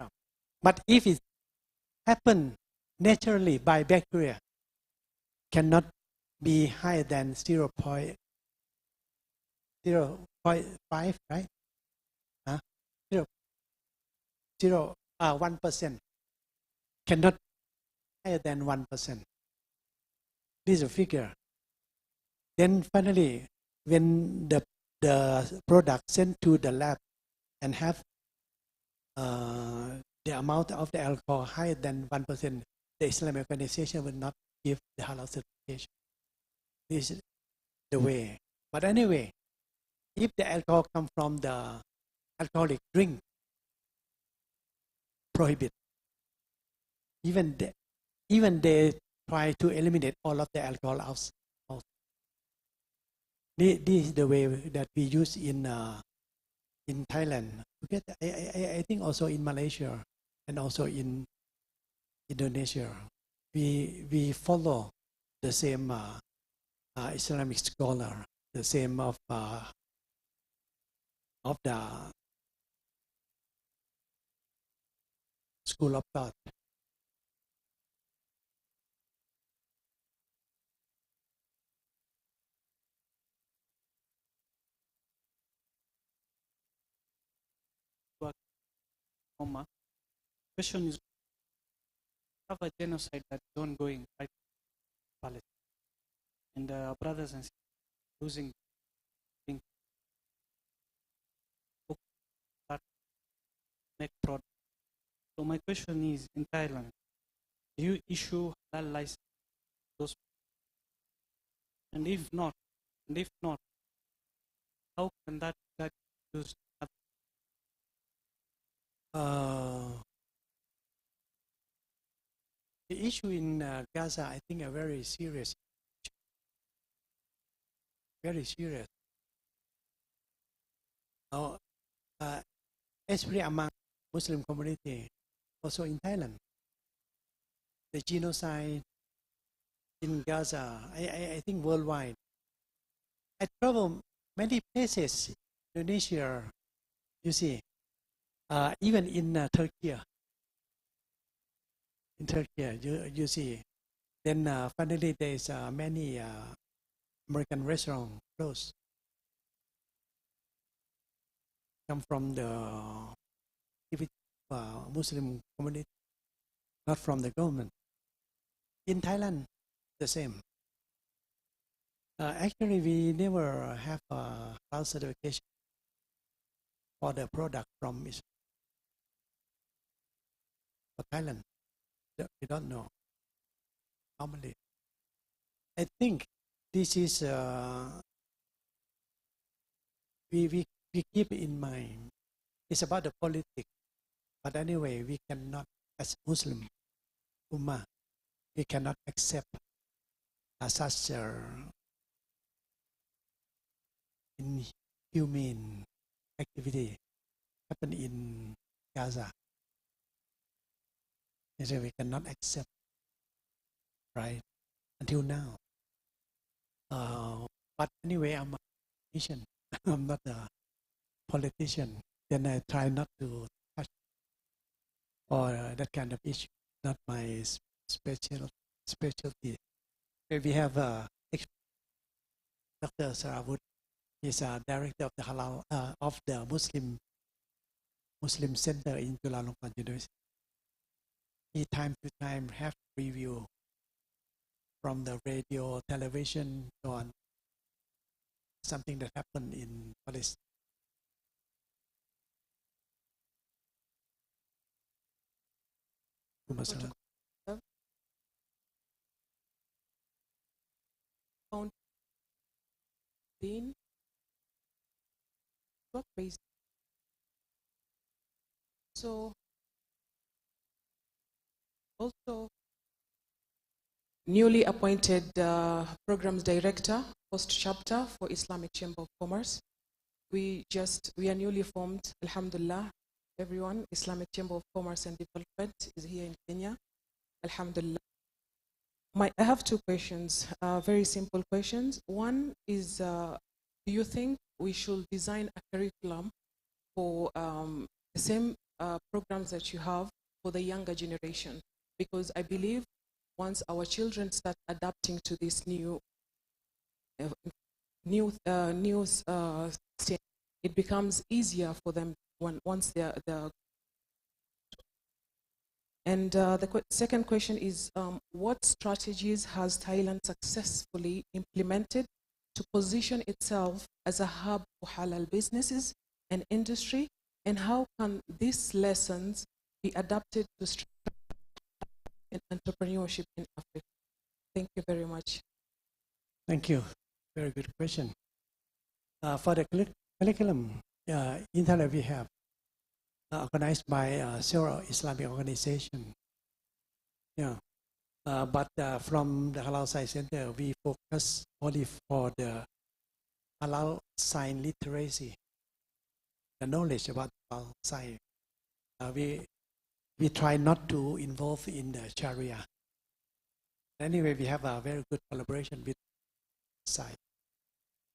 wrong. But if it happen naturally by bacteria, cannot be higher than 0.05, right? 1%. Cannot higher than 1%. This is a figure. Then finally, when the product sent to the lab and have the amount of the alcohol higher than 1%, the Islamic organization will not give the halal certification. This is the way. But anyway, if the alcohol comes from the alcoholic drink, prohibit. Even they try to eliminate all of the alcohol out. This is the way that we use in Thailand. I think also in Malaysia and also in Indonesia, we follow the same Islamic scholar, the same of the school of thought. Question is, have a genocide that's ongoing right in Palestine, and brothers and sisters losing net product. So my question is, in Thailand, do you issue halal license to those? And if not, how can that be used? The issue in Gaza, I think, are very serious. Very serious. Especially among Muslim community, also in Thailand. The genocide in Gaza, I think worldwide. I travel many places, Indonesia, you see, even in Turkey. In Turkey, you see. Then finally, there's many American restaurants closed. Come from the Muslim community, not from the government. In Thailand, the same. Actually, we never have a halal certification for the product from Islam. For Thailand, we don't know normally. I think this is we keep in mind. It's about the politics. But anyway, we cannot, as Muslim Ummah, we cannot accept such inhumane activity happen in Gaza. So we cannot accept, right, until now. But anyway, I'm a politician. I'm not a politician. Then I try not to touch or that kind of issue. Not my specialty. We have Dr. Sarawut. He's a director of the Halal of the Muslim Center in Chulalongkorn University. He time to time have review from the radio, television, so on. Something that happened in Palestine. Found work based. So also newly appointed programs director, post chapter for Islamic Chamber of Commerce. We are newly formed, alhamdulillah, everyone. Islamic Chamber of Commerce and Development is here in Kenya, alhamdulillah. I have two questions, very simple questions. One is, do you think we should design a curriculum for the same programs that you have for the younger generation? Because I believe once our children start adapting to this new state, it becomes easier for them once they're. And the second question is, what strategies has Thailand successfully implemented to position itself as a hub for halal businesses and industry, and how can these lessons be adapted to in entrepreneurship in Africa? Thank you very much. Thank you. Very good question. For the curriculum, in Thailand we have organized by several Islamic organizations. Yeah. But from the Halal Science Center, we focus only for the Halal Science literacy, the knowledge about Halal Science. We try not to involve in the Sharia. Anyway, we have a very good collaboration with side.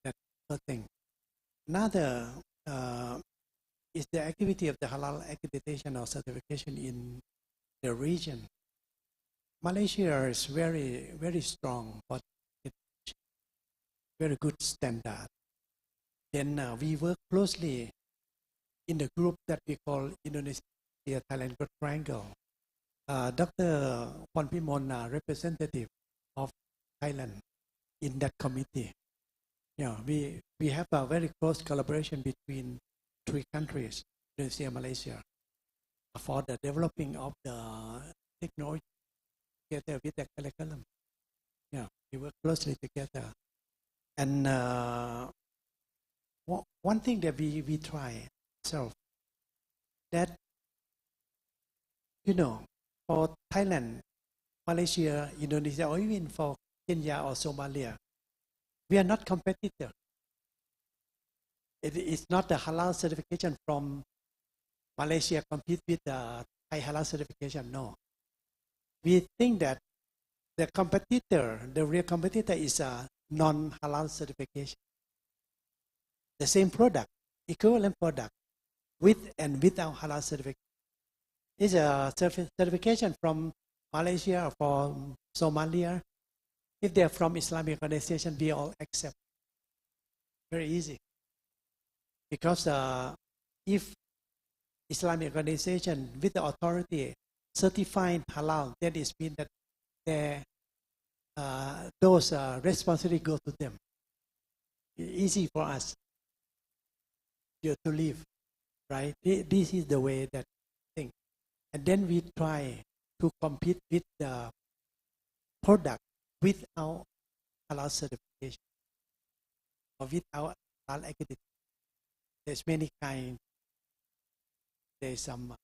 That's the thing. Another is the activity of the halal accreditation or certification in the region. Malaysia is very, very strong, but it's very good standard. Then we work closely in the group that we call Indonesia Thailand Good Triangle. Dr. Ponpimon, representative of Thailand in that committee. Yeah, we have a very close collaboration between three countries, Indonesia and Malaysia, for the developing of the technology together with the curriculum. Yeah, we work closely together. And one thing that we try, so that, you know, for Thailand, Malaysia, Indonesia, or even for Kenya or Somalia, we are not competitor. It's not the halal certification from Malaysia compete with the Thai halal certification, no. We think that the competitor, the real competitor is a non-halal certification. The same product, equivalent product, with and without halal certification. It's a certification from Malaysia or from Somalia. If they're from Islamic organization, we all accept. Very easy. Because if Islamic organization with the authority certifying halal, that is mean that their those responsibility go to them. Easy for us to live, right? This is the way that thing, and then we try to compete with the product without halal certification or without halal accreditation. There's many kind. There's some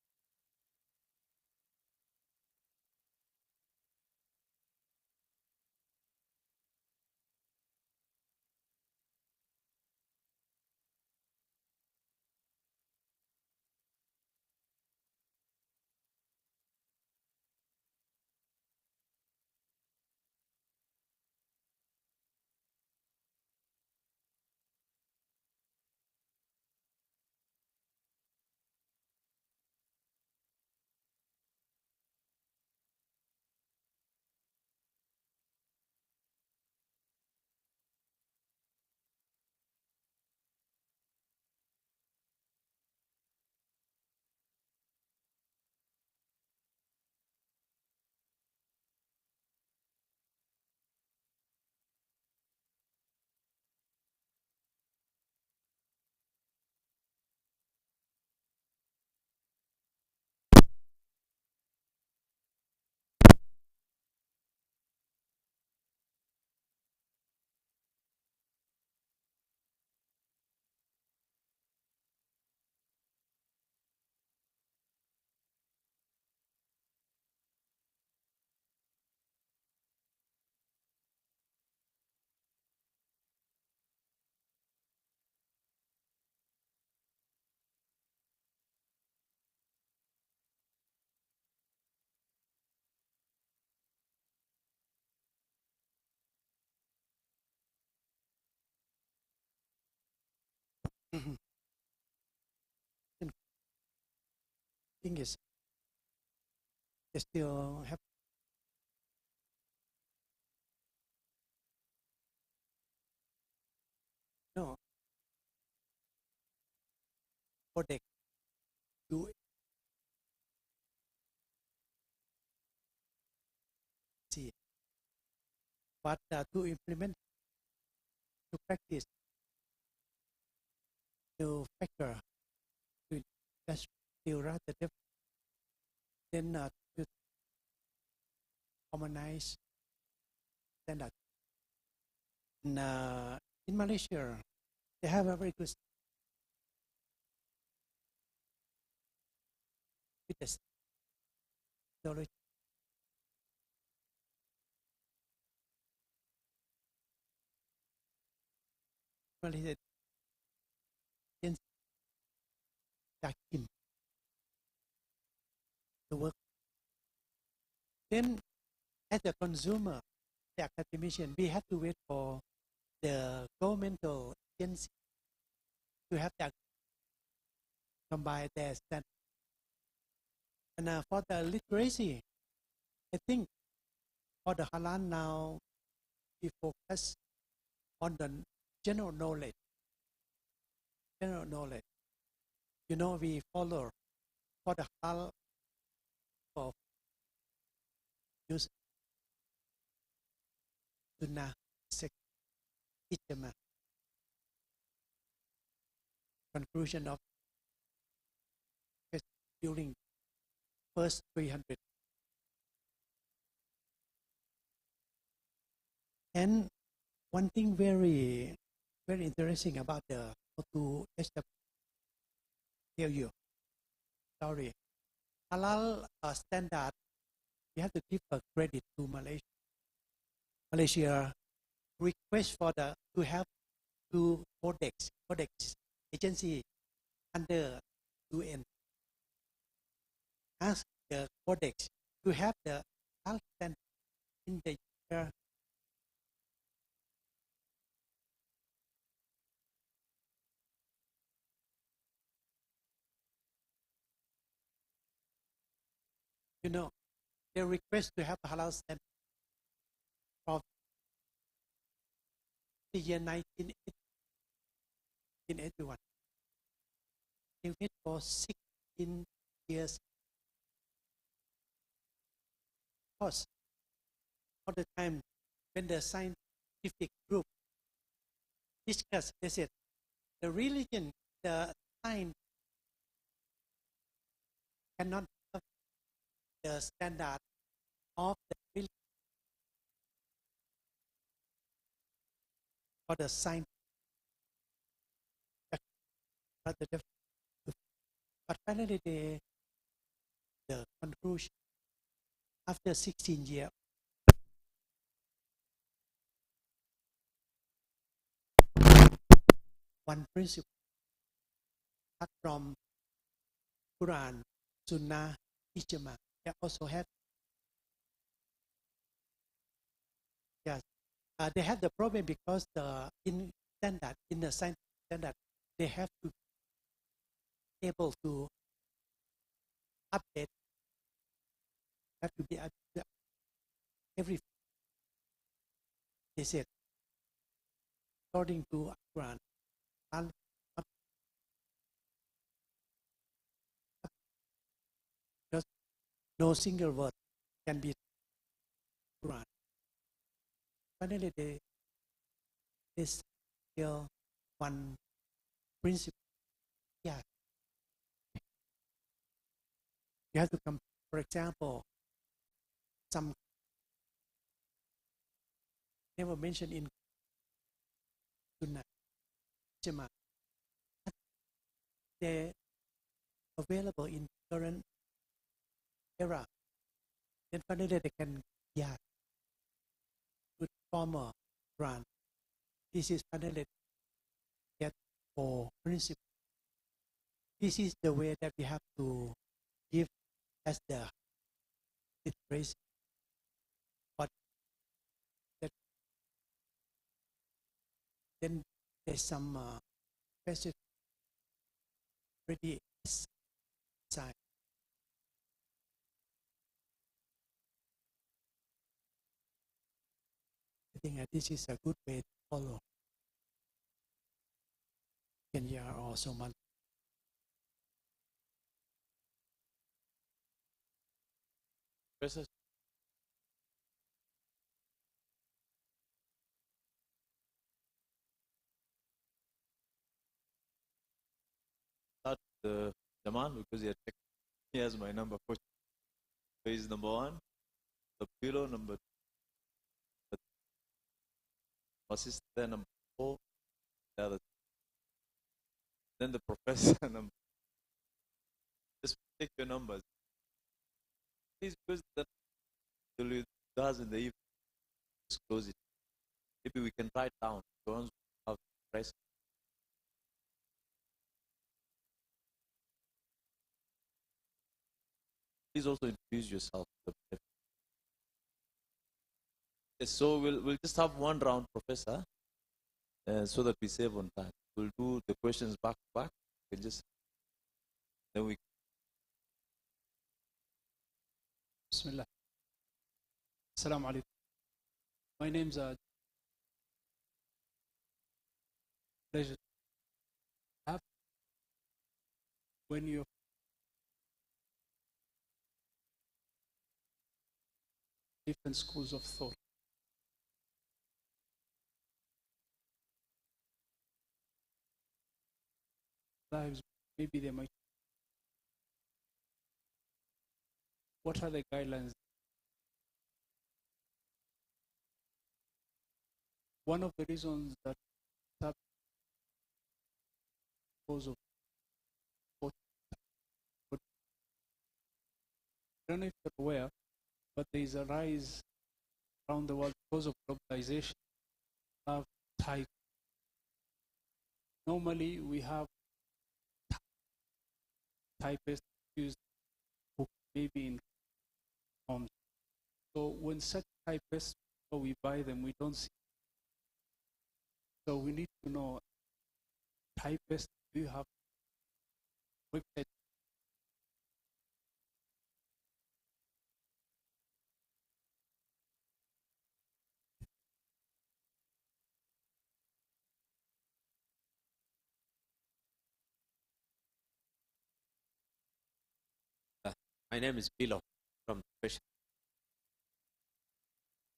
thing is they still have no codex to see, but to implement, to practice, to factor, to that's still rather different. Then to harmonize standard. In Malaysia, they have a very good with the Malaysia Yakin the work. Then, as a consumer, the academician, we have to wait for the governmental agency to have that combine their standard. And for the literacy, I think for the halal now, we focus on the general knowledge. General knowledge. You know, we follow for the halal of use sunnah, sect, ijma. Conclusion of during first 300. And one thing very, very interesting about the how to tell you, sorry, halal standard, you have to give a credit to Malaysia. Malaysia request for the to have two codex agency under UN. Ask the codex to have the halal standard in the year. You know, they request to have a halal standard from the year 1981. They wait for 6 15 years. Because all the time when the scientific group discuss, they said the religion, the science cannot have the standard of the religion or the science. But finally, the conclusion after 16 years, one principle apart from Quran, Sunnah, Ijma, they also have. Yes, they have the problem because in the science standard, they have to be able to update, have to be updated every. They said, according to Quran, just no single word can be Quran. Finally, they still one principle. Yeah, you have to come. For example, some never mentioned in Sunnah, Ijma. They're available in current era. Then finally they can with former Quran. This is finally get for principle. This is the way that we have to give as the phrase. But that, then there's some specific already side. I think this is a good way to follow. Kenya or Somalia. Professor, start the Jamal because he has my number. Phase number 1, the pillow number 2, assistant number 4, the other. Then the professor number. Just take your numbers. Please, because that does in the evening, just close it. Maybe we can write down the ones who have press. Please also introduce yourself. Yes, so we'll just have one round, Professor, so that we save on time. We'll do the questions back to back. We'll just then we. Bismillah. Assalamu alaikum. My name's pleasure. When you different schools of thought. Lives, maybe they might. What are the guidelines? One of the reasons that because of I don't know if you're aware, but there is a rise around the world because of globalization of Thai. Normally we have typists used maybe in forms. So when such typists, or we buy them, we don't see. So we need to know typists. Do you have website? My name is Bilo from Special.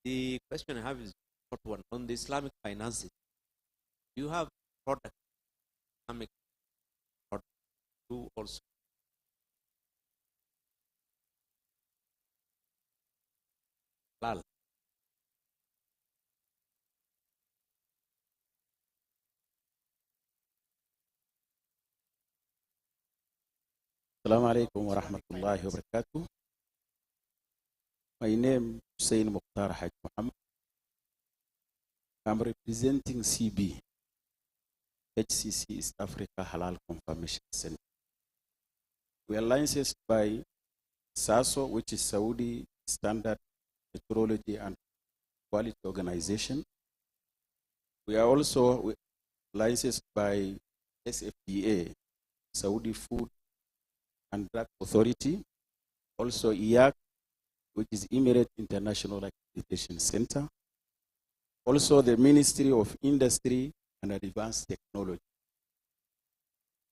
The question I have is short one on the Islamic finances. Do you have product Islamic product do also? Halal. Assalamu alaikum wa rahmatullahi wa barakatuh. My name is Hussein Mukhtar Haj Muhammad. I'm representing CB, HCC East Africa Halal Confirmation Center. We are licensed by SASO, which is Saudi Standard Metrology and Quality Organization. We are also licensed by SFDA, Saudi Food and Drug Authority, also IAC, which is Emirate International Accreditation Center, also the Ministry of Industry and Advanced Technology.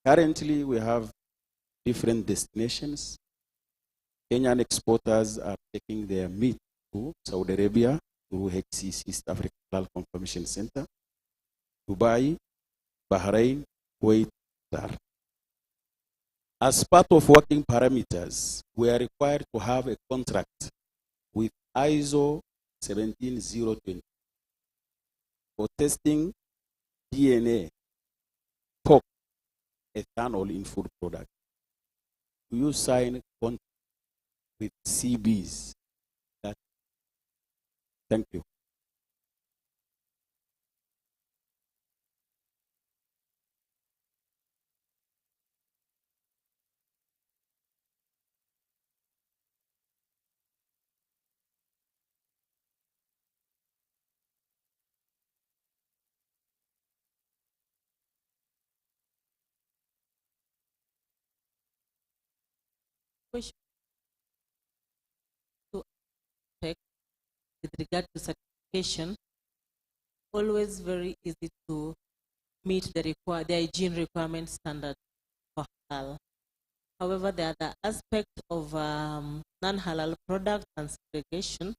Currently, we have different destinations. Kenyan exporters are taking their meat to Saudi Arabia through HCC East Africa Halal Confirmation Center, Dubai, Bahrain, Kuwait, Qatar. As part of working parameters, we are required to have a contract with ISO 17020 for testing DNA, pork, ethanol in food products. Do you sign contract with CBs? Thank you. Question to check with regard to certification, always very easy to meet the hygiene requirement standard for halal. However, the other aspect of non-halal product and segregation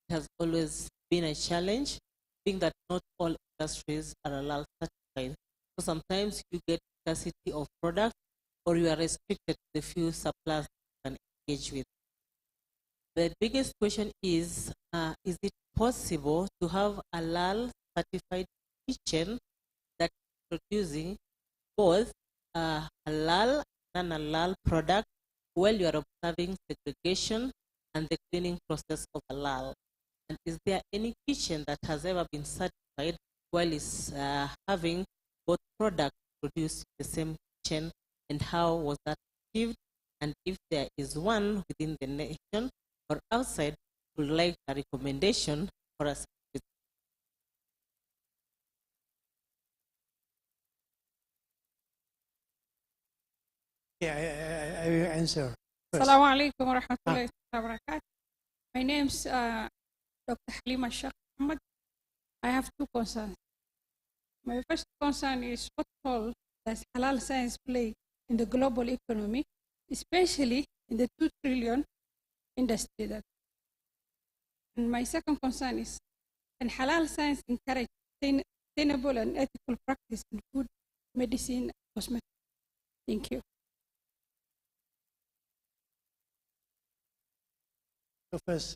has always been a challenge, being that not all industries are halal certified. So sometimes you get scarcity of product, or you are restricted to the few suppliers you can engage with. The biggest question is it possible to have a halal certified kitchen that is producing both halal and non-halal product while you are observing segregation and the cleaning process of halal? And is there any kitchen that has ever been certified while it's having both products produced in the same kitchen, and how was that achieved? And if there is one within the nation or outside, would like a recommendation for us. Yeah, I will answer. Assalamu alaikum wa rahmatullahi wa barakatuh. My name is Dr. Halima Sheikh Ahmed. I have two concerns. My first concern is what role does halal science play in the global economy, especially in the 2 trillion industry that. And my second concern is, can halal science encourage sustainable and ethical practice in food, medicine, and cosmetics? Thank you. So first,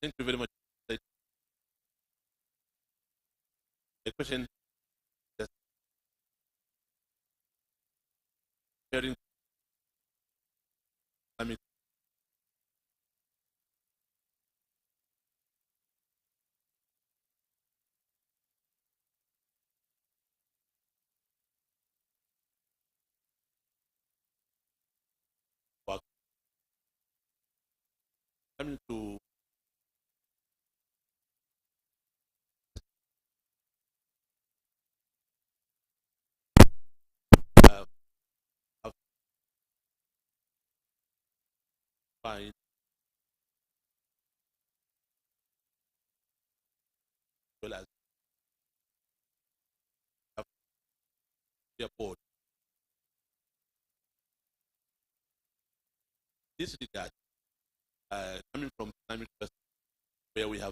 Thank you very much. The question is sharing Islamic work. Coming to find well as airport. This regard, coming from Islamic perspective, where we have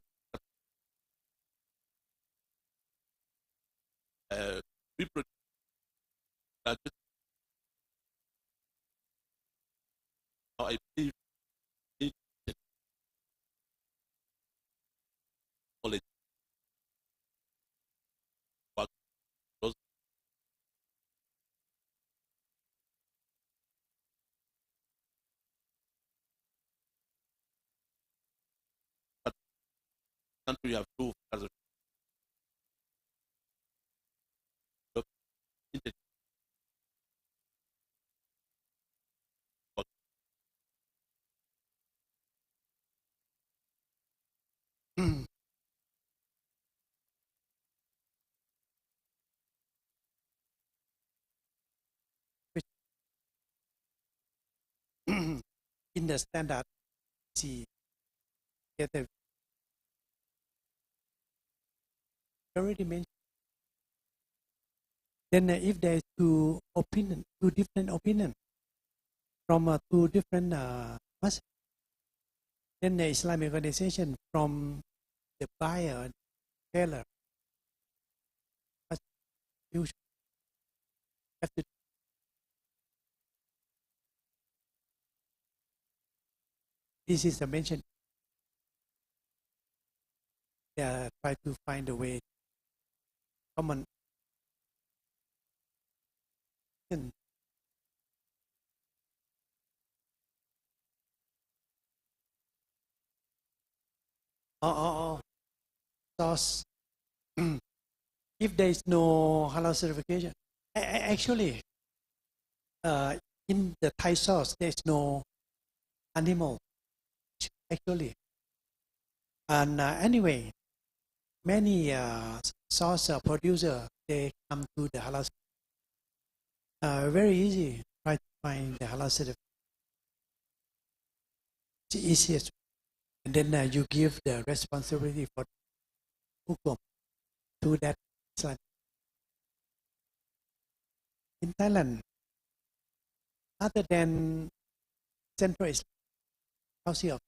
we produce now I believe in knowledge work those but country we have two as a in the standard see get the already mentioned. Then if there is two different opinion from two different masjid, then the Islamic organization from the buyer, seller, you have to. This is the mention. They try to find a way common. Source. If there is no halal certification, actually, in the Thai source there is no animal. Actually, and anyway, many source producer they come to the halal. Very easy. Try to find the halal certificate. It's the easiest. And then you give the responsibility for hukum to that Islam. In Thailand, other than Central Islam, Council of,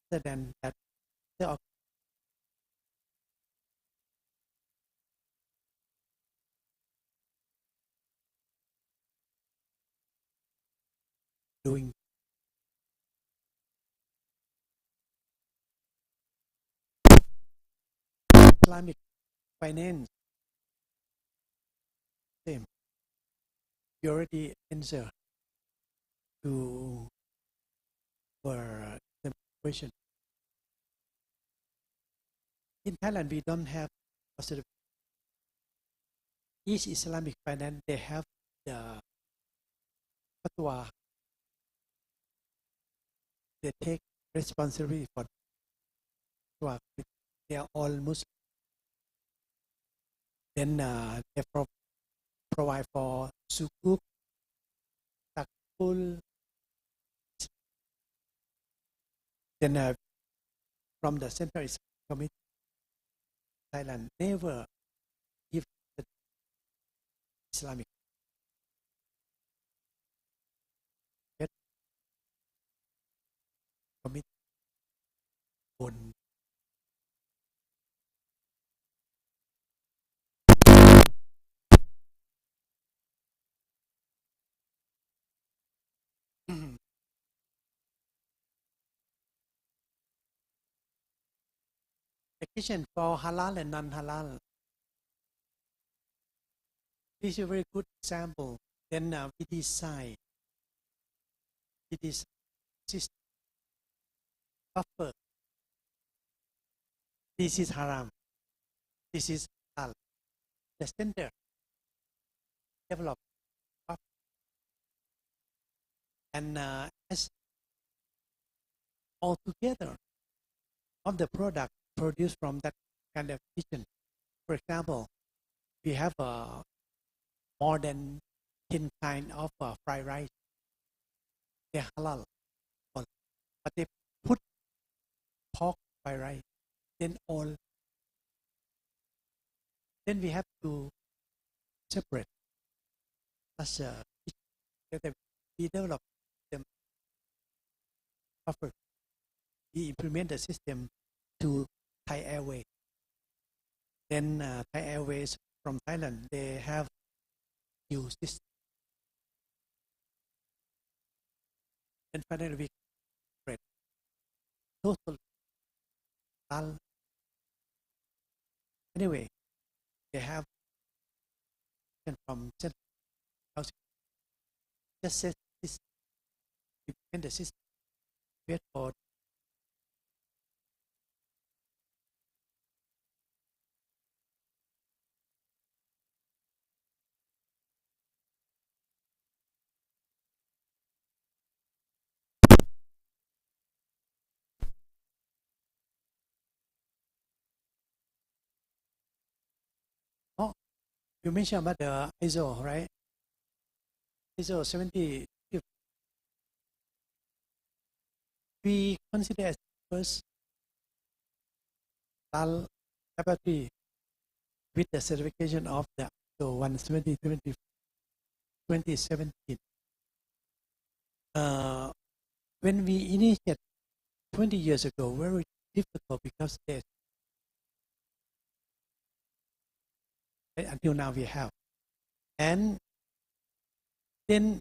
other than that, there are doing Islamic finance. Same. You already answer to our the question. In Thailand, we don't have positive. Each Islamic finance, they have the fatwa. They take responsibility for fatwa. They are all Muslim. Then they provide for sukuk, takul. Then from the Central Islamic Committee, Thailand never give the Islamic Committee on application for halal and non-halal. This is a very good example. Then we design system buffer. This is haram. This is halal. The center develop buffer. And as altogether of the product produced from that kind of kitchen. For example, we have more than 10 kind of fried rice. They're halal. But they put pork fried rice. Then all then we have to separate as a we develop them offer. We implement the system to Thai Airways. Then Thai Airways from Thailand, they have new system. And finally we separate total. Anyway, they have from central housing. Just set this implement the system. Wait for you mentioned about the ISO, right? ISO 70. We consider as first laboratory with the certification of the ISO 2017. When we initiated 20 years ago, very difficult because until now we have. And then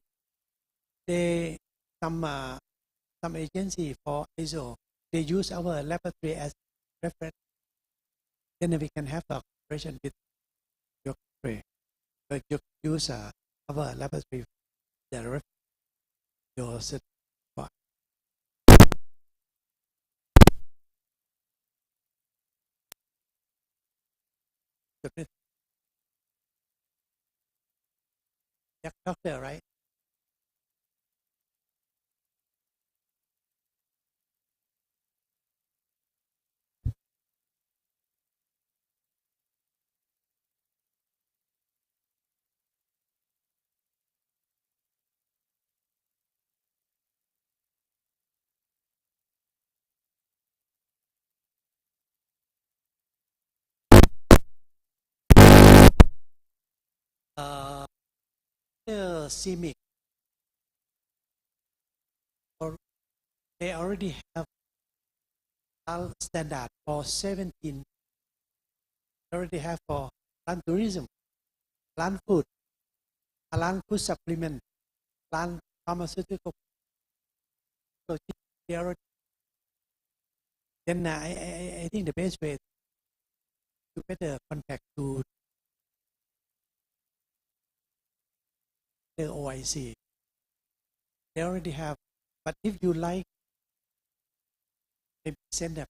some agency for ISO, they use our laboratory as reference. Then we can have a cooperation with your country. But you use our laboratory the reference your certificate. Doctor, right? The CIMIC, or they already have halal standard for 17. They already have for land tourism, land food, halal food supplement, land pharmaceutical. So they already. Then I think the best way to better contact to the OIC. They already have, but if you like, maybe send them.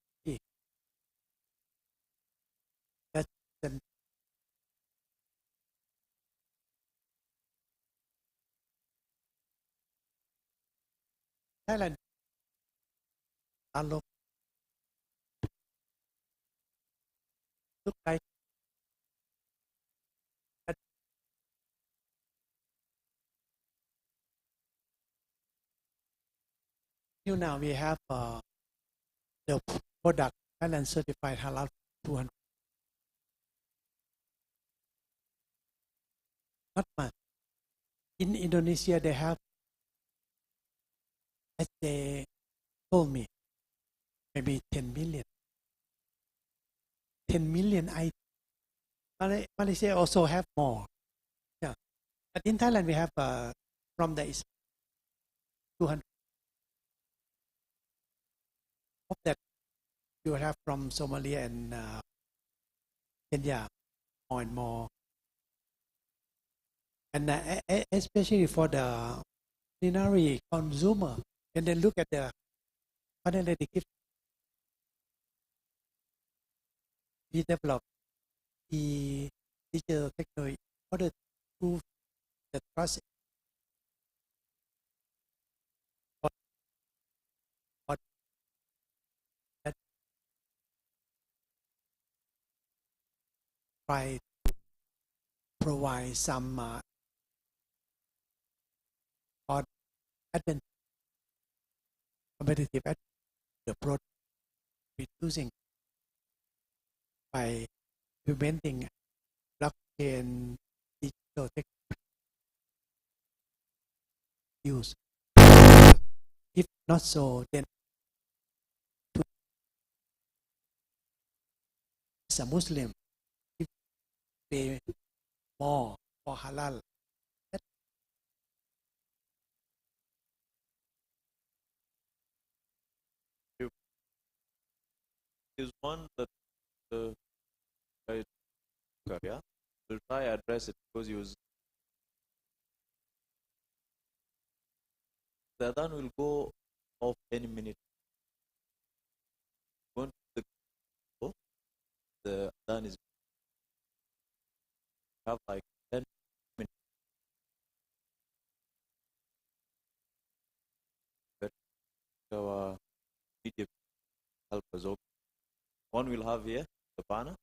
That's Thailand. Look like now we have the product Thailand certified halal 200. Not much. In Indonesia, they have, as they told me, maybe 10 million. 10 million items. Malaysia also have more. Yeah. But in Thailand, we have from the 200. Hope that you will have from Somalia and Kenya more and more. And especially for the ordinary consumer, and then look at the finally the gift we develop the digital technology in order to prove the trust. Try to provide some advantage, competitive advantage, the product reducing by preventing in digital tech use. If not so, then as a Muslim, if pay more for halal, Is one that yeah, we'll try address it because the adhan will go off any minute. Going to the adhan is have like 10 minutes. But our media help us open. One will have here the banner.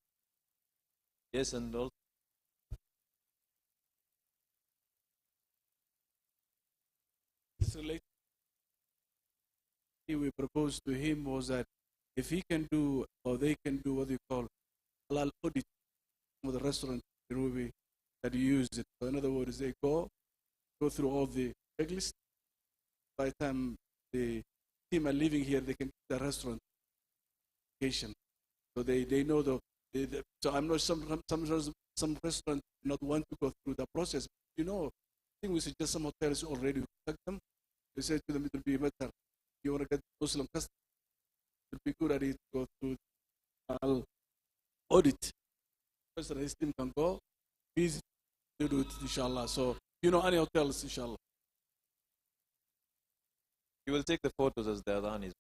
Yes, and also It's related. We proposed to him was that if he can do, or they can do what you call halal audit with the restaurant in Nairobi that use it. So in other words, they go through all the checklists. By the time the team are leaving here, they can get the restaurant location. So they know so I'm not some restaurant not want to go through the process. You know, I think we suggest some hotels already contact them. We say to them it will be better. You want to get Muslim customers, it will be good at it to go through audit. Person his team can go, easy to do it, inshallah. So you know any hotels, inshallah. you will take the photos as the adhan is.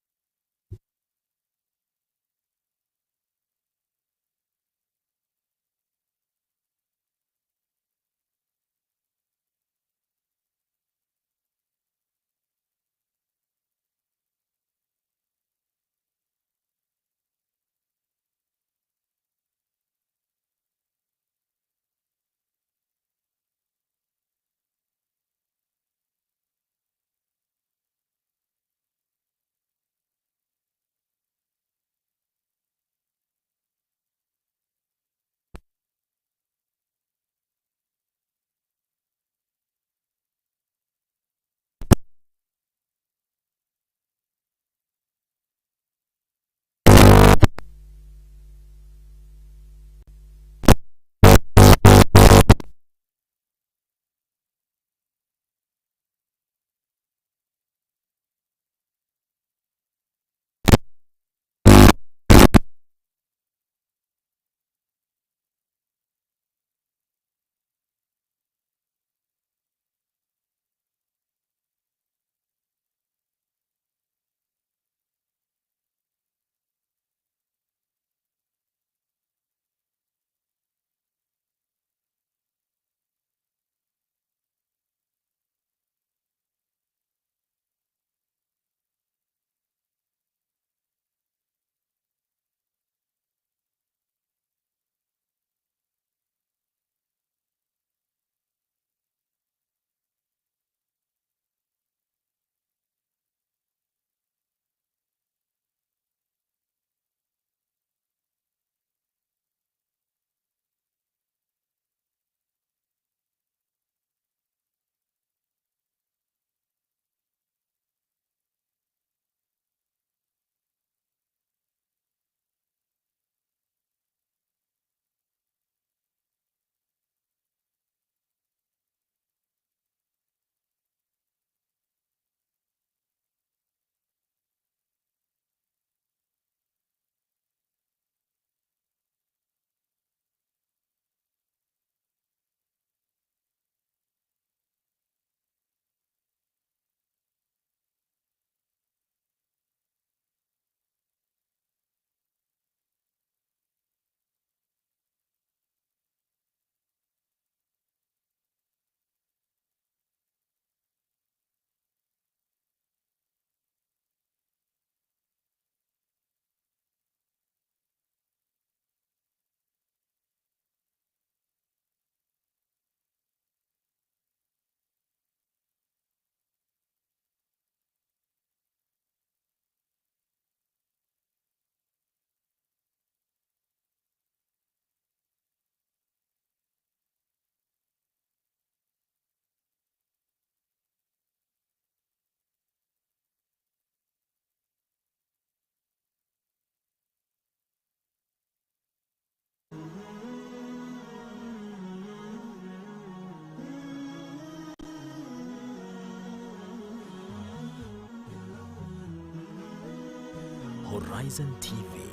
Horizon TV,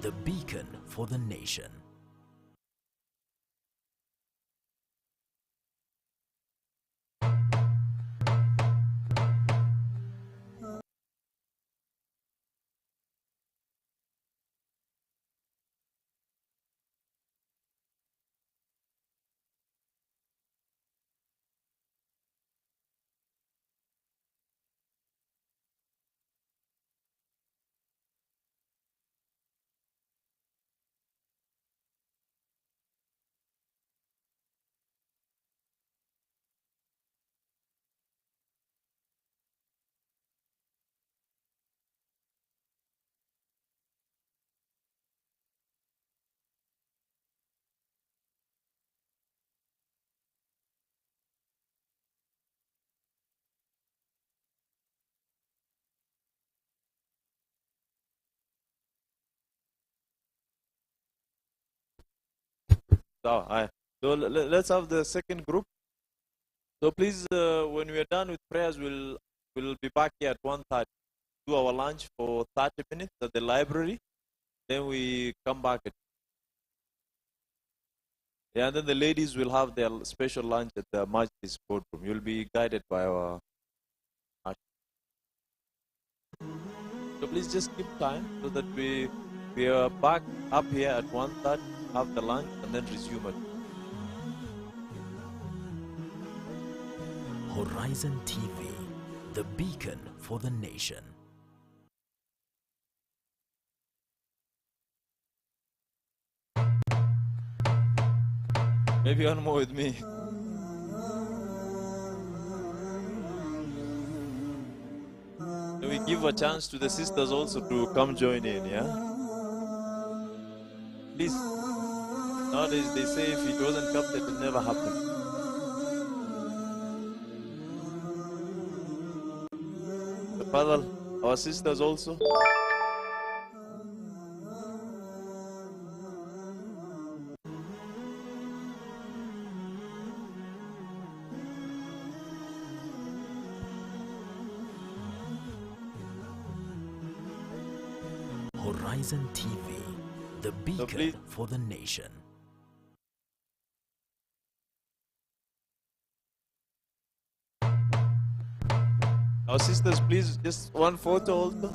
the beacon for the nation. So, let's have the second group. So please, when we are done with prayers, we'll be back here at 1:30. Do our lunch for 30 minutes at the library. Then we come back. Yeah, and then the ladies will have their special lunch at the Majlis boardroom. You'll be guided by our. So please just keep time so that we are back up here at 1:30, have the lunch, and then resume it. Horizon TV, the beacon for the nation. Maybe one more with me. So we give a chance to the sisters also to come join in, yeah? Please. Nowadays they say if it wasn't captured, it never happened. Father, our sisters also. Horizon TV, the beacon for the nation. Our sisters, please, just one photo also.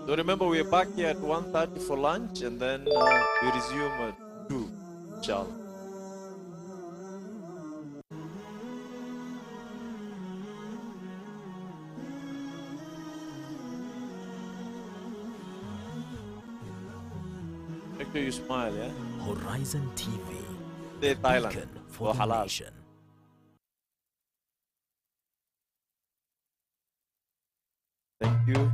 So remember, we are back here at 1:30 for lunch, and then we resume at 2, inshallah. Make sure you smile, yeah? Horizon TV, the Thailand beacon for the Halal. nation. Thank you.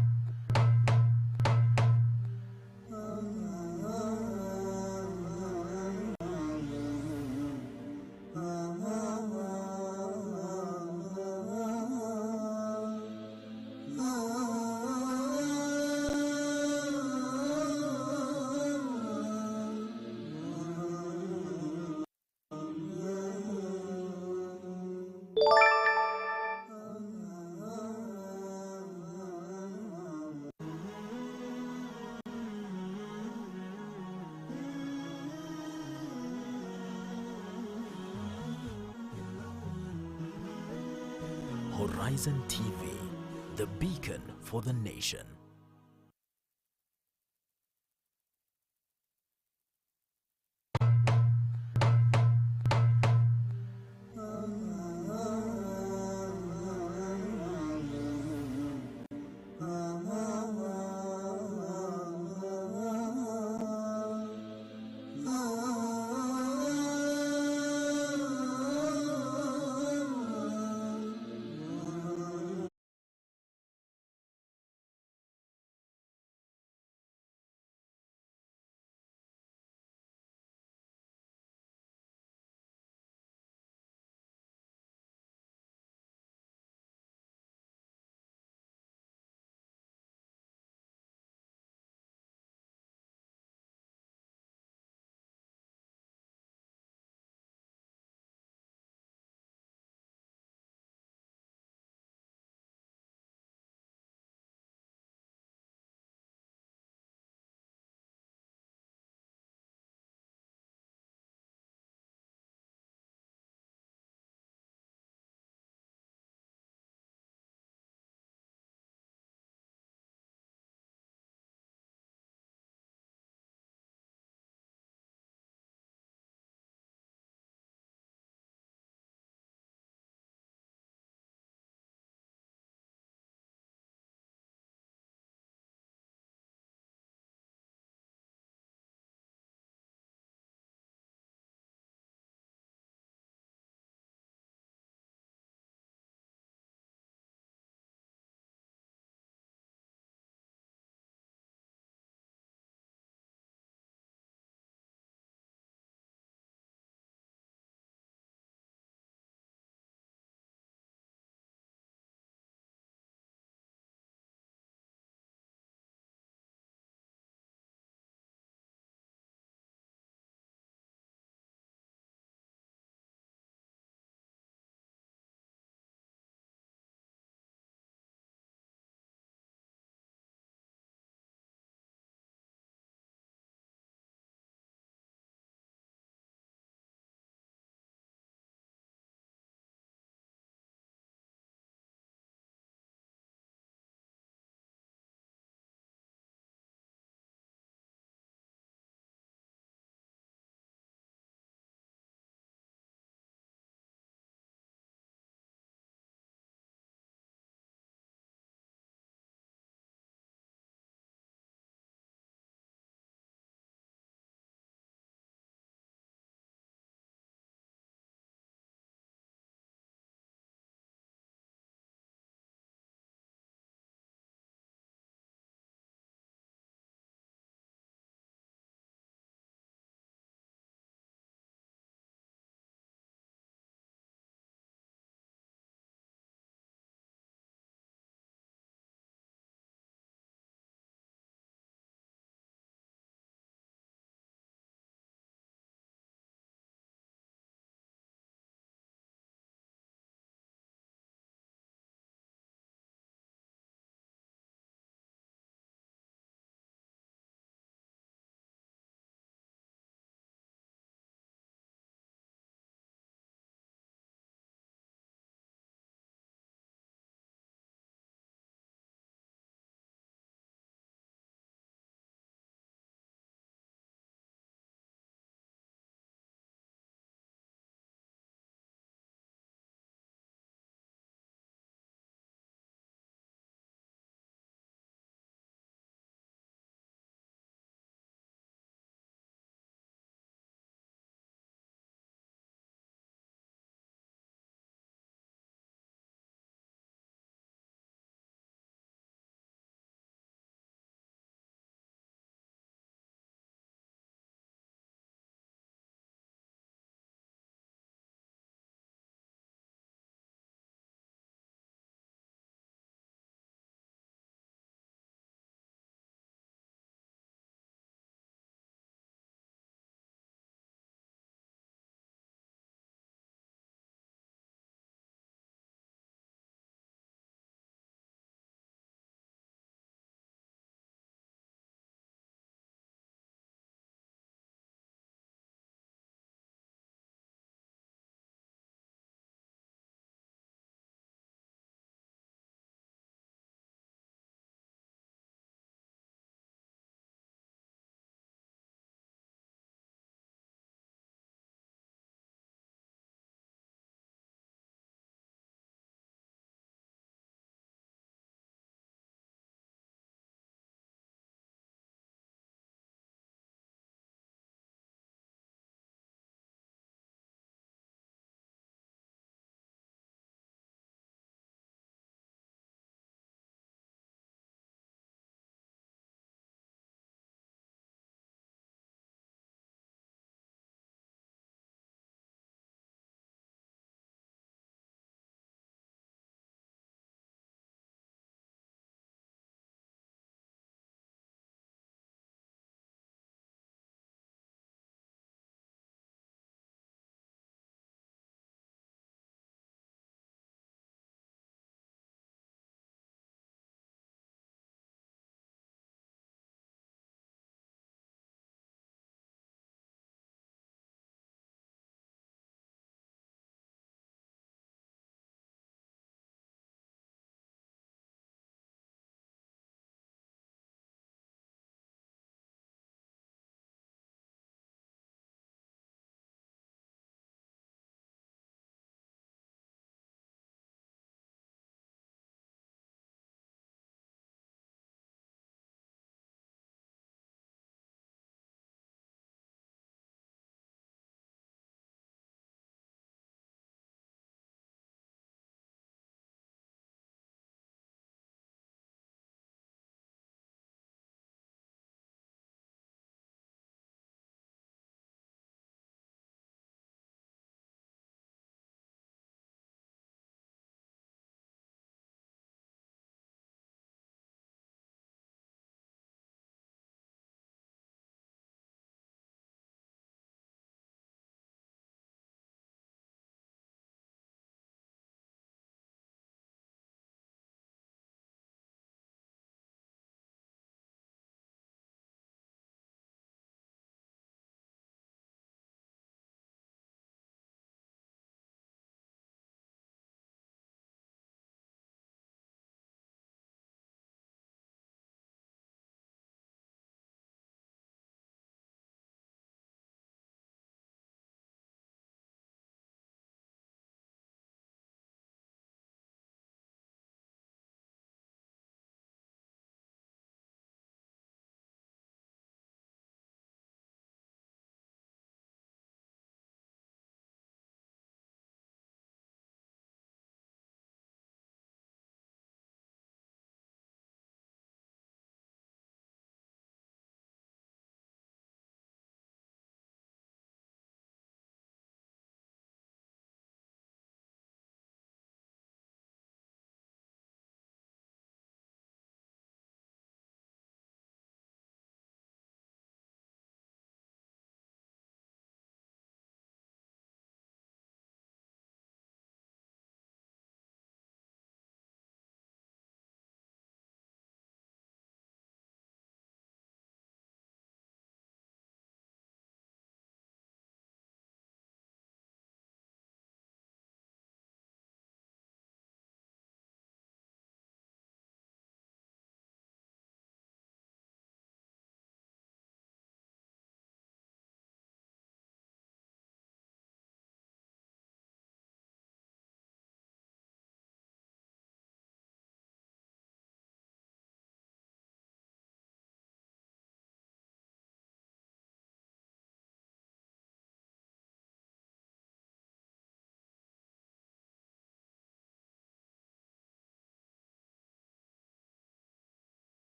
Horizon TV, the beacon for the nation.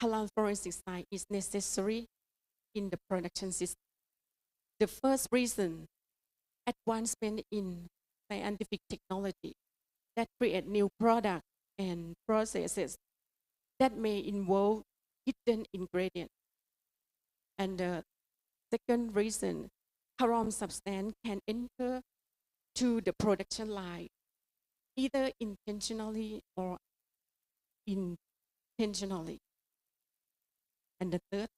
halal forensic science is necessary in the production system. The first reason, advancement in scientific technology that create new products and processes that may involve hidden ingredients. And the second reason, haram substance can enter to the production line, either intentionally or intentionally. And the third,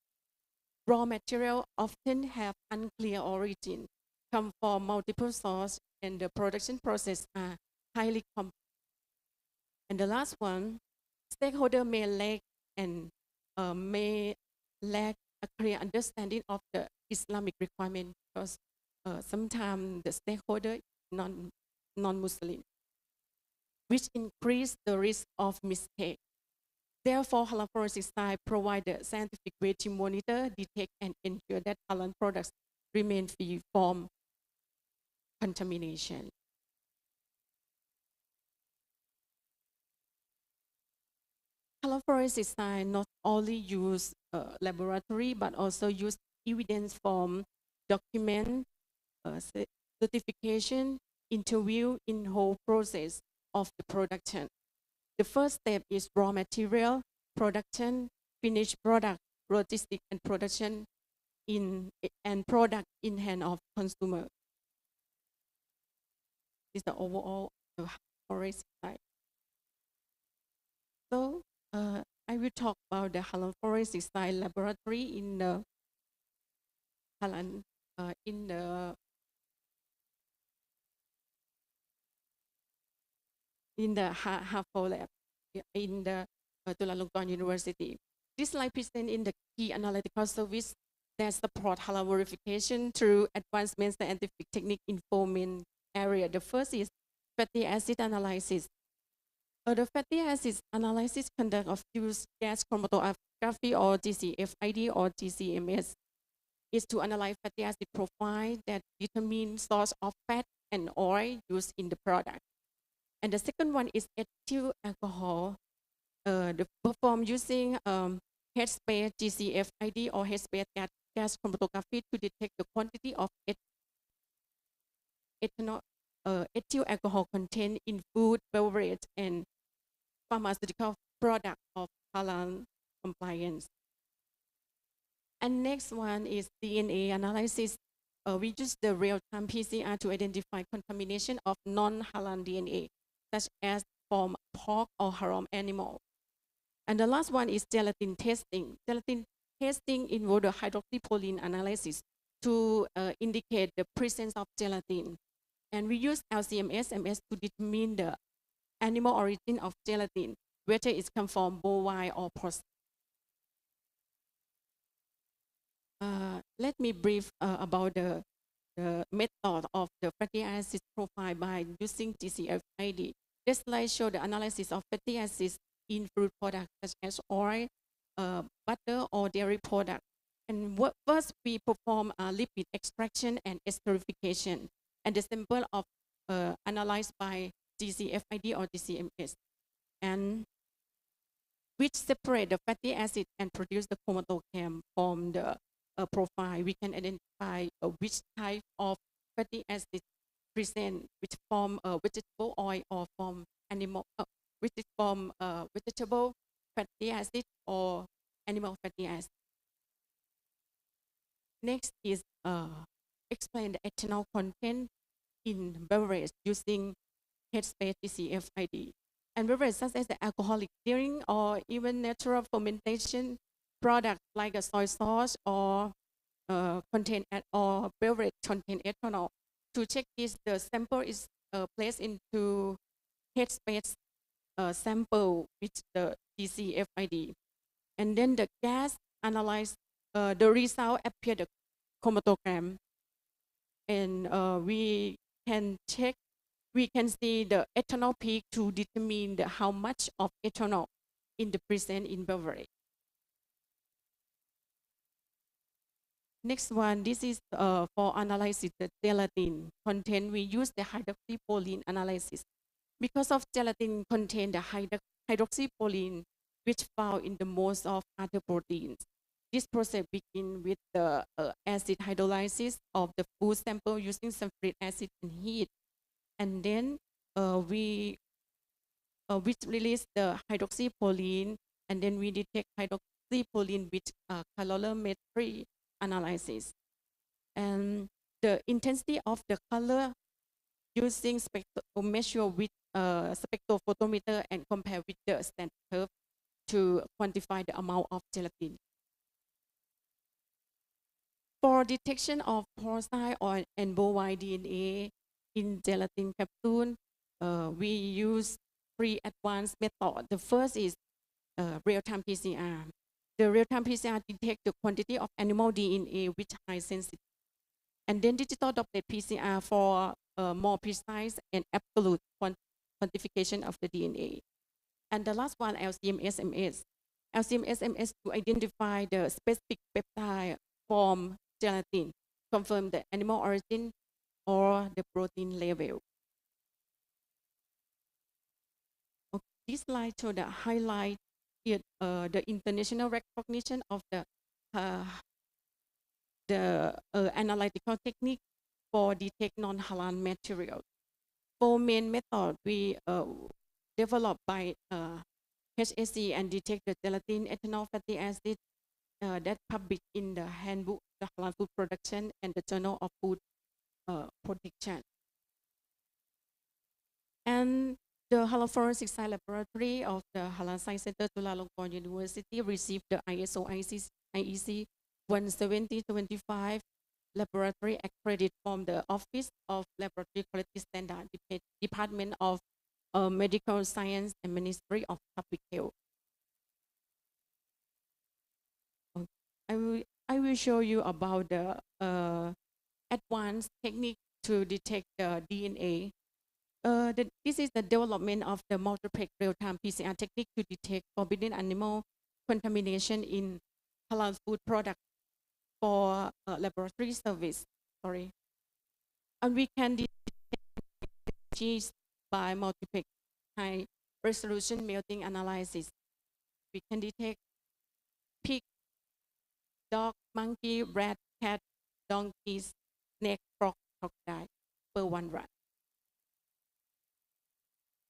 raw material often have unclear origin, come from multiple sources, and the production process are highly complex. And the last one, stakeholder may lack a clear understanding of the Islamic requirement because sometimes the stakeholder non-Muslim, which increase the risk of mistake. Therefore, halal forensic science provide a scientific way to monitor, detect, and ensure that halal products remain free from contamination. Halal forensic science not only use laboratory, but also use evidence from document, certification, interview in whole process of the production. The first step is raw material, production, finished product, logistics, and production and product in hand of consumer. This is the overall forensic science. So I will talk about the halal forensic science laboratory in the halal in the HAFO lab in the Chulalongkorn University. This slide presents in the key analytical service that support halal verification through advancement scientific technique in four main areas. The first is fatty acid analysis. The fatty acid analysis conduct of use gas chromatography or GCFID or GCMS is to analyze fatty acid profile that determine source of fat and oil used in the product. And the second one is ethyl alcohol, performed using headspace GCFID or headspace gas chromatography to detect the quantity of ethyl alcohol contained in food, beverage, and pharmaceutical product of halal compliance. And next one is DNA analysis. We use the real-time PCR to identify contamination of non-halal DNA, such as from pork or haram animal. And the last one is gelatin testing. Gelatin testing involves the hydroxyproline analysis to indicate the presence of gelatin. And we use LCMS to determine the animal origin of gelatin, whether it's come from bovine or pork. Let me brief about the method of the fatty acid profile by using GCFID. This slide shows the analysis of fatty acids in fruit products such as oil, butter, or dairy products. And first, we perform lipid extraction and esterification, and the sample of analyzed by GCFID or GCMS, and which separate the fatty acid and produce the chromatogram from the profile. We can identify which type of fatty acid present, which form vegetable oil or from animal, which is from vegetable fatty acid or animal fatty acid. Next is explain the ethanol content in beverage using headspace GCFID. And beverages such as the alcoholic drink or even natural fermentation products like a soy sauce or or beverage contain ethanol. To check this, the sample is placed into headspace sample with the GCFID. And then the gas analyze, the result appear the chromatogram. And we can check, we can see the ethanol peak to determine how much of ethanol in the present in beverage. Next one, this is for analysis the gelatin content. We use the hydroxyproline analysis. Because of gelatin contain the hydroxyproline which found in the most of other proteins. This process begins with the acid hydrolysis of the food sample using sulfuric acid and heat. And then we which release the hydroxyproline, and then we detect hydroxyproline with colorimetry analysis. And the intensity of the color using measure with spectrophotometer and compare with the standard curve to quantify the amount of gelatin. For detection of porcine or and bovine DNA in gelatin capsule, we use three advanced methods. The first is real-time PCR. The real-time PCR detects the quantity of animal DNA with high sensitivity. And then digital droplet PCR for more precise and absolute quantification of the DNA. And the last one, LCM-SMS. LCM-SMS to identify the specific peptide from gelatin, confirm the animal origin or the protein level. Okay, this slide shows the highlight here, the international recognition of the analytical technique for detect non-halal material. Four main methods we developed by HSC and detect the gelatin, ethanol, fatty acid that published in the Handbook of Halal Food Production and the Journal of Food Protection. And the Halal Forensic Science Laboratory of the Halal Science Center, Chulalongkorn University, received the ISO IEC 17025 laboratory accredited from the Office of Laboratory Quality Standard, Department of Medical Science and Ministry of Public Health. Okay. I will show you about the advanced technique to detect the DNA. This is the development of the multiplex real-time PCR technique to detect forbidden animal contamination in halal food products for laboratory service. Sorry. And we can detect genes by multiplex high resolution melting analysis. We can detect pig, dog, monkey, rat, cat, donkeys, snake, frog, crocodile per one rat.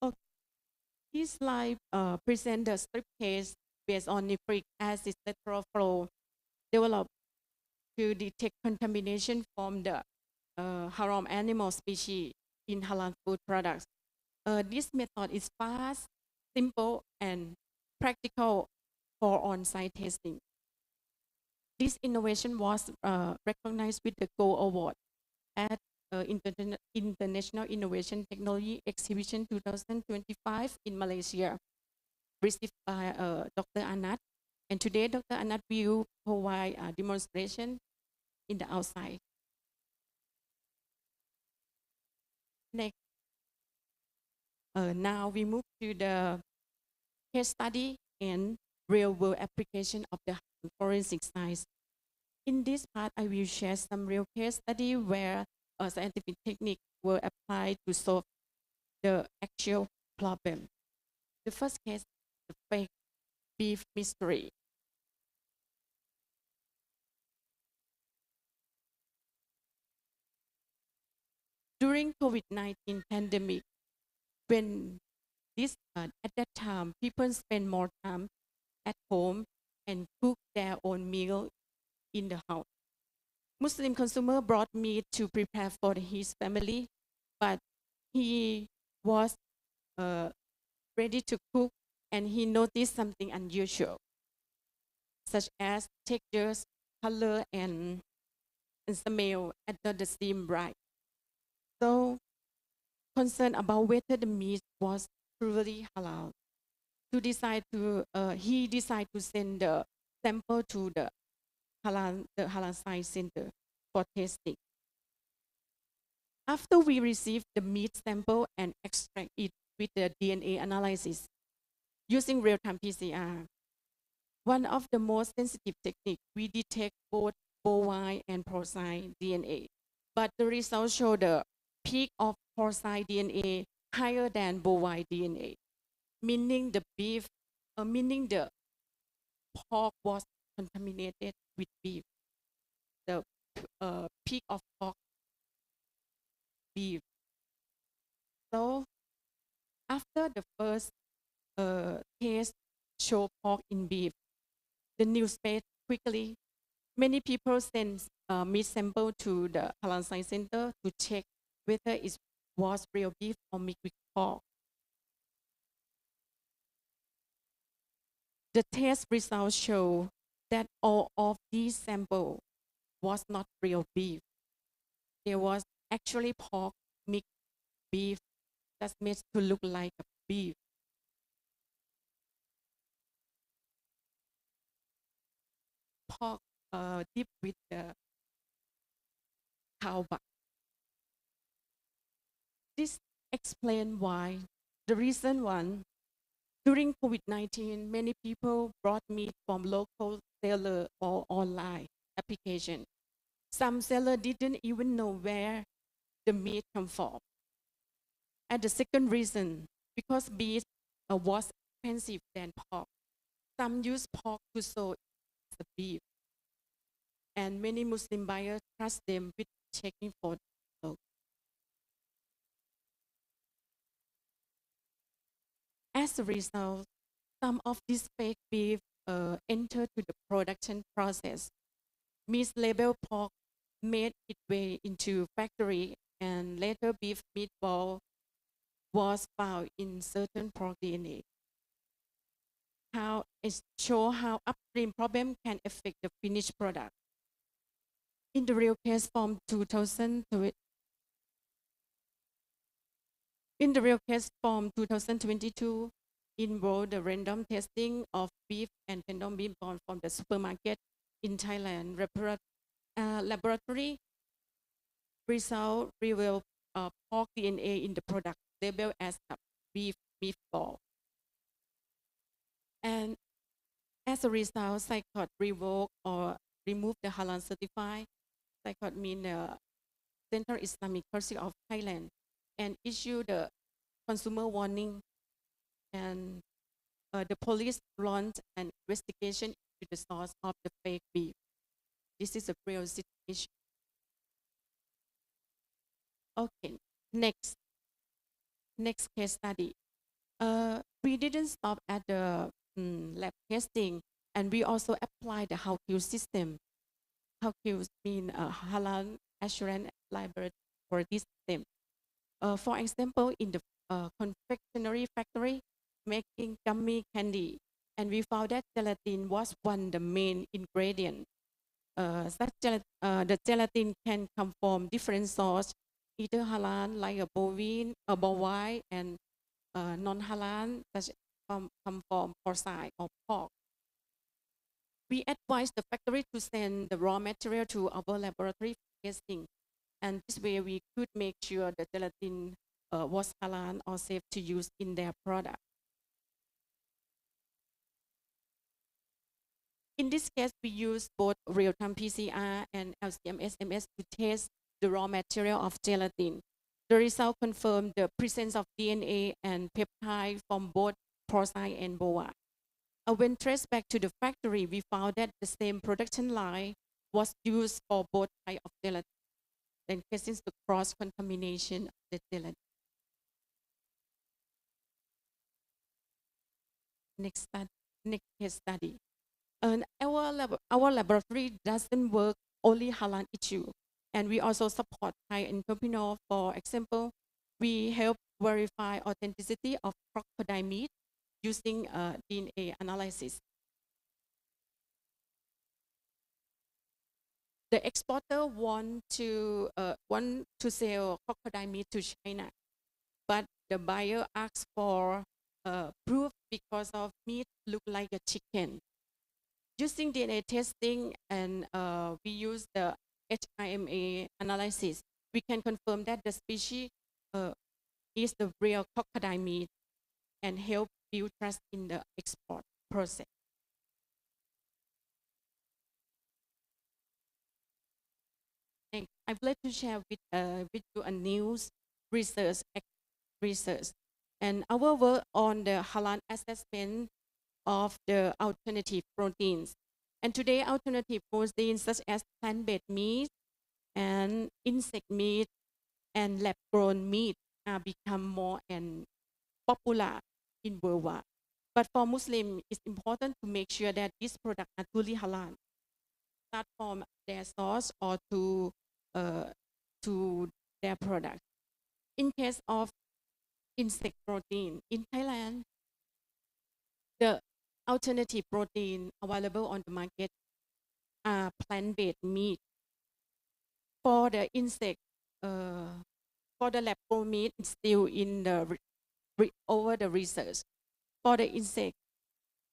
Okay. This slide presents the strip case based on nucleic acid lateral flow developed to detect contamination from the haram animal species in halal food products. This method is fast, simple, and practical for on-site testing. This innovation was recognized with the Gold Award at International Innovation Technology Exhibition 2025 in Malaysia, received by Dr. Anat. And today, Dr. Anat will provide a demonstration in the outside. Next. Now we move to the case study and real-world application of the forensic science. In this part, I will share some real case study where a scientific technique were applied to solve the actual problem. The first case, the fake beef mystery. During COVID-19 pandemic, when at that time, people spend more time at home and cook their own meal in the house. Muslim consumer brought meat to prepare for his family, but he was ready to cook and he noticed something unusual, such as textures, color, and smell at the steam right. So, concerned about whether the meat was truly halal, he decided to send the sample to the Halal Science Center for testing. After we received the meat sample and extract it with the DNA analysis using real-time PCR, one of the most sensitive techniques, we detect both bovine and porcine DNA, but the results show the peak of porcine DNA higher than bovine DNA, meaning the beef meaning the pork was contaminated with beef. The peak of pork beef. So after the first test show pork in beef, the news spread quickly. Many people sent meat sample to the Halal Science Center to check whether it was real beef or mixed with pork. The test results show that all of these samples was not real beef. There was actually pork mixed beef that's made to look like a beef. Pork dipped with the cow butt. This explains why. The reason one, during COVID-19, many people brought meat from local seller or online application. Some seller didn't even know where the meat come from. And the second reason, because beef was expensive than pork. Some use pork to sell as a beef. And many Muslim buyers trust them with checking for the. As a result, some of this fake beef enter to the production process. Mislabeled pork made its way into factory, and later beef meatball was found in certain pork DNA. How it shows how upstream problem can affect the finished product. In the real case from 2022, involved the random testing of beef and tendon beef born from the supermarket in Thailand. Laboratory result revealed pork DNA in the product labeled as a beef meatball. And as a result, SICOT revoked or removed the Halal certified. SICOT means the Central Islamic Council of Thailand, and issued the consumer warning. And the police launched an investigation into the source of the fake beef. This is a real situation. Okay, next case study. We didn't stop at the lab testing, and we also applied the HowQ system. HowQ means Halal Assurance Laboratory system. For example, in the confectionery factory making gummy candy, and we found that gelatin was one of the main ingredients. The gelatin can come from different sources, either halal like a bovine, and non-halal that come from porcine or pork. We advise the factory to send the raw material to our laboratory for testing, and this way we could make sure the gelatin was halal or safe to use in their product. In this case, we use both real-time PCR and LCM-SMS to test the raw material of gelatin. The result confirmed the presence of DNA and peptide from both porcine and bovine. When traced back to the factory, we found that the same production line was used for both types of gelatin, then causing the cross-contamination of the gelatin. Next case study. Our laboratory doesn't work only halal issue, and we also support Thai entrepreneur. For example, we help verify authenticity of crocodile meat using DNA analysis. The exporter want to sell crocodile meat to China, but the buyer asks for proof because of meat look like a chicken. Using DNA testing and we use the HIMA analysis, we can confirm that the species is the real crocodile meat and help build trust in the export process. And I'd like to share with you a news research. And our work on the halal assessment of the alternative proteins. And today, alternative proteins such as plant-based meat and insect meat and lab-grown meat are become more and popular in worldwide. But for Muslims, it's important to make sure that these products are truly halal, start from their source or to their product. In case of insect protein, in Thailand, the alternative protein available on the market are plant-based meat. For the insect, for the lab-grown meat, it's still in the over the research. For the insect,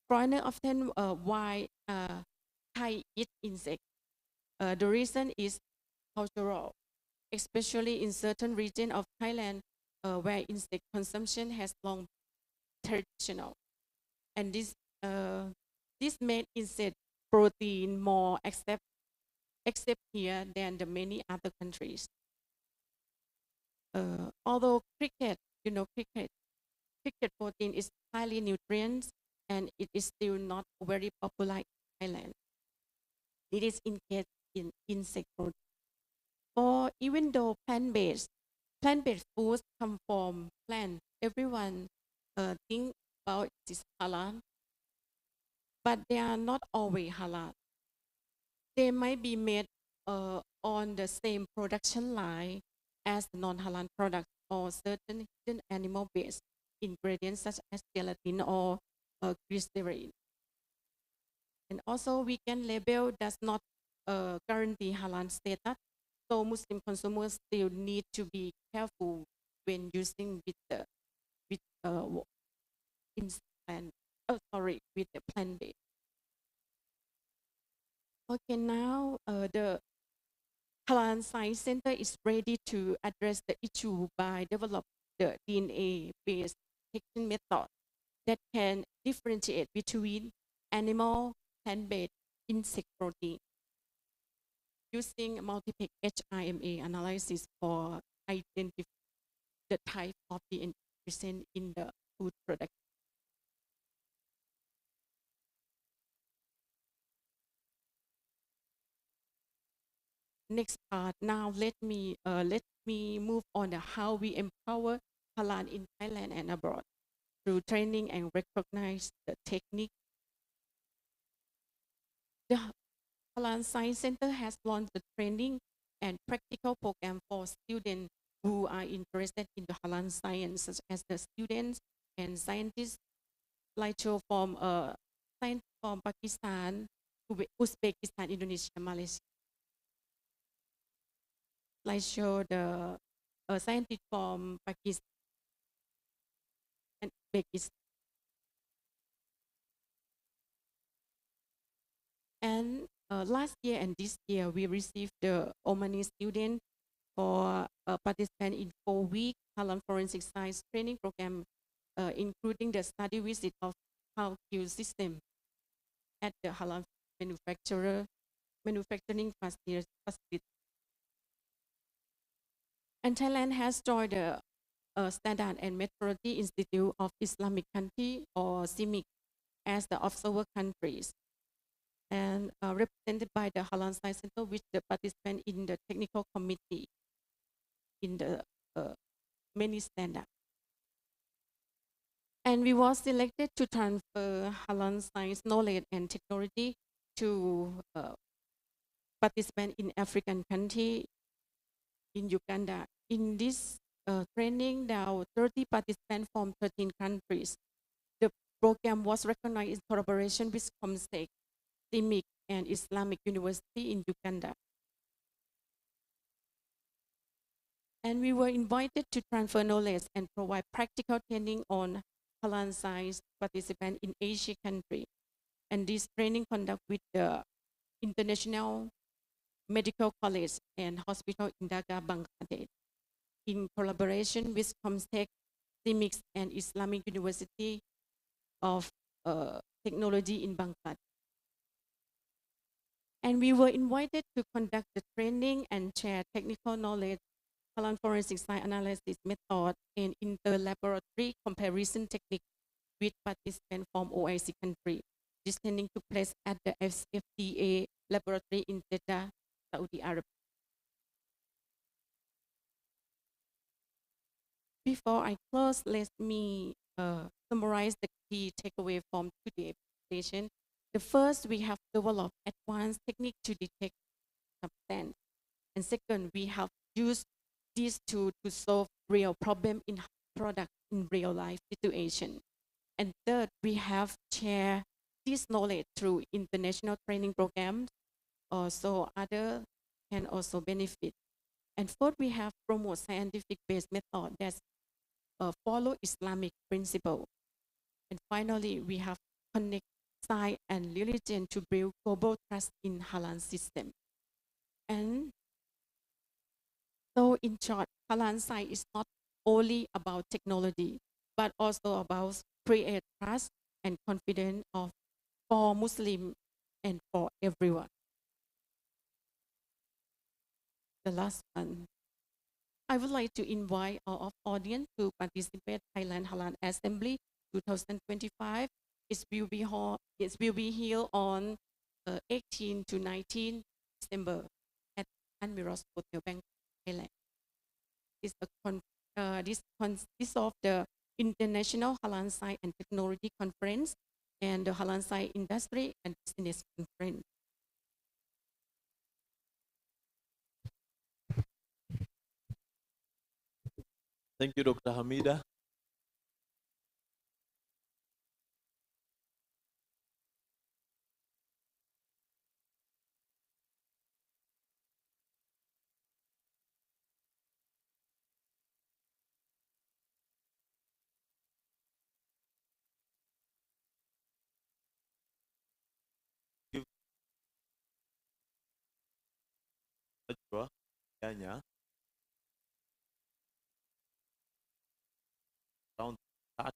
foreigners often why Thai eat insect. The reason is cultural, especially in certain regions of Thailand where insect consumption has long traditional, and this made insect protein more accept here than the many other countries. Although cricket protein is highly nutrient and it is still not very popular in Thailand. It is in case in insect protein. Or even though plant-based foods come from plant, everyone think about this halal, but they are not always halal. They might be made on the same production line as non-halal products or certain hidden animal-based ingredients such as gelatin or glycerin. And also, vegan label does not guarantee halal status, so Muslim consumers still need to be careful when using with the with the plant-based. Okay, now the Halal Science Center is ready to address the issue by developing the DNA-based detection method that can differentiate between animal, plant-based, insect protein using multiple HIMA analysis for identifying the type of DNA present in the food product. Next part. Now let me move on to how we empower halal in Thailand and abroad through training and recognize the technique. The Halal Science Center has launched the training and practical program for students who are interested in the halal science, such as the students and scientists like from scientists from Pakistan, Uzbekistan, Indonesia, Malaysia. Slideshow the scientist from Pakistan and Uzbekistan. And last year and this year, we received the Omani student for participant in 4-week Halal forensic science training program, including the study visit of how Q system at the Halal manufacturing facility. And Thailand has joined the Standard and Metrology Institute of Islamic Country, or CIMIC, as the observer countries, and represented by the Halal Science Center, which the participant in the technical committee in the many standards. And we were selected to transfer Halal science knowledge and technology to participants in African country, in Uganda. In this training, there are 30 participants from 13 countries. The program was recognized in collaboration with Comsec, CIMIC, and Islamic University in Uganda. And we were invited to transfer knowledge and provide practical training on Halal science participants in Asia country. And this training conducted with the International Medical College and Hospital in Dhaka, Bangladesh, in collaboration with Comsec, CIMIC, and Islamic University of Technology in Bangladesh. And we were invited to conduct the training and share technical knowledge, Halal forensic science analysis method, and inter-laboratory comparison technique with participants from OIC country. This training took place at the FDA laboratory in Jeddah, Saudi Arabia. Before I close, let me summarize the key takeaway from today's presentation. The first, we have developed advanced technique to detect substance. And second, we have used these to solve real problem in product in real life situation. And third, we have shared this knowledge through international training programs, so others can also benefit. And fourth, we have promote scientific-based method that follow Islamic principle. And finally, we have connect science and religion to build global trust in Halal system. And so in short, Halal science is not only about technology, but also about create trust and confidence for Muslim and for everyone. The last one. I would like to invite our audience to participate Thailand Halal Assembly 2025. It will be held on 18 to 19 December at Admiral's Hotel, Bangkok, Thailand. This consists of the International Halal Science and Technology Conference and the Halal Science Industry and Business Conference. Thank you, Dr. Hamida. Kenya. Round start.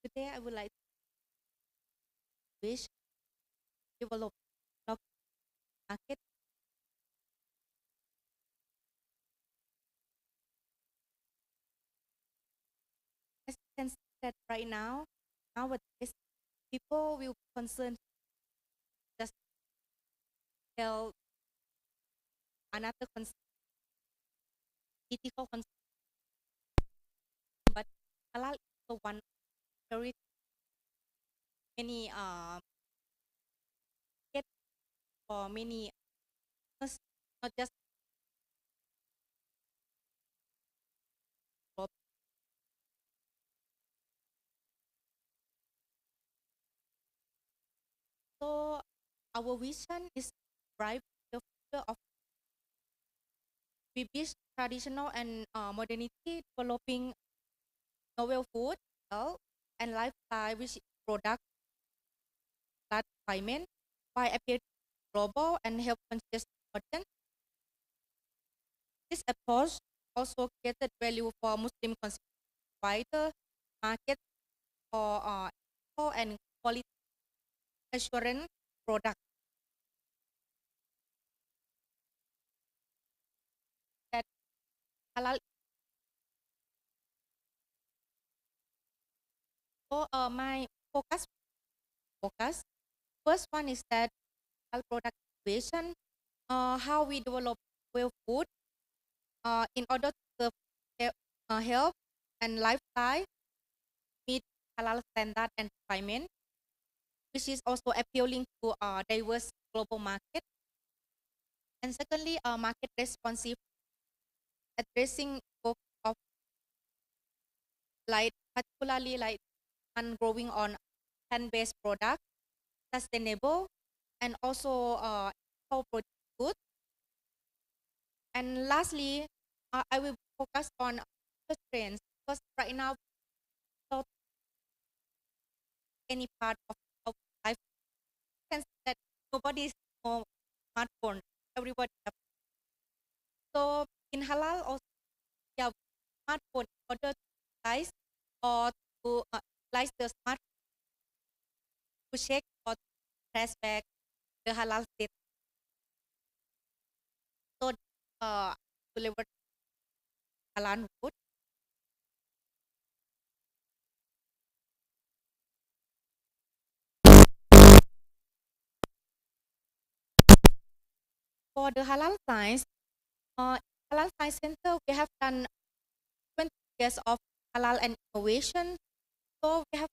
Today, I would like to wish develop local market. As you can see that right now, nowadays, people will be concerned just tell another concern, ethical concern. But halal is also one very many get for many not just so our vision is drive the future of we build traditional and modernity, developing novel food, health, and lifestyle which product that environment by appearing global and health conscious audience. This approach also created value for Muslim consumers, wider market for ethical and quality assurance products. That halal. So my focus. First one is that halal product innovation, how we develop well food in order to serve health and lifestyle meet halal standard and requirement, which is also appealing to a diverse global market. And secondly, market responsive, addressing both of like particularly like and growing on plant-based product, sustainable, and also protein food. And lastly, I will focus on the trends because right now, not any part of our life can see that nobody is no smartphone. Everybody have. So in halal also we have smartphone in order to utilize or to utilize the smart to check or to trace back the halal state. So deliver halal food. For the halal science, halal science center we have done 20 years of halal and innovation. So we have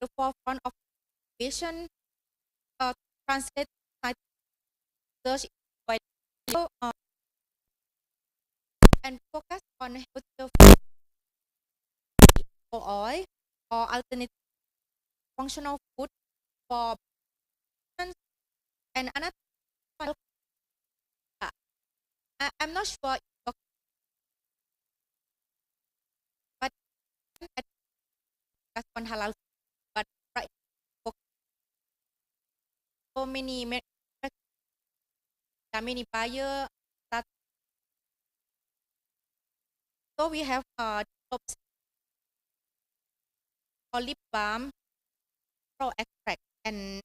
the forefront of innovation, translate research into and focus on healthier food or oil or alternative functional food for patients. And another one, I'm not sure if but at focus on halal, but right so many many buyer that so we have developed for lip balm, pro extract, and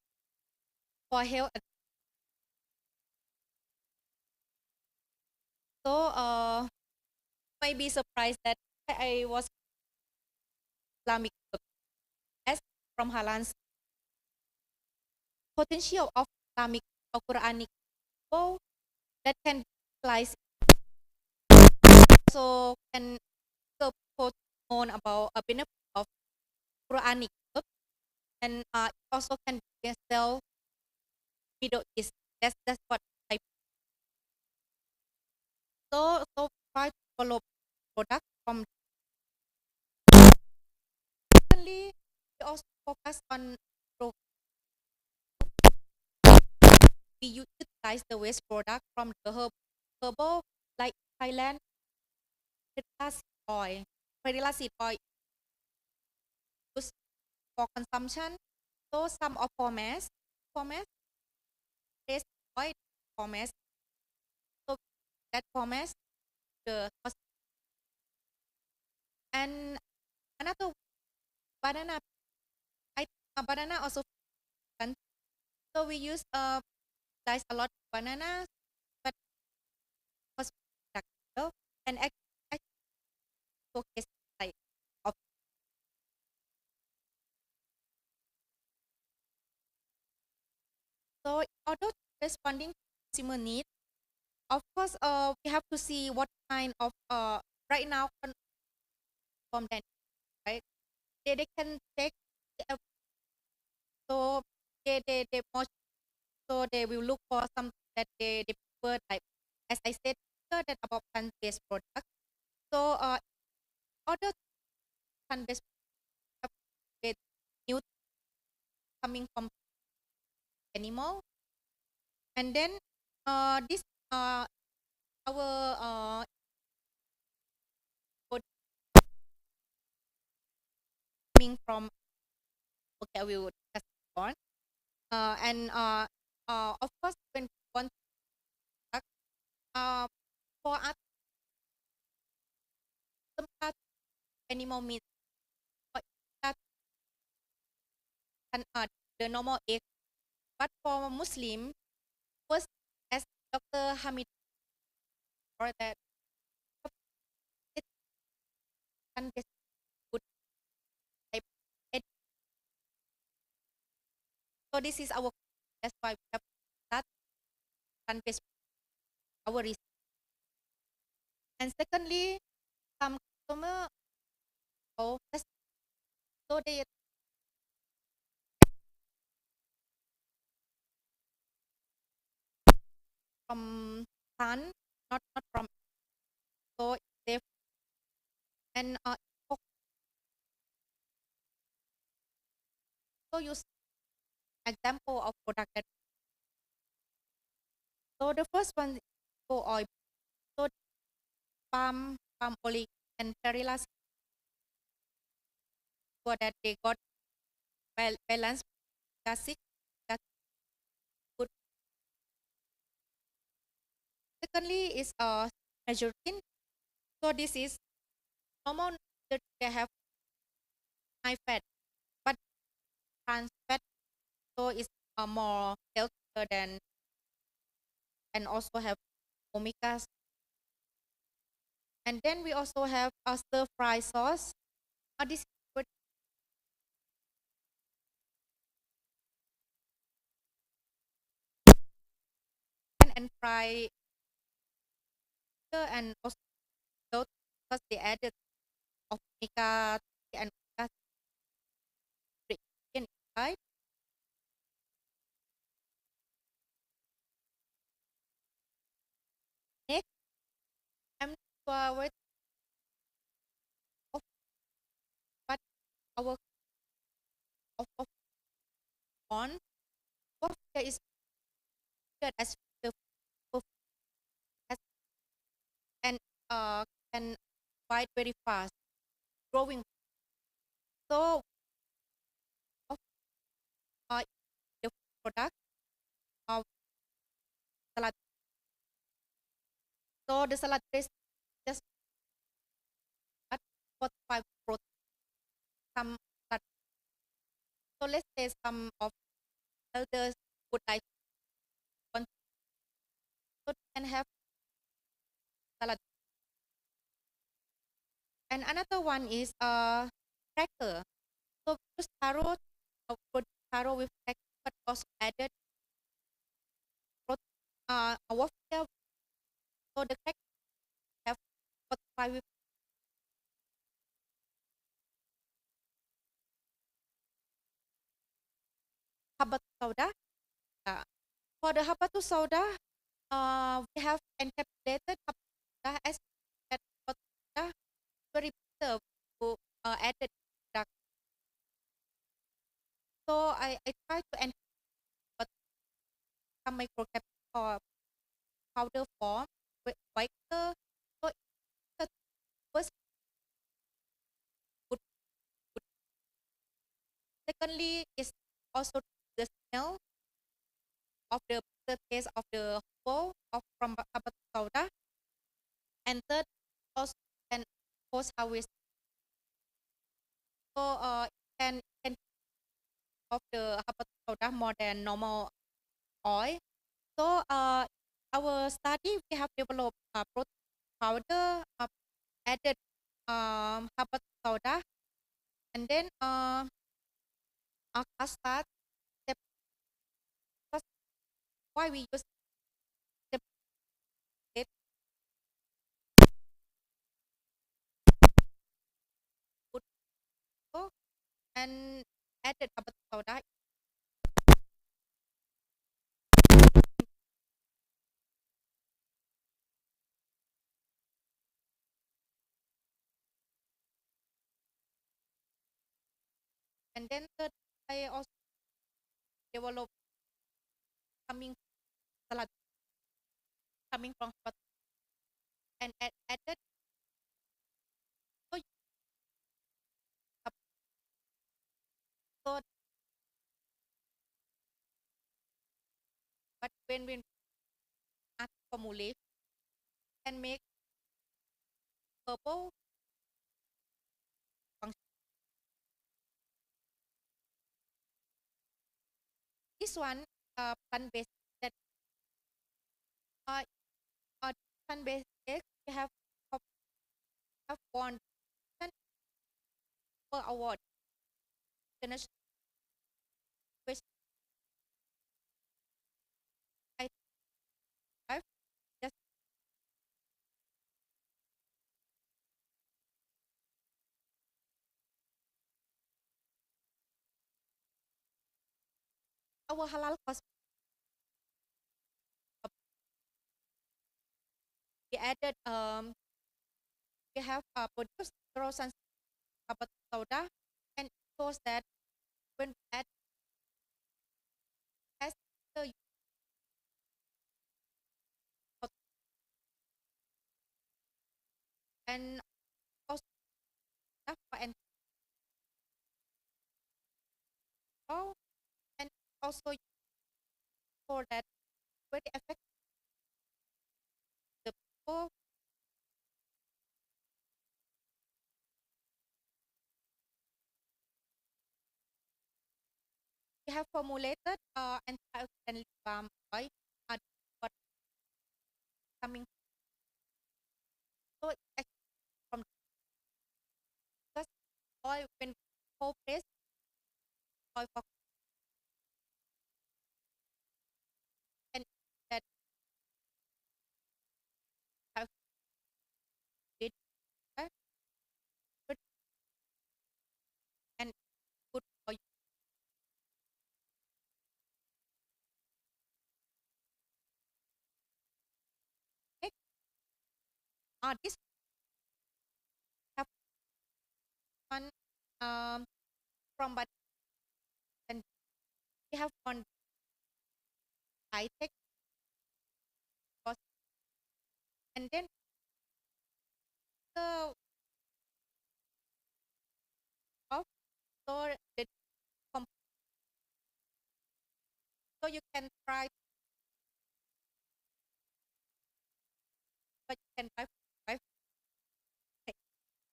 for health. So might be surprised that I was Islamic as from halal potential of Islamic or Quranic people that can be utilized so can help people known about a benefit of Quranic book and it also can be sell Middle East. That's what I so try to develop product from. Secondly, we also focus on we utilize the waste product from the herbal like Thailand, vanilla seed oil. Vanilla seed oil used for consumption. So some of formats, taste oil formats. So that formats the cost. And another banana. I banana also fun. So we use slice a lot of banana, but was practical and showcase like of. So in order to responding to consumer needs, of course, we have to see what kind of right now from them, right? They can take so they much so they will look for something that they prefer like as I said that about plant-based product. So in order to plant-based product with new coming from animal and then this our food coming from okay we would just on and of course when we want uh, for us similar to animal meat but that and the normal egg but for Muslim was as Dr. Hamid or that it can be good type so this is our that's why we have that can be our reason. And secondly some customer So let's so they from sun, not from so they and so use example of product that so the first one is cocoa oil. So palm oil and perilla so that they got balanced acid that good. Secondly is measuring. So this is normal that they have high fat, but trans fat so is more healthier than and also have omega. And then we also have a stir fry sauce. This is good and fry and also because they added omega and omega 3 inside. Next, I'm with of but our of corn. What there is good as the food as and can fight very fast, growing. So of the product of salad. So the salad dressing just add 45 protein. Some salad. So let's say some of elders would like one so they can have salad. And another one is cracker. So we use taro, put taro with cracker, but also added waffle. So the cracker have 45 with habatus soda. For the habatus soda, we have encapsulated habatus soda as that habatus soda very bitter to added product. So I try to encapsulate some microcapsule or powder form with whiter. So the first good, good. Secondly is also the smell of the taste of the whole of from habatus soda. And third also can post harvest. So can of the habatus soda more than normal oil. So our study we have developed protein powder added habatus soda and then custard. That's why we use it good and added habatus soda. And then third, I also developed coming salad coming from habatus and added so so but when we add formulation can make purple function. This one plant-based that uh, plant-based egg we have won per award international which I have just our halal cosmetics, we added we have produced frozen soda, and it shows that when we add as the and also enough for and and also for that very effective the people. We have formulated antioxidant lip balm oil what coming so it's actually from because oil when cold press oil for and that have it good and good for you. Next, this have one from but and we have one high tech and then the of so the so you can try but you can buy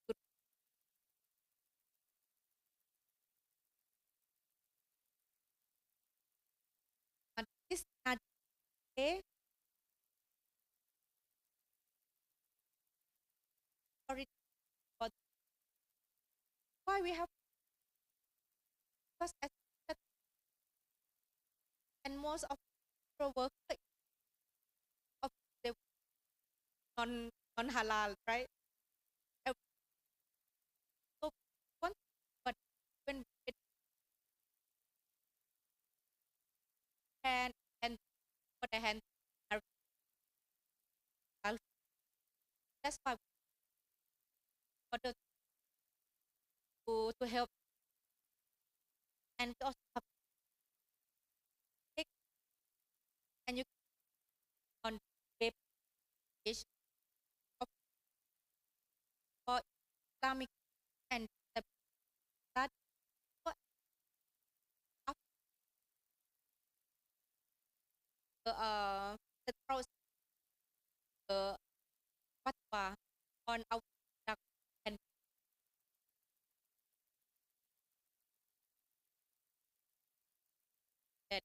good and this day already but why we have because as said, and most of the worker of the non halal right. So one but when it hand and for the hand are halal, that's why for the to help and we also have take and you on web page of for Islamic and that so after the process fatwa on our product and that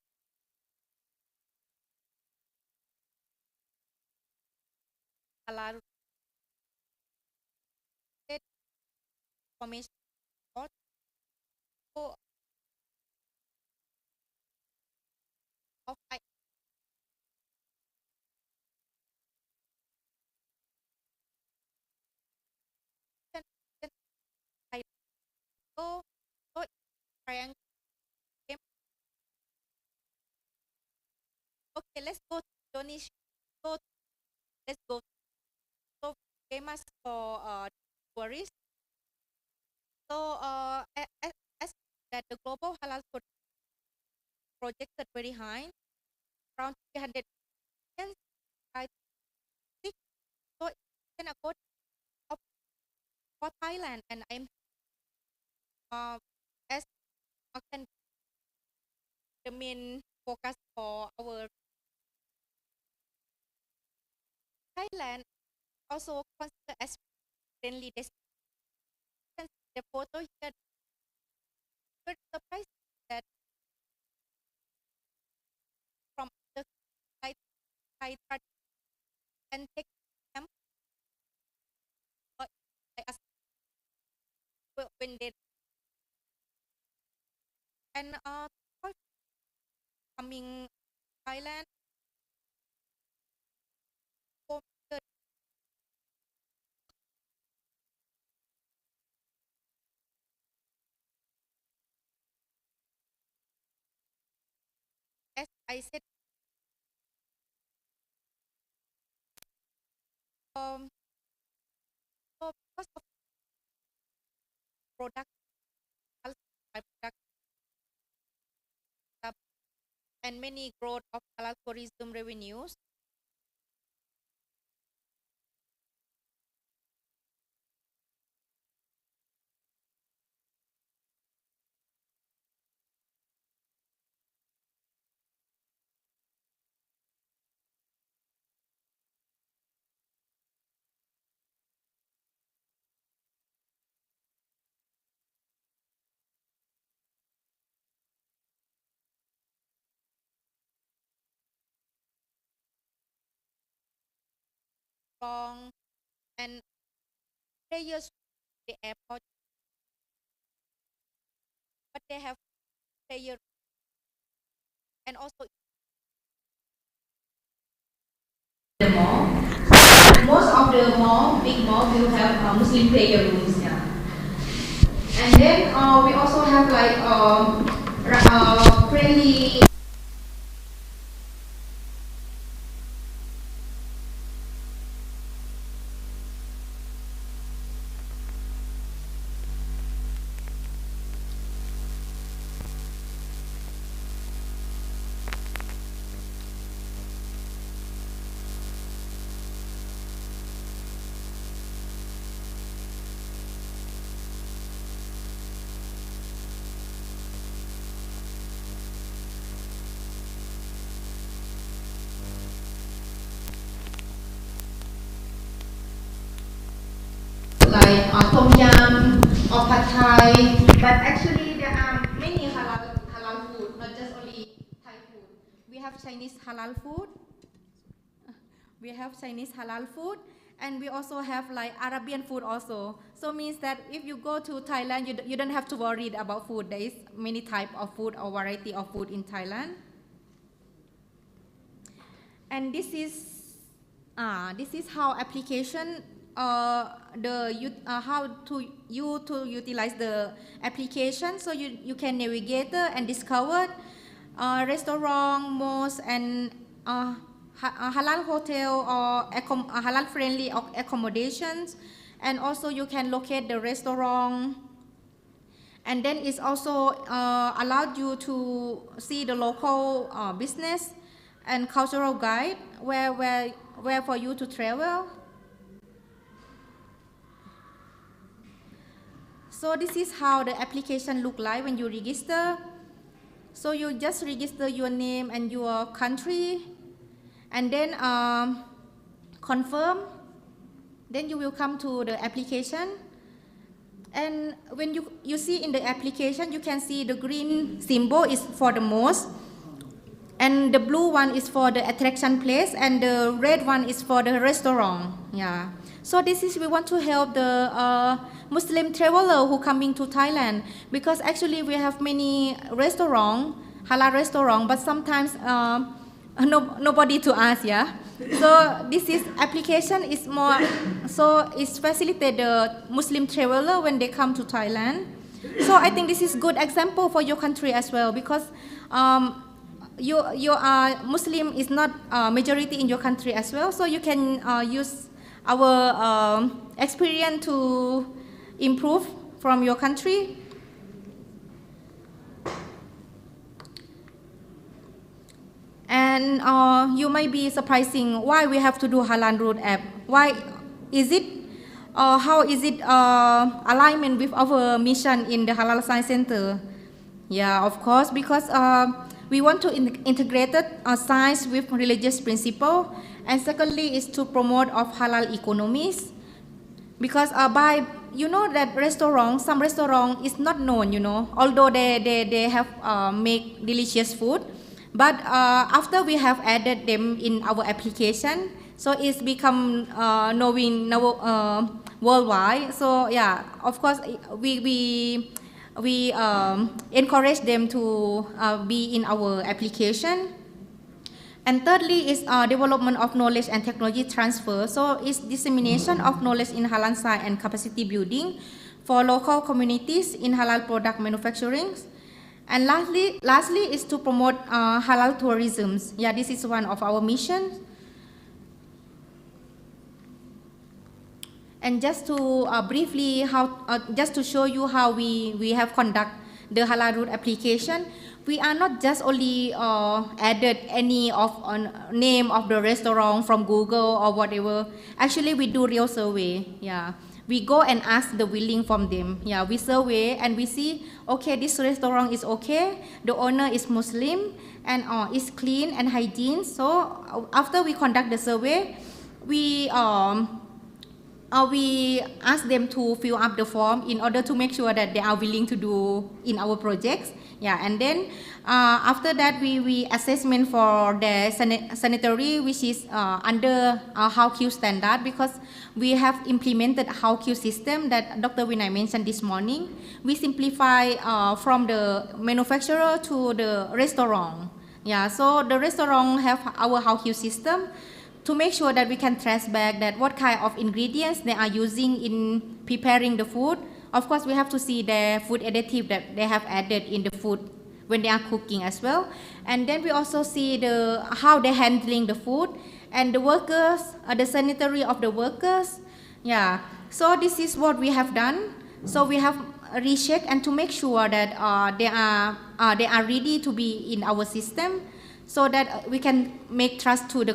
halal that information or so of can can I go so triangle game. Okay, let's go to Indonesia. So let's go so famous for tourists. So as that the global halal food projected very high, around 300 million by six. So it's can afford of for Thailand and I'm as can the main focus for our Thailand also considered as friendly destination. The photo here, but surprised that from the Thai and take them I ask when they and coming Thailand for the I said so because of product byproduct and many growth of halal tourism revenues. Long and players the airport, but they have player and also the mall. Most of the mall, big mall, will have Muslim prayer rooms. Yeah. And then we also have like friendly. Like tom yum or pad thai, but actually there are many halal food, not just only Thai food. we have Chinese halal food. We have Chinese halal food, and we also have like Arabian food also. So means that if you go to Thailand, you don't have to worry about food. There is many type of food or variety of food in Thailand. And this is how application how to utilize the application. So you can navigate and discover restaurant, mosque, and halal hotel or halal friendly accommodations, and also you can locate the restaurant. And then it's also allowed you to see the local business and cultural guide where for you to travel. So this is how the application look like when you register. So you just register your name and your country, and then confirm. Then you will come to the application. And when you see in the application, you can see the green symbol is for the mosque, and the blue one is for the attraction place, and the red one is for the restaurant. Yeah. So we want to help the Muslim traveler who coming to Thailand, because actually we have many halal restaurant, but sometimes nobody to ask. Yeah. So application is more, so it's facilitate the Muslim traveler when they come to Thailand. So I think this is good example for your country as well, because you are Muslim is not majority in your country as well. So you can use our experience to improve from your country. And you might be surprising why we have to do Halal Road app. Why is it? How is it alignment with our mission in the Halal Science Center? Yeah, of course, because we want to integrate science with religious principle, and secondly is to promote of halal economies. Because that some restaurant is not known, although they have make delicious food. But after we have added them in our application, so it's become knowing worldwide. So yeah, of course we encourage them to be in our application. And thirdly is development of knowledge and technology transfer. So it's dissemination of knowledge in halal science and capacity building for local communities in halal product manufacturing. And lastly is to promote halal tourism. Yeah, this is one of our missions. And just to briefly just to show you how we have conduct the halal route application, we are not just only added any of name of the restaurant from Google or whatever. Actually, we do real survey. Yeah, we go and ask the willing from them. Yeah, we survey and we see, okay, this restaurant is okay, the owner is Muslim, and is clean and hygiene. So after we conduct the survey, we ask them to fill up the form in order to make sure that they are willing to do in our projects. Yeah, and then after that we assessment for the sanitary, which is under our HowQ standard, because we have implemented HowQ system that Dr. Vinay mentioned this morning. We simplify from the manufacturer to the restaurant. Yeah, so the restaurant have our HowQ system to make sure that we can trace back that what kind of ingredients they are using in preparing the food. Of course, we have to see the food additive that they have added in the food when they are cooking as well. And then we also see how they're handling the food and the workers, the sanitary of the workers. Yeah, so this is what we have done. So we have rechecked and to make sure that they are ready to be in our system, so that we can make trust to the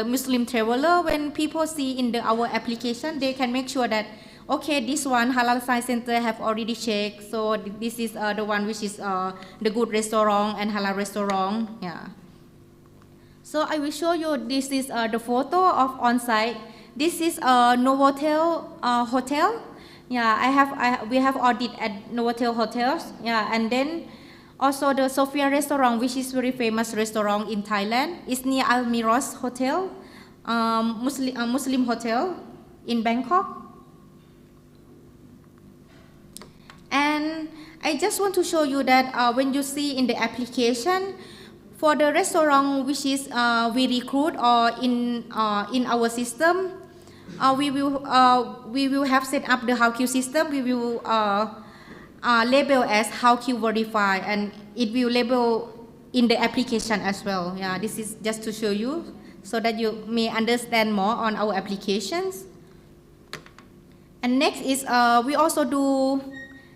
Muslim traveler. When people see in our application, they can make sure that, okay, this one Halal Science Center have already checked, so this is the one which is the good restaurant and halal restaurant. Yeah. So I will show you, this is the photo of on-site. This is a Novotel hotel. Yeah, we have audit at Novotel hotels. Yeah, and then also the Sophia restaurant, which is very famous restaurant in Thailand, is near Al Miros Hotel, Muslim hotel in Bangkok. And I just want to show you that when you see in the application, for the restaurant which is we recruit or in our system, we will have set up the HowQ system. We will label as HowQ Verify, and it will label in the application as well. Yeah, this is just to show you so that you may understand more on our applications. And next is we also do,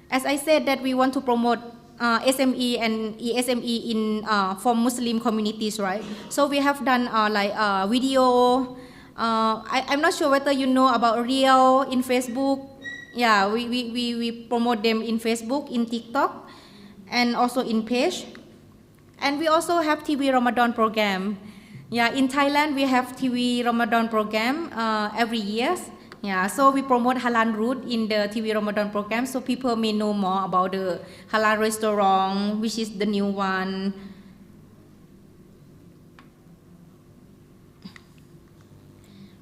as I said, that we want to promote SME and ESME in for Muslim communities, right? So we have done video. I'm not sure whether you know about Reel in Facebook. Yeah, we promote them in Facebook, in TikTok, and also in page. And we also have TV Ramadan program. Yeah, in Thailand we have TV Ramadan program every year. Yeah, so we promote halal route in the TV Ramadan program, so people may know more about the halal restaurant, which is the new one.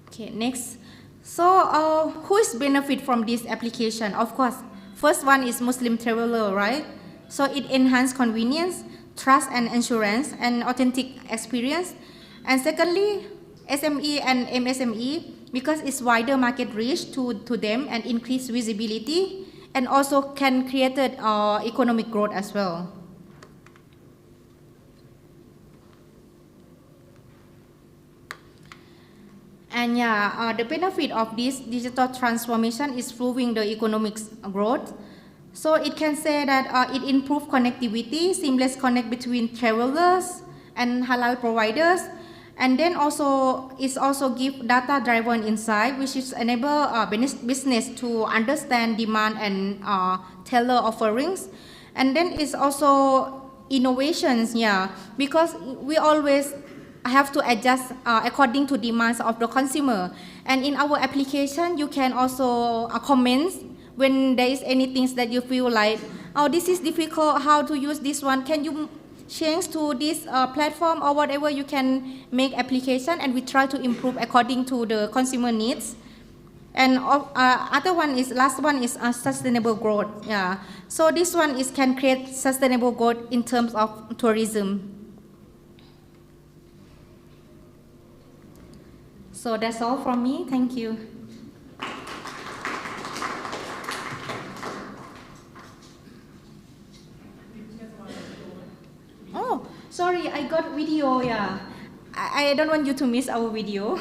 Okay, next. So who is benefit from this application? Of course, first one is Muslim traveler, right? So it enhances convenience, trust and assurance, and authentic experience. And secondly, SME and MSME, because it's wider market reach to them and increase visibility, and also can create economic growth as well. And yeah, the benefit of this digital transformation is proving the economic growth. So it can say that it improves connectivity, seamless connect between travelers and halal providers. And then also, it also give data-driven insight, which is enable business to understand demand and tailor offerings. And then it's also innovations, yeah, because we always have to adjust according to demands of the consumer. And in our application, you can also comment when there is anything that you feel like, oh, this is difficult, how to use this one, can you change to this platform or whatever. You can make application, and we try to improve according to the consumer needs. And last one is sustainable growth. Yeah, so this one can create sustainable growth in terms of tourism. So that's all from me. Thank you. Sorry, I got video, yeah. I don't want you to miss our video.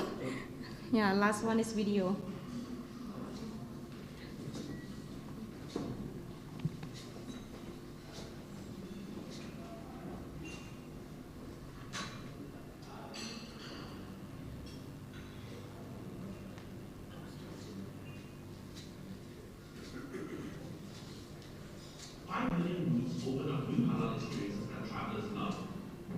Yeah, last one is video.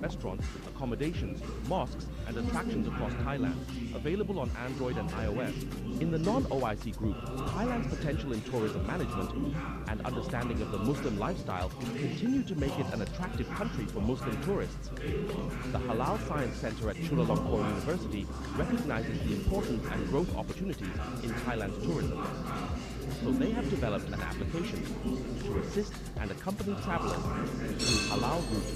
Restaurants, accommodations, mosques, and attractions across Thailand, available on Android and iOS. In the non-OIC group, Thailand's potential in tourism management and understanding of the Muslim lifestyle continue to make it an attractive country for Muslim tourists. The Halal Science Center at Chulalongkorn University recognizes the importance and growth opportunities in Thailand's tourism. So they have developed an application to assist and accompany travelers through Halal Route.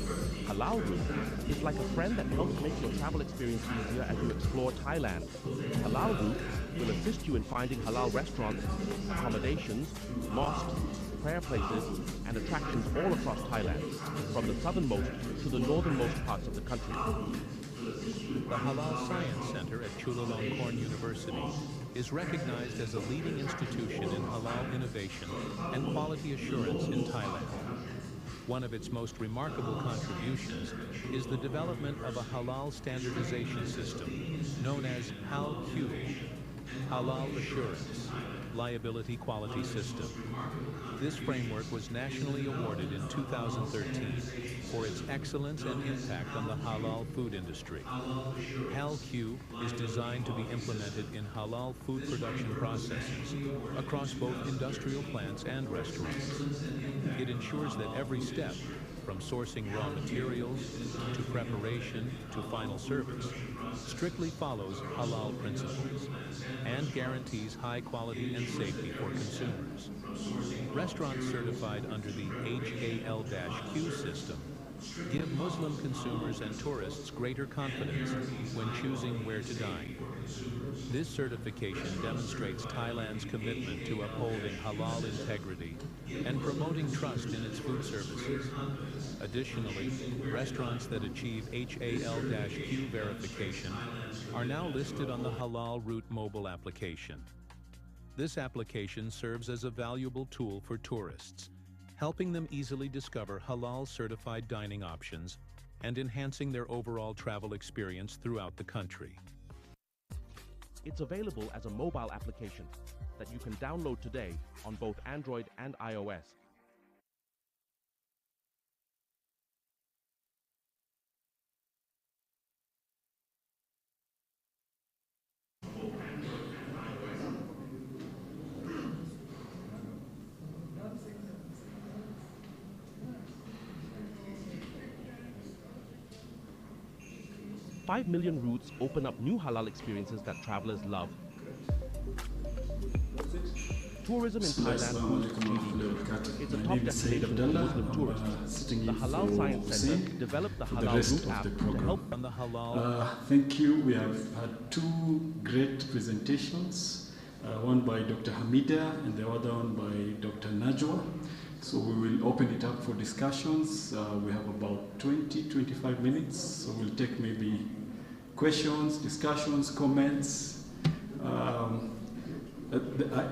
Halal Route is like a friend that helps make your travel experience easier as you explore Thailand. Halal Route will assist you in finding halal restaurants, accommodations, mosques, prayer places, and attractions all across Thailand, from the southernmost to the northernmost parts of the country. The Halal Science Center at Chulalongkorn University is recognized as a leading institution in halal innovation and quality assurance in Thailand. One of its most remarkable contributions is the development of a halal standardization system known as HAL-Q, Halal Assurance Liability Quality System. This framework was nationally awarded in 2013 for its excellence and impact on the halal food industry. HAL-Q is designed to be implemented in halal food production processes across both industrial plants and restaurants. It ensures that every step, from sourcing raw materials to preparation to final service, strictly follows halal principles and guarantees high quality and safety for consumers. Restaurants certified under the HAL-Q system give Muslim consumers and tourists greater confidence when choosing where to dine. This certification demonstrates Thailand's commitment to upholding halal integrity and promoting trust in its food services. Additionally, restaurants that achieve HAL-Q verification are now listed on the Halal Route mobile application. This application serves as a valuable tool for tourists, helping them easily discover halal-certified dining options and enhancing their overall travel experience throughout the country. It's available as a mobile application that you can download today on both Android and iOS. $5 million routes open up new halal experiences that travelers love. Tourism in Thailand boosts GDP. It's a top destination for Muslim tourists. The Halal Science Center developed the Halal Route app to help on the halal. Thank you. We have had two great presentations, one by Dr. Hamida and the other one by Dr. Najwa. So we will open it up for discussions. We have about 20-25 minutes, so we'll take maybe questions, discussions, comments.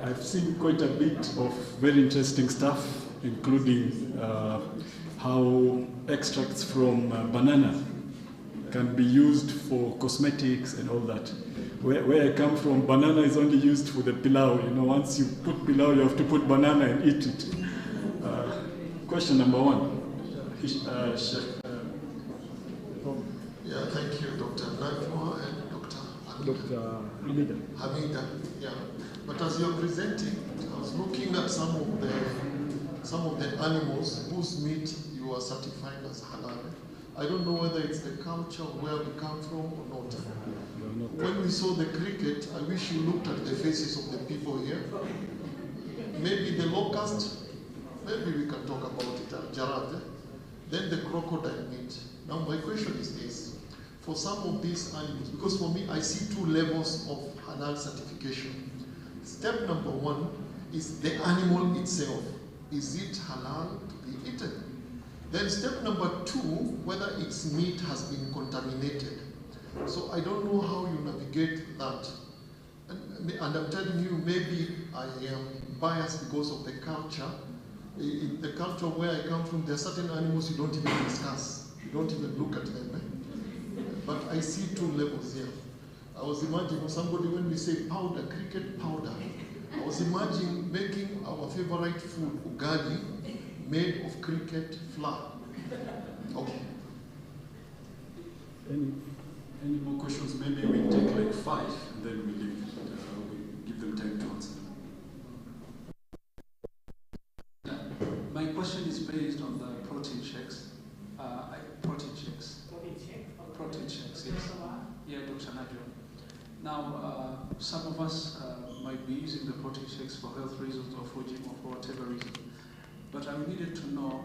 I've seen quite a bit of very interesting stuff, including how extracts from banana can be used for cosmetics and all that. Where I come from, banana is only used for the pilau. You know, once you put pilau, you have to put banana and eat it. Question number one. Yeah, thank you, Dr. Najwa and Dr. Hamida. Hamida, yeah. But as you're presenting, I was looking at some of the animals whose meat you are certifying as halal. I don't know whether it's the culture where we come from or not. When we saw the cricket, I wish you looked at the faces of the people here. Maybe the locust. Maybe we can talk about it, Jarad. Then the crocodile meat. Now my question is this. For some of these animals, because for me I see two levels of halal certification. Step number one is the animal itself. Is it halal to be eaten? Then step number 2, whether its meat has been contaminated. So I don't know how you navigate that. And I'm telling you, maybe I am biased because of the culture. In the culture where I come from, there are certain animals you don't even discuss. You don't even look at them. But I see 2 levels here. I was imagining somebody, when we say powder, cricket powder, I was imagining making our favorite food, ugali, made of cricket flour. Okay. Any more questions? Maybe we take like 5 and then we leave it. We give them time to answer. My question is based on the protein shakes. Protein shakes, yes. Yeah, Dr. Nadio. Now, some of us might be using the protein shakes for health reasons or for gym or for whatever reason. But I needed to know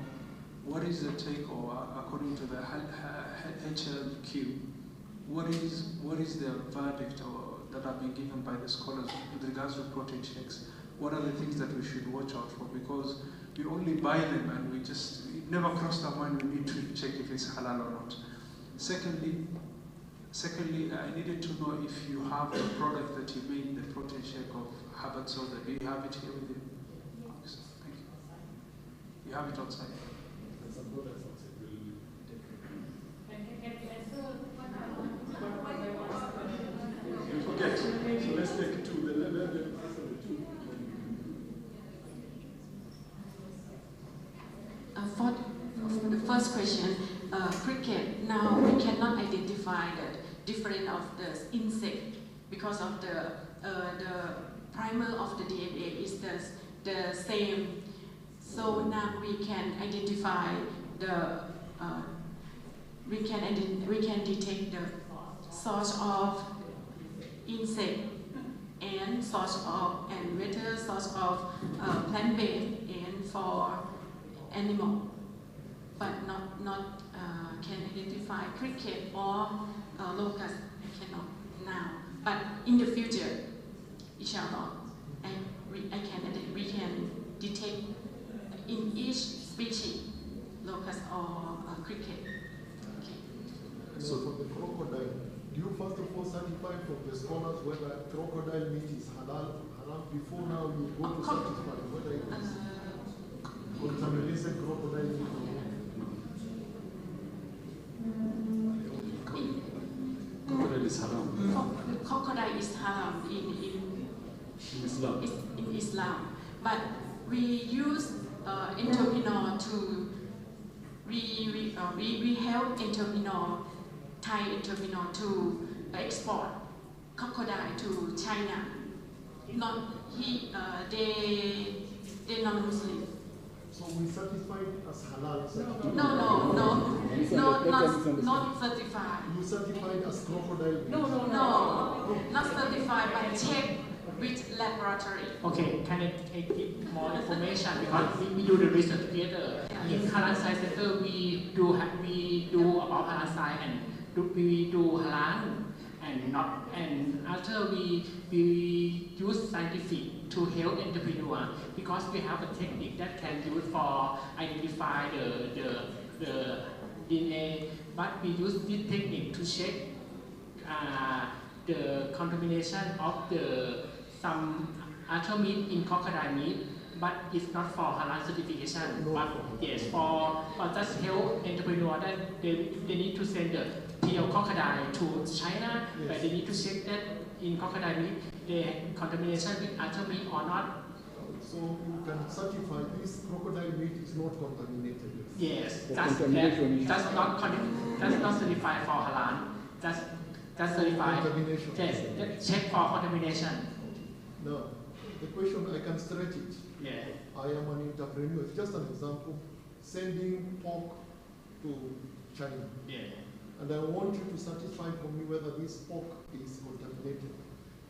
what is the take, or according to the HLQ, what is the verdict that have been given by the scholars with regards to protein shakes? What are the things that we should watch out for? Because we only buy them and it never crossed our mind we need to check if it's halal or not. Secondly, I needed to know if you have the product that you made, the protein shake of herbal soda. Do you have it here with you? Yes, thank you. You have it outside. You forget. So let's take 2. For the first question, cricket, now we cannot identify the difference of the insect because of the primer of the DNA is the same. So now we can identify we can detect the source of insect and whether source of plant-based and for animal, but not can identify cricket or locust. I cannot now, but in the future, inshallah, we can detect in each species locust or cricket. Okay. So for the crocodile, do you first of all certify from the scholars whether crocodile meat is halal before now you go to certify whether it is contaminated crocodile meat or not? Crocodile is haram. Crocodile is haram in Islam. In Islam, but we use entrepreneur to we help entrepreneur, Thai entrepreneur to export crocodile to China. They non-Muslim. So we certified as halal. Not certified. You certified as crocodile. No, not certified, but check with laboratory. Okay, can I give more information because we do the research together. In Halal Science Center, we do about Halal Science and we do halal and after we use scientific to help entrepreneur because we have a technique that can use for identify the DNA, but we use this technique to check the contamination of some other meat in crocodile meat, but it's not for halal certification. But yes, for just help entrepreneur that they need to send the real crocodile to China, but they need to check that in crocodile meat the contamination with other meat or not. So you can certify this crocodile meat is not contaminated. Yes, that's not certified for halal. That's certified. Yes, check for contamination. No, the question I can stretch it. Yeah. I am an entrepreneur. It's just an example. Sending pork to China. Yeah. And I want you to certify for me whether this pork is contaminated.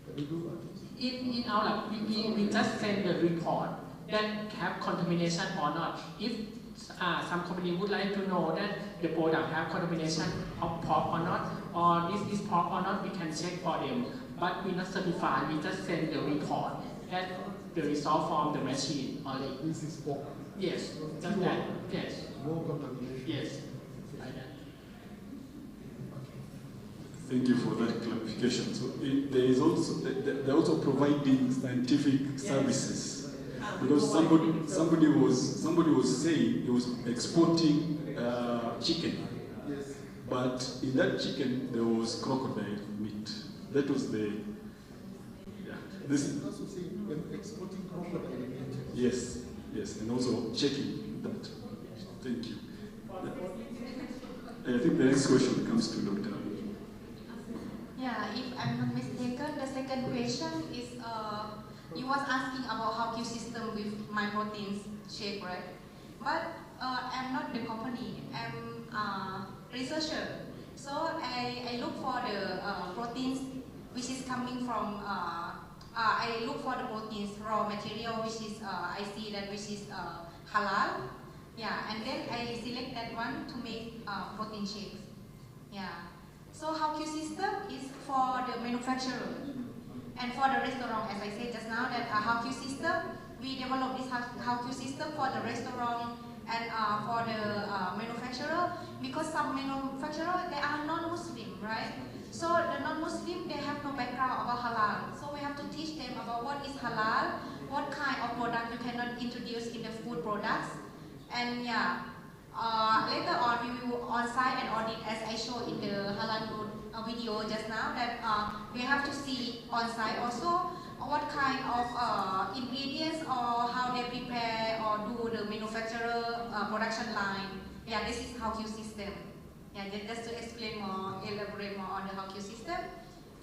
Can you do that? In our lab, we just send the report that have contamination or not. If some company would like to know that the product have contamination of pork or not, or this is pork or not, we can check for them. But we not certify, we just send the report that the result from the machine only. This is pork. Yes, just that. Yes. No contamination. Thank you for that clarification. So there is also they're also providing scientific services, because somebody was saying he was exporting chicken, but in that chicken there was crocodile meat. That was the this. Exporting crocodile meat. Yes, and also checking that. Thank you. I think the next question comes to Dr. Yeah, if I'm not mistaken, the second question is you was asking about how Q system with my proteins shake, right? But I'm not the company. I'm a researcher. So I look for the proteins which is coming from. I look for the proteins raw material which is I see that which is halal. Yeah, and then I select that one to make protein shakes. Yeah. So HowQ system is for the manufacturer and for the restaurant, as I said just now, that HowQ system, we develop this HowQ system for the restaurant and for the manufacturer, because some manufacturer, they are non-Muslim, right? So the non-Muslim, they have no background about halal. So we have to teach them about what is halal, what kind of product you cannot introduce in the food products. And yeah, later on we will on-site and audit, as I showed in the Halal Food video just now, that we have to see on-site also what kind of ingredients or how they prepare or do the manufacturer production line. Yeah, this is HowQ system. Yeah, just to explain more, elaborate more on the HowQ system.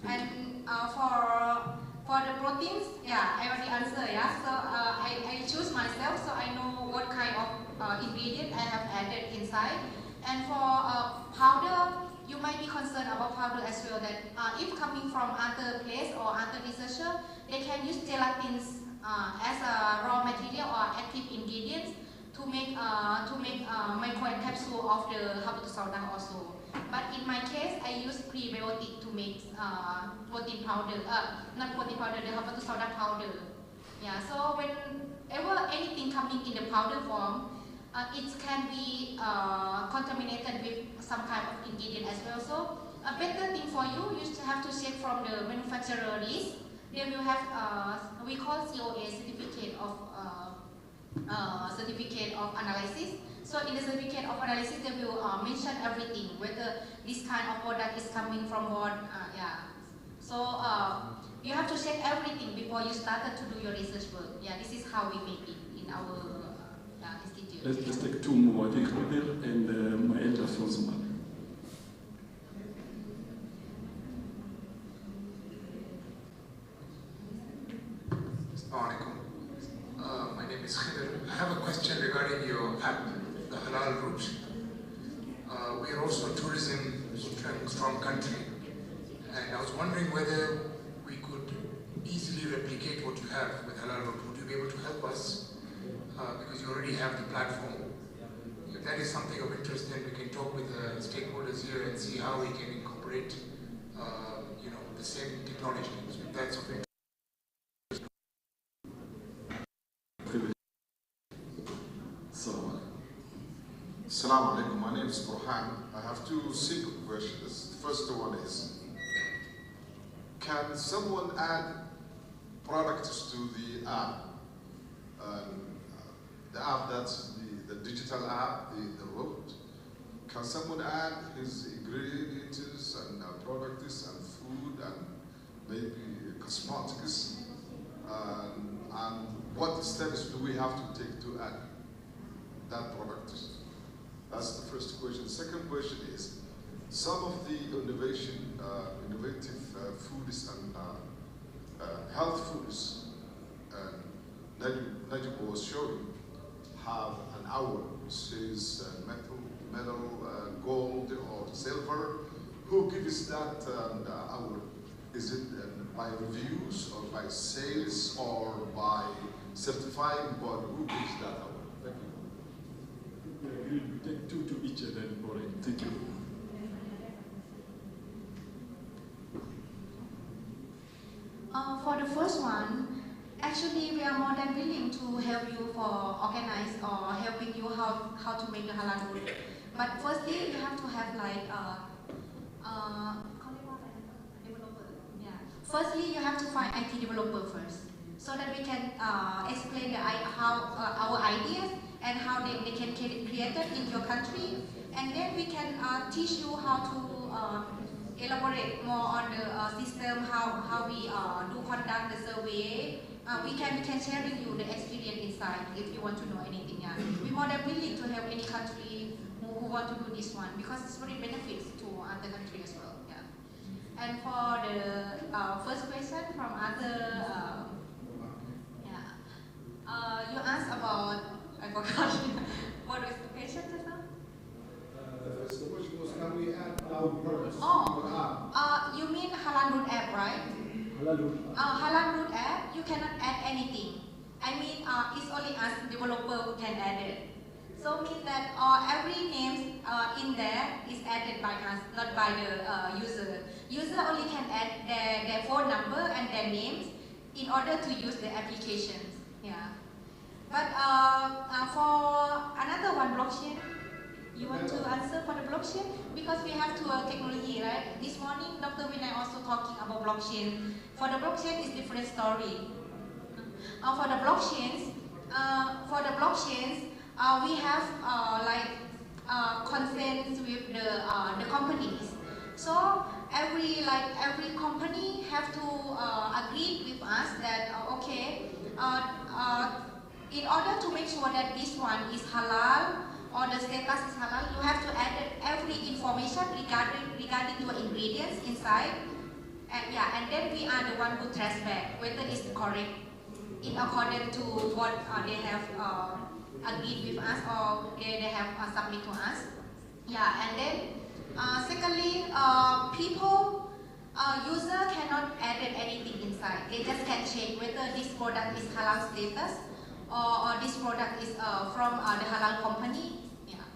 And for the proteins, yeah, I already answered, yeah. So I choose myself, so I know what kind of ingredient I have added inside. And for powder, you might be concerned about powder as well, that if coming from other place or other researcher, they can use gelatins as a raw material or active ingredients to make microcapsule of the habatus sauda also. But in my case, I use prebiotic to make protein powder, not protein powder, the habatus sauda powder. Yeah, so whenever anything coming in the powder form, it can be contaminated with some kind of ingredient as well. So a better thing for you, you have to check from the manufacturer list. They will have, we call COA, certificate of analysis. So in the certificate of analysis, they will mention everything, whether this kind of product is coming from what, yeah. So you have to check everything before you started to do your research work. Yeah, this is how we make it in our institute. Let's take two more. I think Robert and my elder from Somalia. My name is Khidr. I have a question regarding your app, the Halal Route. We are also a tourism strong country, and I was wondering whether we could easily replicate what you have with Halal Route. Would you be able to help us? Because you already have the platform. If that is something of interest, then we can talk with the stakeholders here and see how we can incorporate, the same technology. So if that's of interest. Assalamu alaikum. My name is Burhan. I have two simple questions. The first one is, can someone add products to the app? The app, that's the digital app, the road. Can someone add his ingredients and products and food and maybe cosmetics? And what steps do we have to take to add that product? That's the first question. Second question is, some of the innovative foods and health foods Najib was showing have an hour, which says metal, gold, or silver. Who gives that hour? Is it by reviews, or by sales, or by certifying body? Who gives that hour? Thank you. We take two to each and then go ahead. Thank you. For the first one, actually we are more than willing to help you for organize or helping you how to make the halal food. But firstly, you have to have like Firstly, you have to find IT developer first, so that we can explain how our ideas and how they can create it in your country, and then we can teach you how to elaborate more on the system, how we do conduct the survey. We can sharing you the experience inside if you want to know anything. Yeah, we more than willing to help any country who want to do this one, because it's very benefits to other country as well. Yeah. And for the first question from other, you asked about, I forgot, what was the question just now? The question was, can we add halal products? You mean Halal Root app, right? Halal Root. Halal Root app, you cannot add anything. I mean, it's only us developer who can add it. So means that every name in there is added by us, not by the user. User only can add their phone number and their names in order to use the applications. Yeah. But for another one, blockchain, you want to answer for the blockchain? Because we have two technology, right? This morning, Dr. Vinay also talking about blockchain. For the blockchain, it's different story. For the blockchains, we have consent with the companies. So every company have to agree with us that okay, in order to make sure that this one is halal or the status is halal, you have to add every information regarding your ingredients inside. And then we are the one who trace back whether it's correct in accordance to what they have agreed with us or they have submit to us. Yeah, and then secondly, user cannot add anything inside. They just can check whether this product is halal status or this product is from the halal company. Yeah.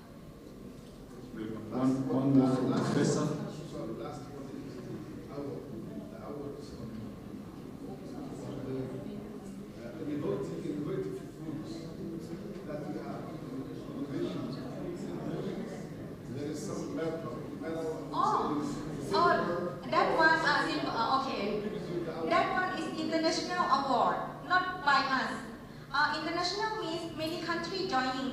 One more from Professor. That one, okay. That one is international award, not by us. International means many countries joining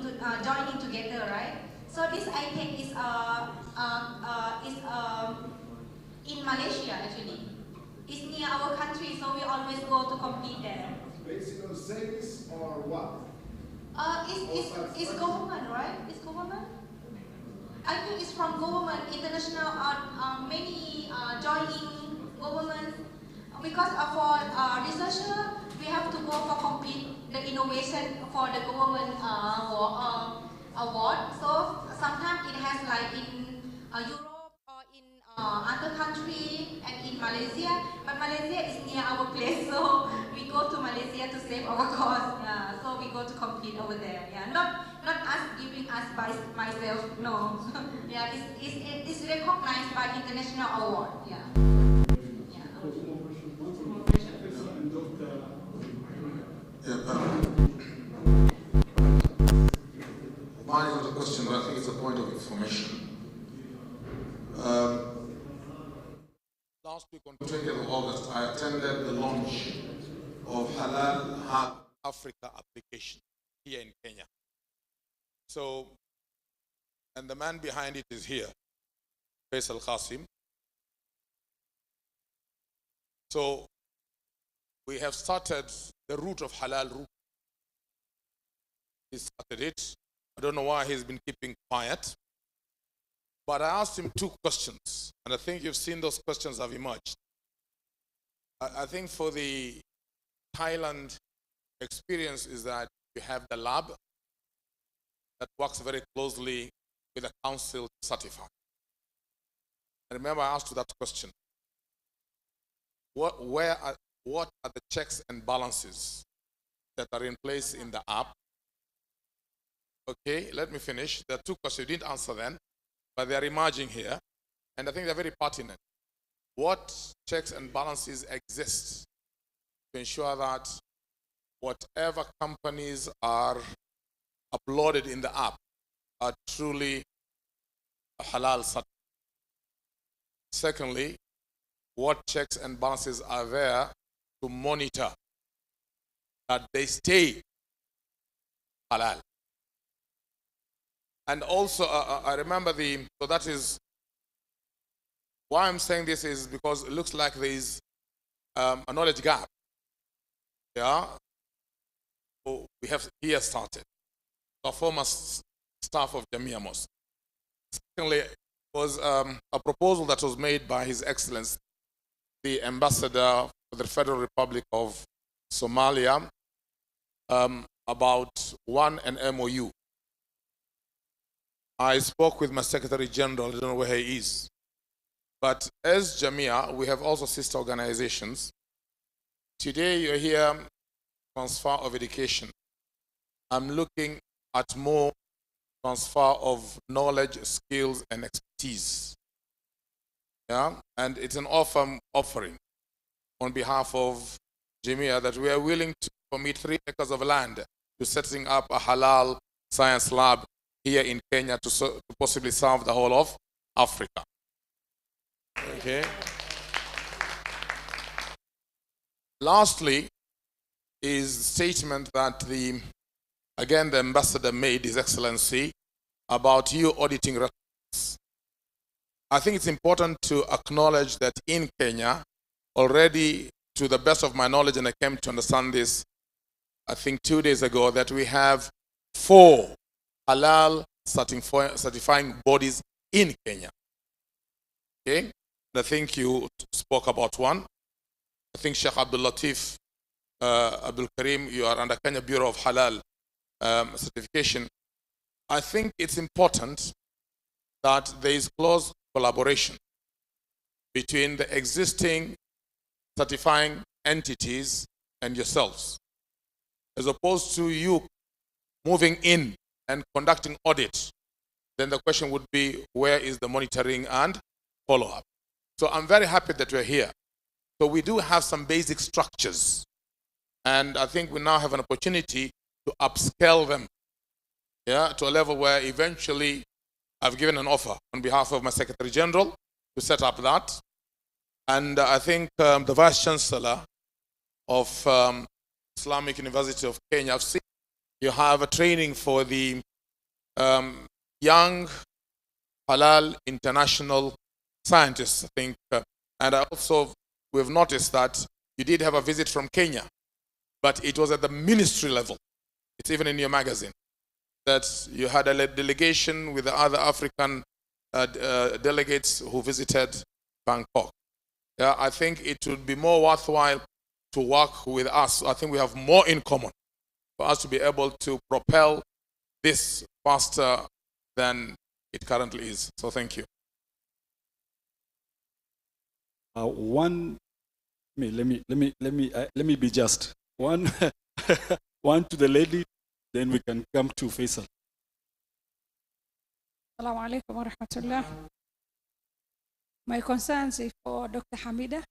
together, right? So this I think is in Malaysia actually. It's near our country, so we always go to compete there. Based on sales or what? It's government, right? It's government. I think it's from government, international, many joining government. Because for researcher, we have to go for compete the innovation for the government award. So sometimes it has like in Europe or in other country and in Malaysia. But Malaysia is near our place, so we go to Malaysia to save our cost. Yeah, so we go to compete over there. Yeah, not us giving us by myself. No. Yeah, it's recognized by international award. Yeah. Mine is not a question, but I think it's a point of information. Last week on 20th of August, I attended the launch of Halal Africa application here in Kenya. So, and the man behind it is here, Faisal Qasim. So, we have started the route of Halal route. He started it. I don't know why he's been keeping quiet. But I asked him two questions, and I think you've seen those questions have emerged. I think for the Thailand experience is that you have the lab that works very closely with the council to certify. And remember, I asked you that question. What are the checks and balances that are in place in the app? Okay, let me finish. There are two questions. You didn't answer then, but they are emerging here. And I think they're very pertinent. What checks and balances exist to ensure that whatever companies are uploaded in the app are truly halal certified? Secondly, what checks and balances are there to monitor that they stay halal. And also, I remember so that is, why I'm saying this is because it looks like there is a knowledge gap. Yeah, so we have here started. The former staff of Jamia Mosque. Secondly, was a proposal that was made by His Excellency, the Ambassador for the Federal Republic of Somalia, about an MOU. I spoke with my Secretary General, I don't know where he is. But as Jamia, we have also sister organizations. Today you're here, transfer of education. I'm looking at more transfer of knowledge, skills, and expertise. Yeah, and it's an offering on behalf of Jamia that we are willing to commit 3 acres of land to setting up a halal science lab here in Kenya to possibly serve the whole of Africa. Okay. Lastly, is statement that the ambassador made, His Excellency, about you auditing records. I think it's important to acknowledge that in Kenya, already, to the best of my knowledge, and I came to understand this, I think 2 days ago, that we have 4 halal certifying bodies in Kenya. Okay? And I think you spoke about one. I think Sheikh Abdul Latif, Abdul Karim, you are under Kenya Bureau of Halal certification. I think it's important that there is close collaboration between the existing certifying entities and yourselves, as opposed to you moving in and conducting audit. Then the question would be, where is the monitoring and follow-up? So I'm very happy that we're here. So we do have some basic structures, and I think we now have an opportunity to upscale them, yeah, to a level where eventually I've given an offer on behalf of my Secretary General to set up that. And I think the Vice Chancellor of Islamic University of Kenya, I've seen you have a training for the young halal international scientists, I think. And also, we've noticed that you did have a visit from Kenya, but it was at the ministry level. It's even in your magazine that you had a delegation with the other African delegates who visited Bangkok. Yeah, I think it would be more worthwhile to work with us. I think we have more in common for us to be able to propel this faster than it currently is. So thank you. Let me be just. One to the lady, then we can come to Faisal. Assalamu alaikum wa rahmatullah. My concerns is for Dr. Hamida.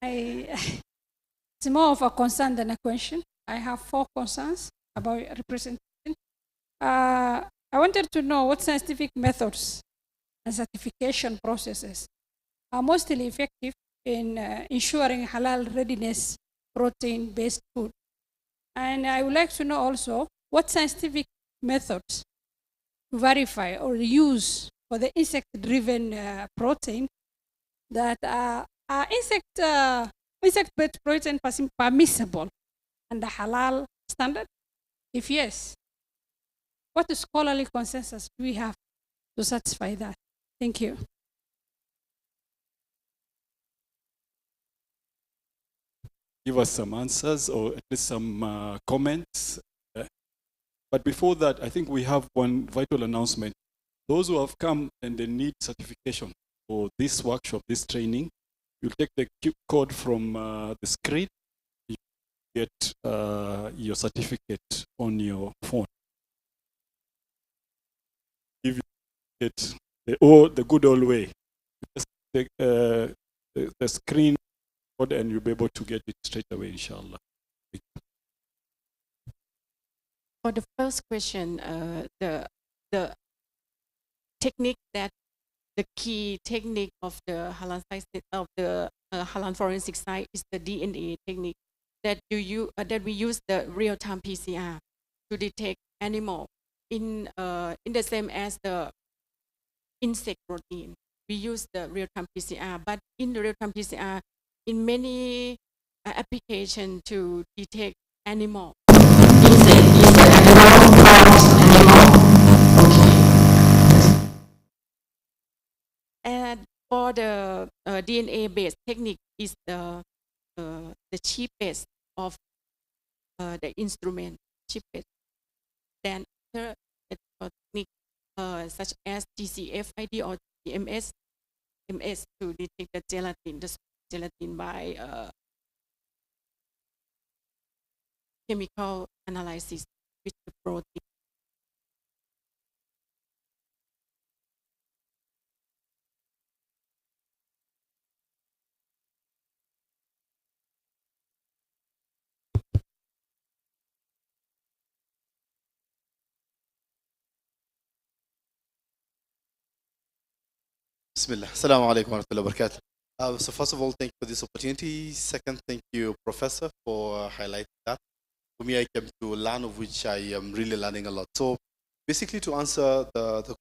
It's more of a concern than a question. I have 4 concerns about representation. I wanted to know what scientific methods and certification processes are mostly effective in ensuring halal readiness protein-based food. And I would like to know also what scientific methods to verify or use for the insect-driven protein that are insect-based protein permissible under halal standard? If yes, what scholarly consensus do we have to satisfy that? Thank you. Give us some answers or at least some comments. But before that, I think we have one vital announcement. Those who have come and they need certification for this workshop, this training, you'll take the code from the screen. You get your certificate on your phone. Give you it the good old way. Just take the screen code and you'll be able to get it straight away, inshallah. For the first question, the technique that the key technique of the halal science of the Halal forensic science is the DNA technique that that we use the real-time PCR to detect animal in the same as the insect protein. We use the real-time PCR, but in the real-time PCR, in many applications to detect animal. And for the DNA-based technique is the cheapest of the instrument, cheapest. Then other technique such as GCFID or MS to detect the gelatin by chemical analysis with the protein. Bismillah. Assalamu alaikum wa rahmatullahi wa barakatuh. So first of all, thank you for this opportunity. Second, thank you, Professor, for highlighting that. For me, I came to learn, of which I am really learning a lot. So basically, to answer the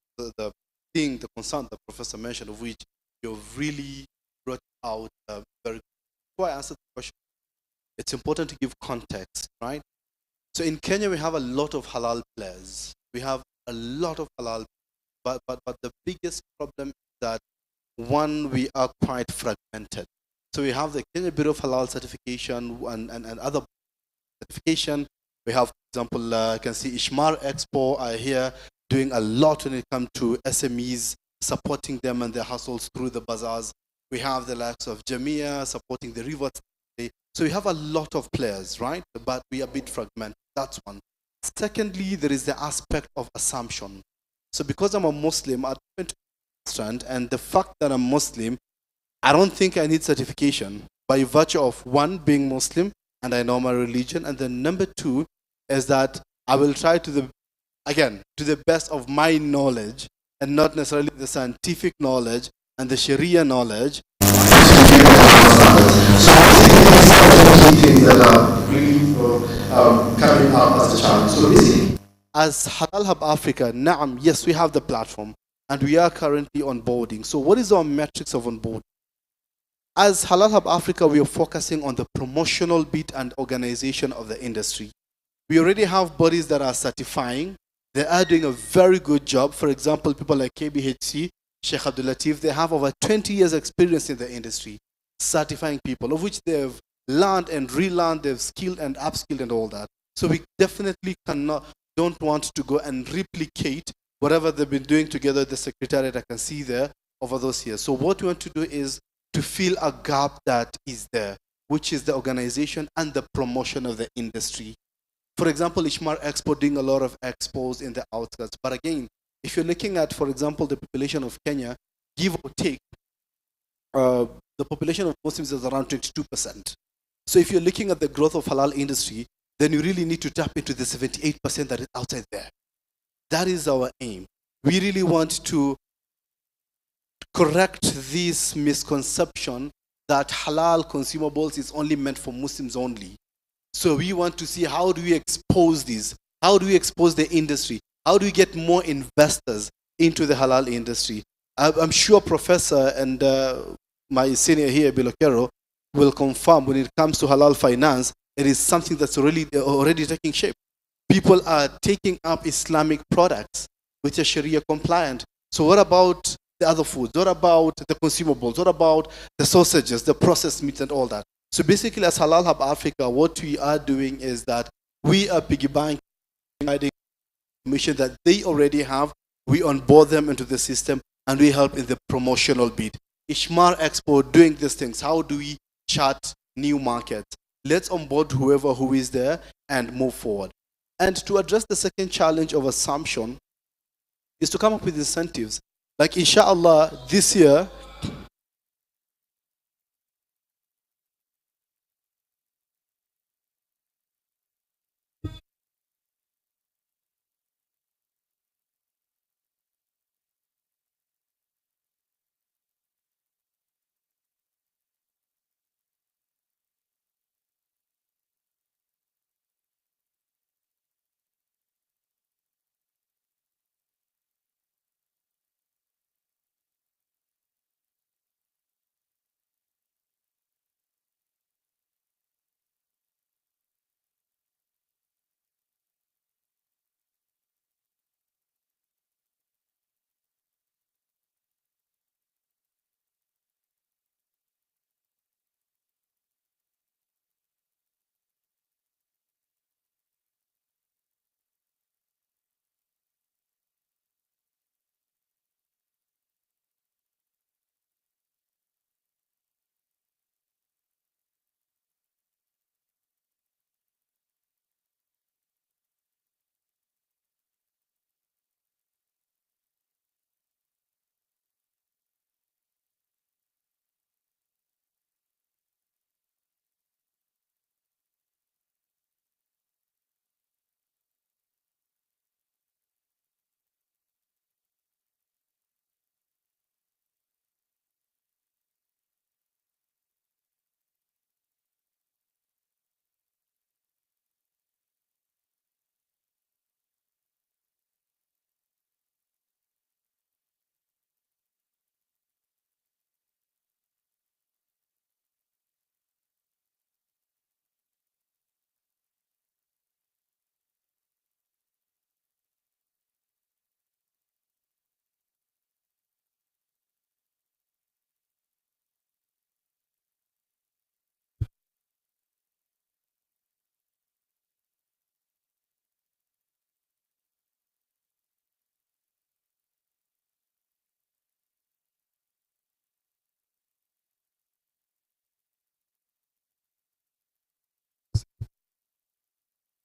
concern the Professor mentioned, of which you've really brought out very. Before I answer the question, it's important to give context, right? So in Kenya, we have a lot of halal players. We have a lot of halal, but the biggest problem is that one, we are quite fragmented. So we have the Kenya Bureau of Halal certification and other certification. We have, for example, you can see Ishmar Expo are here doing a lot when it comes to SMEs, supporting them and their hustles through the bazaars. We have the likes of Jamia supporting the rivers. So we have a lot of players, right? But we are a bit fragmented. That's one. Secondly, there is the aspect of assumption. So because I'm a Muslim, I went to understand, and the fact that I'm Muslim, I don't think I need certification by virtue of one, being Muslim and I know my religion, and then number two is that I will try to the best of my knowledge and not necessarily the scientific knowledge and the Sharia knowledge. That are really coming up as a challenge. So basically, as Halal Hub Africa, Naam, yes, we have the platform and we are currently onboarding. So what is our metrics of onboarding? As Halal Hub Africa, we are focusing on the promotional bit and organization of the industry. We already have bodies that are certifying. They are doing a very good job. For example, people like KBHC, Sheikh Abdul Latif, they have over 20 years experience in the industry, certifying people, of which they've learned and relearned, they've skilled and upskilled and all that. So we definitely don't want to go and replicate whatever they've been doing together, the secretariat I can see there over those years. So what we want to do is to fill a gap that is there, which is the organization and the promotion of the industry. For example, Ishmar Expo doing a lot of expos in the outskirts. But again, if you're looking at, for example, the population of Kenya, give or take, the population of Muslims is around 22%. So if you're looking at the growth of halal industry, then you really need to tap into the 78% that is outside there. That is our aim. We really want to correct this misconception that halal consumables is only meant for Muslims only. So we want to see how do we expose this? How do we expose the industry? How do we get more investors into the halal industry? I'm sure Professor and my senior here, Bilokero, will confirm when it comes to halal finance, it is something that's already taking shape. People are taking up Islamic products which are Sharia compliant. So what about the other foods? What about the consumables? What about the sausages, the processed meats and all that? So basically, as Halal Hub Africa, what we are doing is that we are piggybacking information that they already have. We onboard them into the system and we help in the promotional bit. Ishmar Expo doing these things. How do we chart new markets? Let's onboard who is there and move forward. And to address the second challenge of assumption is to come up with incentives. Like inshallah, this year,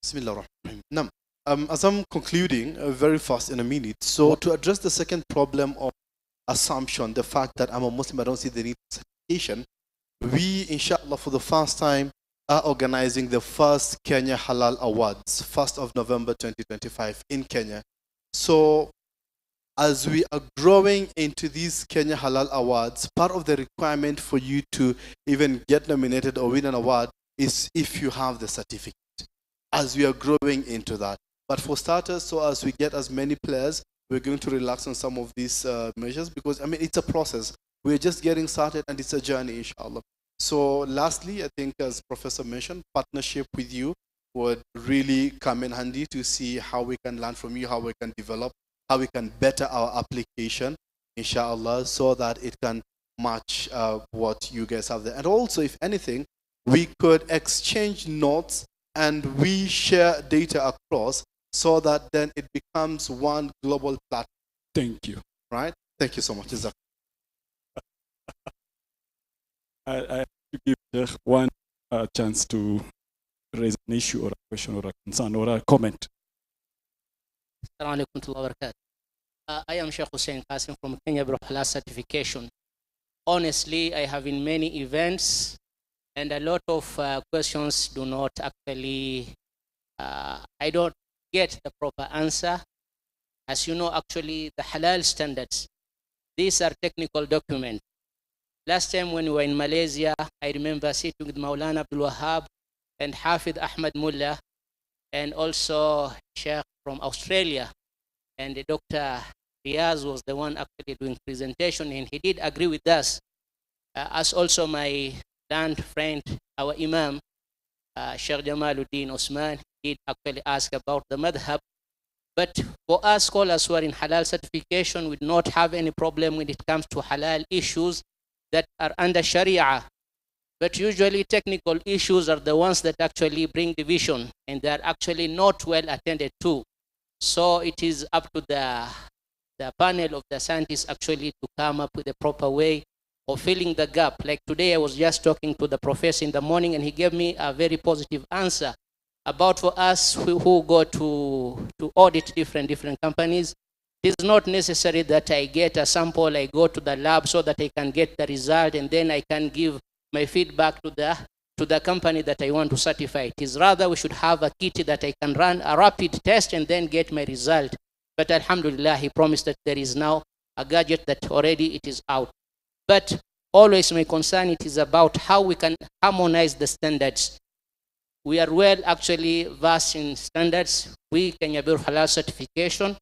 Bismillah ar-Rahman. Now, as I'm concluding very fast in a minute, so to address the second problem of assumption, the fact that I'm a Muslim, I don't see the need for certification, we, inshallah, for the first time, are organizing the first Kenya Halal Awards, 1st of November 2025 in Kenya. So, as we are growing into these Kenya Halal Awards, part of the requirement for you to even get nominated or win an award is if you have the certificate, as we are growing into that. But for starters, so as we get as many players, we're going to relax on some of these measures because, I mean, it's a process. We're just getting started and it's a journey, inshallah. So lastly, I think as Professor mentioned, partnership with you would really come in handy to see how we can learn from you, how we can develop, how we can better our application, inshallah, so that it can match what you guys have there. And also, if anything, we could exchange notes and we share data across so that then it becomes one global platform. Thank you. Right? Thank you so much. I have to give Sheikh one chance to raise an issue or a question or a concern or a comment. Assalamu alaikum warahmatullahi wabarakatuh. I am Sheikh Hussein Qasim from Kenya Bureau of Halal Certification. Honestly, I have in many events and a lot of questions do not actually, I don't get the proper answer. As you know, actually, the halal standards, these are technical documents. Last time when we were in Malaysia, I remember sitting with Maulana Abdul Wahab and Hafid Ahmad Mullah and also Sheikh from Australia. And Dr. Riaz was the one actually doing presentation, and he did agree with us. As also my learned friend, our Imam, Sheikh Jamaluddin Osman, did actually ask about the madhab. But for us scholars who are in halal certification, we do not have any problem when it comes to halal issues that are under Sharia. But usually technical issues are the ones that actually bring division, and they are actually not well attended to. So it is up to the panel of the scientists actually to come up with a proper way of filling the gap. Like today I was just talking to the professor in the morning and he gave me a very positive answer about for us who go to audit different companies. It is not necessary that I get a sample, I go to the lab so that I can get the result and then I can give my feedback to the company that I want to certify. It is rather we should have a kit that I can run a rapid test and then get my result. But alhamdulillah, he promised that there is now a gadget that already it is out. But always my concern, it is about how we can harmonize the standards. We are well actually versed in standards. We Kenya Bureau of Halal Certification.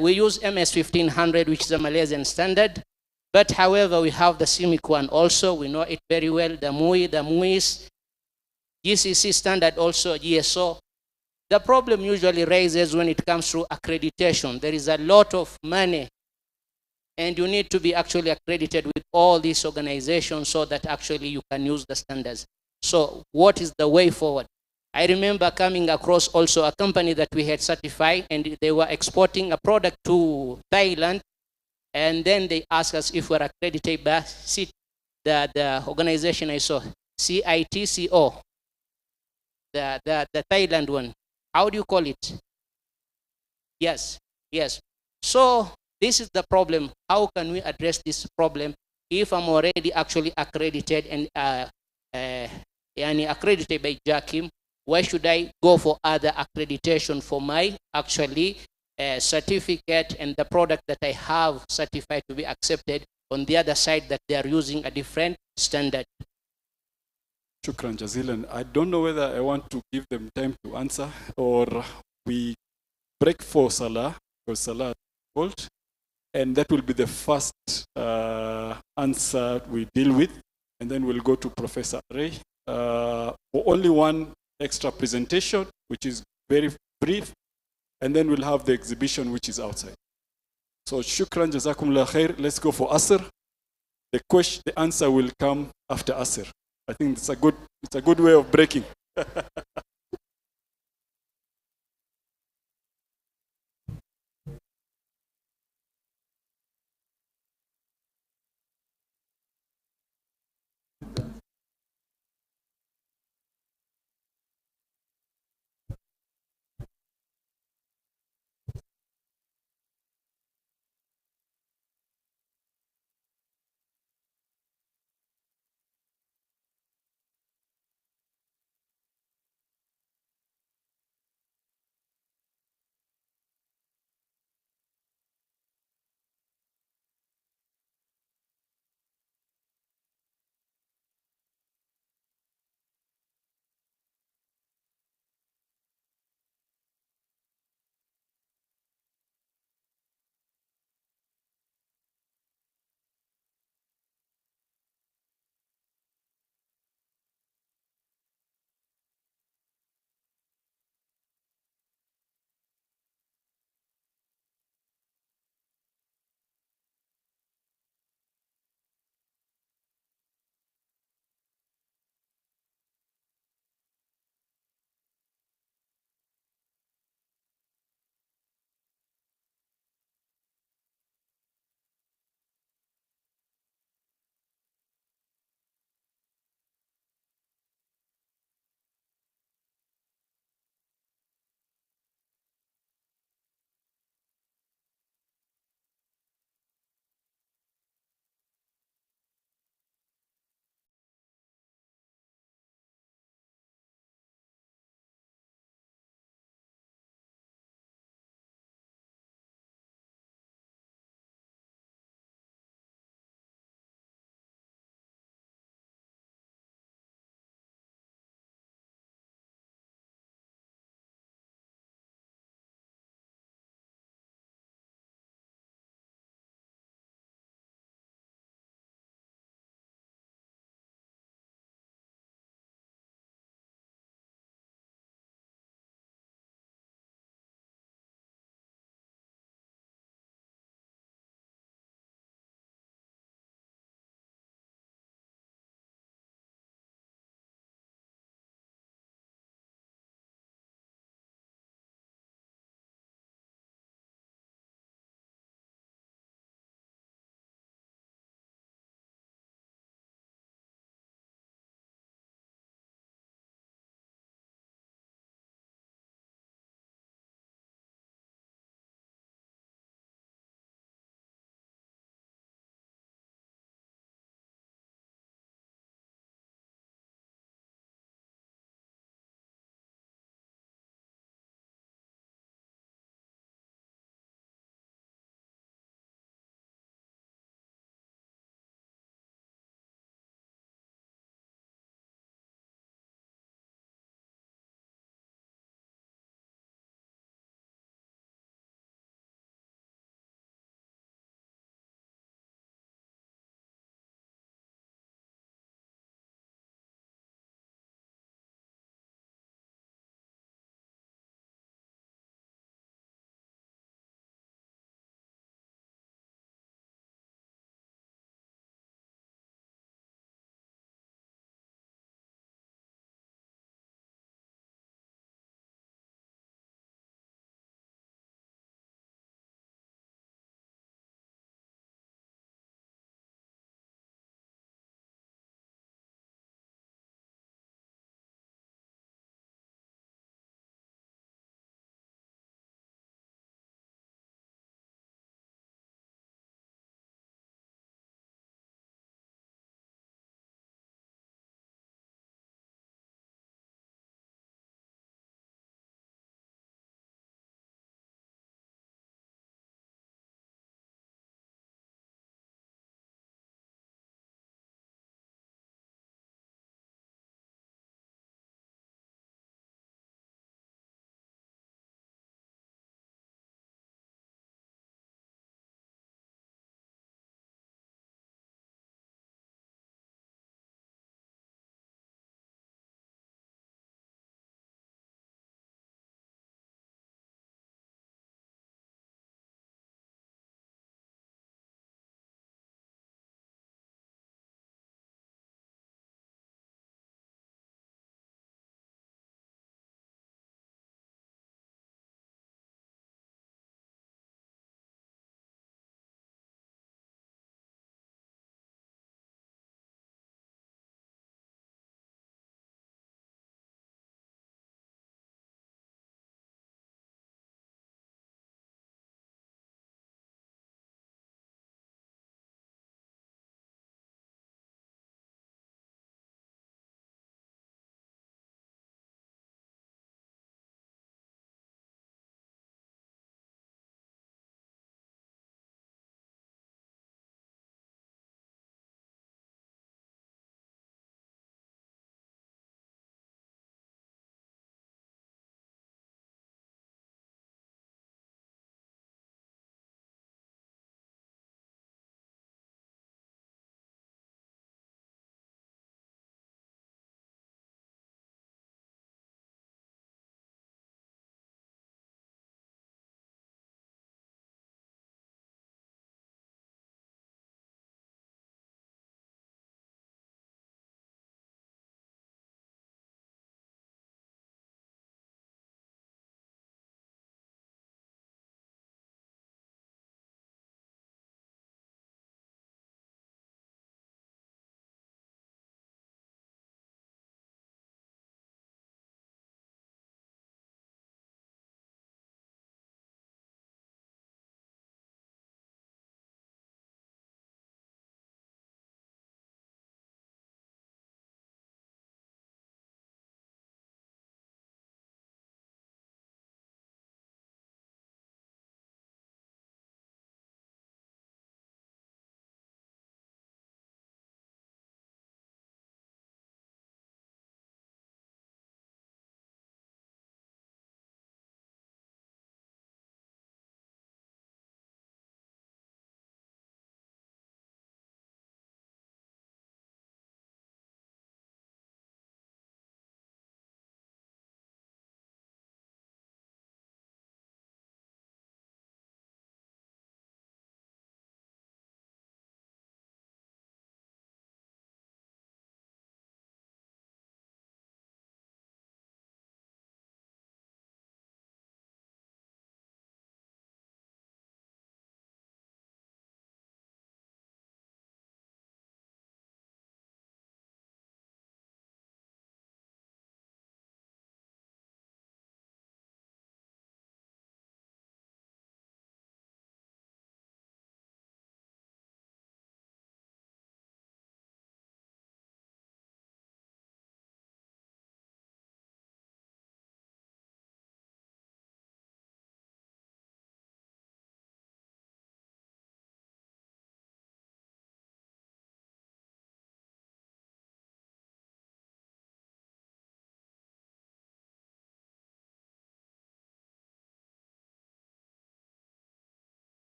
We use MS 1500, which is a Malaysian standard. But however, we have the CIMIC one also. We know it very well. The MUIS, GCC standard also, GSO. The problem usually raises when it comes to accreditation. There is a lot of money and you need to be actually accredited with all these organizations so that actually you can use the standards. So what is the way forward? I remember coming across also a company that we had certified and they were exporting a product to Thailand, and then they asked us if we're accredited by the organization I saw, CITCO, the Thailand one. How do you call it? Yes. So this is the problem. How can we address this problem if I'm already actually accredited and accredited by JAKIM? Why should I go for other accreditation for my actually certificate and the product that I have certified to be accepted on the other side that they are using a different standard? Shukran Jazilan. I don't know whether I want to give them time to answer or we break for Salah, because Salah is called, and that will be the first answer we deal with, and then we'll go to Professor Ray for only one extra presentation, which is very brief, and then we'll have the exhibition, which is outside. So shukran, jazakumullah khair. Let's go for Asr. The answer will come after Asr. I think it's a good way of breaking.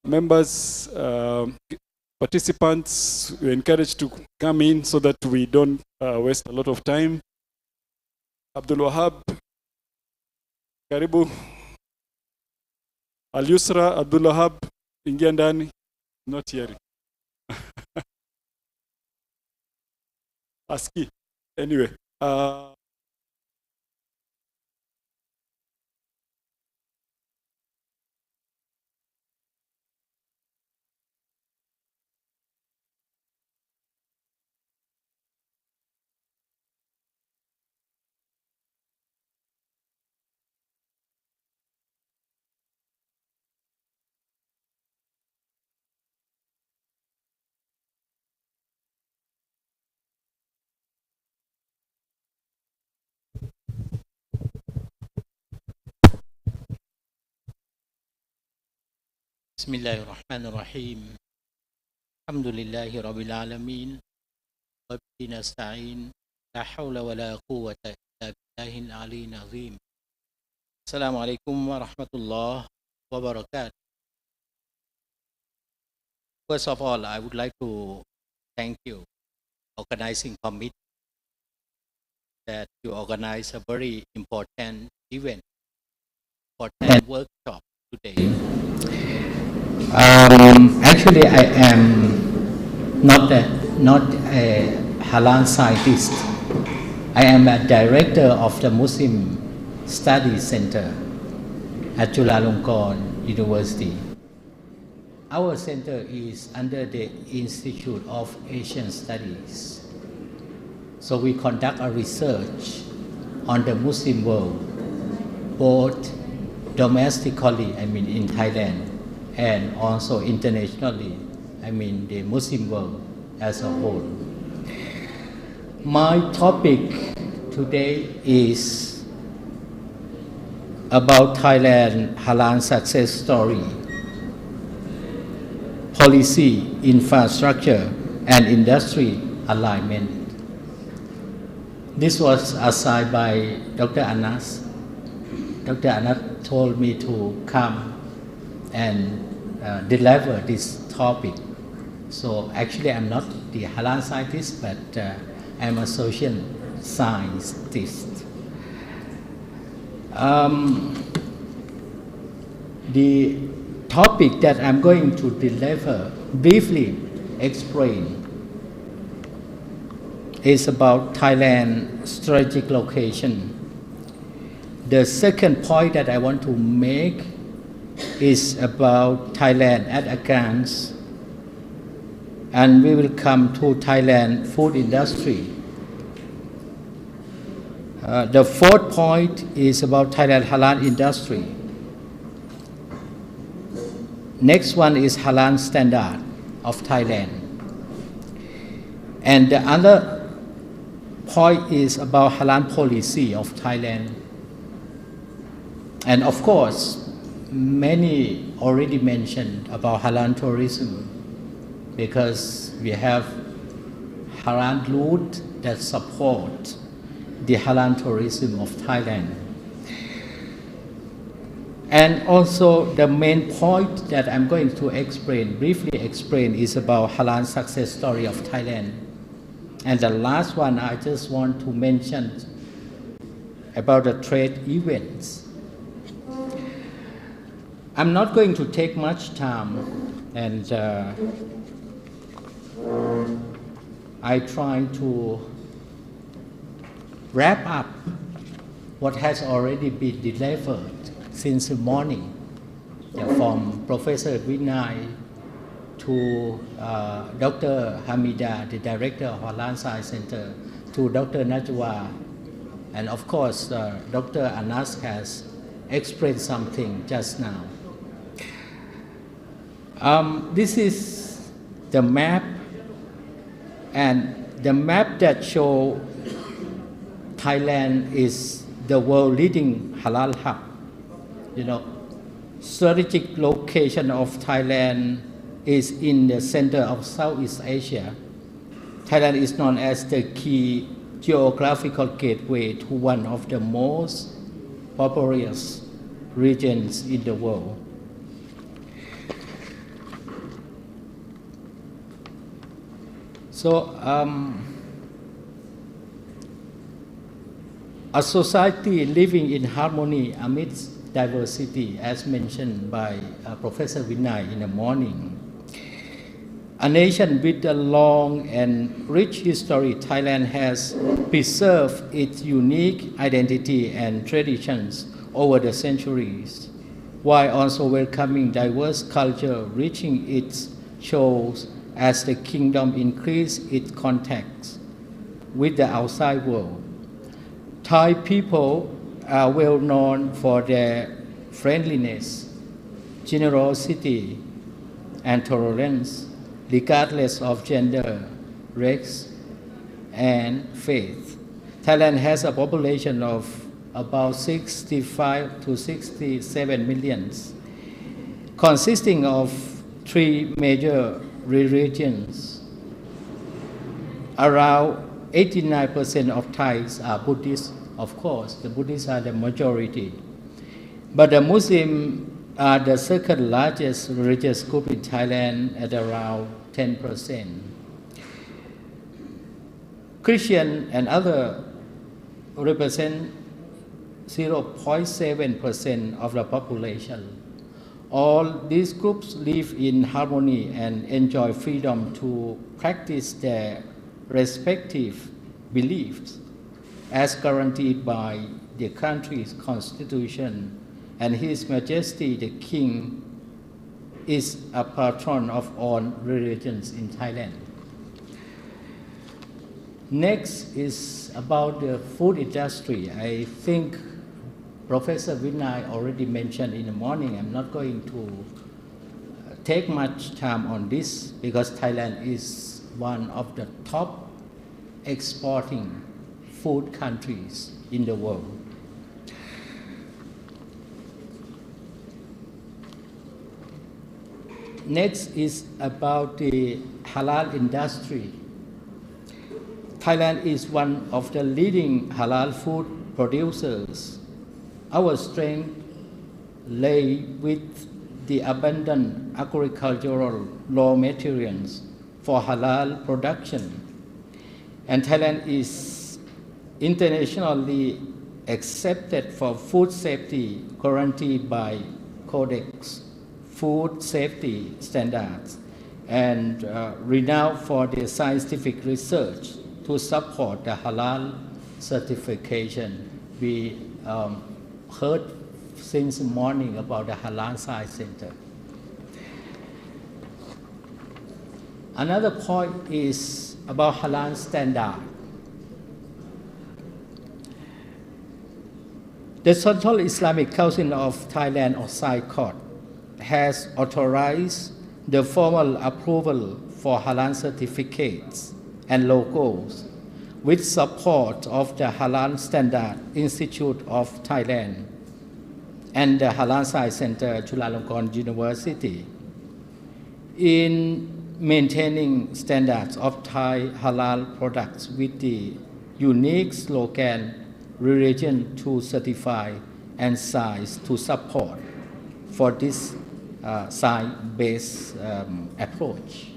members, participants, we're encouraged to come in so that we don't waste a lot of time. Abdul Wahab, karibu. Al-Yusra, Abdul Wahab, ingia ndani. Not hearing. Aski. Anyway. بسم الله الرحمن الرحيم الحمد لله رب العالمين وبه نستعين لا حول ولا قوة إلا بالله العلي العظيم السلام عليكم ورحمة الله وبركاته. First of all, I would like to thank you, organizing committee, that you organize a very important event, important workshop today. Actually, I am not a Halal scientist. I am a director of the Muslim Studies Center at Chulalongkorn University. Our center is under the Institute of Asian Studies. So we conduct a research on the Muslim world, both domestically, in Thailand, and also internationally, the Muslim world as a whole. My topic today is about Thailand Halal success story, policy, infrastructure, and industry alignment. This was assigned by Dr. Anas. Dr. Anas told me to come and deliver this topic. So actually I'm not the Halal scientist, but I'm a social scientist. The topic that I'm going to deliver, briefly explain, is about Thailand's strategic location. The second point that I want to make is about Thailand at a glance, and we will come to Thailand food industry. The fourth point is about Thailand Halal industry. Next one is Halal standard of Thailand. And the other point is about Halal policy of Thailand. And of course, many already mentioned about Halal tourism, because we have Halal route that support the Halal tourism of Thailand. And also the main point that I'm going to briefly explain, is about Halal success story of Thailand. And the last one I just want to mention about the trade events. I'm not going to take much time, and I try to wrap up what has already been delivered since the morning, from Professor Vinay to Dr. Hamida, the director of Halal Science Center, to Dr. Najwa, and of course Dr. Anas has explained something just now. This is the map, and the map that shows Thailand is the world leading Halal hub. Strategic location of Thailand is in the center of Southeast Asia. Thailand is known as the key geographical gateway to one of the most populous regions in the world. So, a society living in harmony amidst diversity, as mentioned by Professor Vinay in the morning. A nation with a long and rich history, Thailand has preserved its unique identity and traditions over the centuries, while also welcoming diverse culture reaching its shores as the kingdom increased its contacts with the outside world. Thai people are well known for their friendliness, generosity, and tolerance, regardless of gender, race, and faith. Thailand has a population of about 65 to 67 millions, consisting of three major religions. Around 89% of Thais are Buddhists. Of course, the Buddhists are the majority. But the Muslims are the second largest religious group in Thailand at around 10%. Christian and other represent 0.7% of the population. All these groups live in harmony and enjoy freedom to practice their respective beliefs as guaranteed by the country's constitution, and His Majesty the King is a patron of all religions in Thailand. Next is about the food industry. I think Professor Vinay already mentioned in the morning. I'm not going to take much time on this because Thailand is one of the top exporting food countries in the world. Next is about the halal industry. Thailand is one of the leading halal food producers. Our strength lay with the abundant agricultural raw materials for halal production. And Thailand is internationally accepted for food safety guaranteed by Codex Food Safety Standards and renowned for their scientific research to support the halal certification. We heard since morning about the Halal Science Center. Another point is about halal standard. The Central Islamic Council of Thailand, or CICOT, has authorized the formal approval for halal certificates and logos with support of the Halal Standard Institute of Thailand and the Halal Science Center, Chulalongkorn University, in maintaining standards of Thai halal products with the unique slogan, religion to certify and science to support for this science-based approach.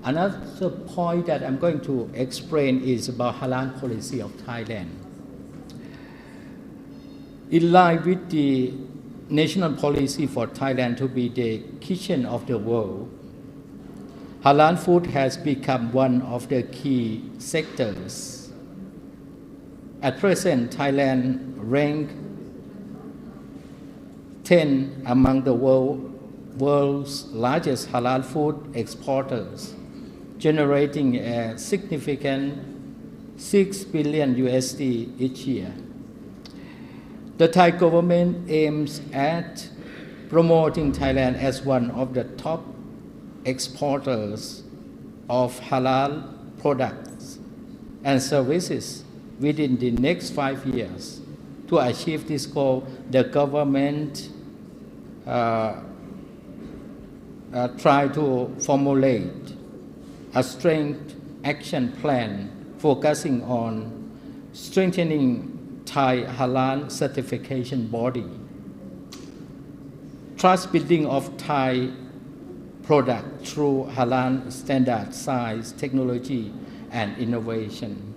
Another point that I'm going to explain is about halal policy of Thailand. In line with the national policy for Thailand to be the kitchen of the world, halal food has become one of the key sectors. At present, Thailand ranks 10 among the world's largest halal food exporters, generating a significant $6 billion USD each year. The Thai government aims at promoting Thailand as one of the top exporters of halal products and services within the next 5 years. To achieve this goal, the government try to formulate a strength action plan focusing on strengthening Thai halal certification body, trust building of Thai product through Halal standard, science, technology, and innovation.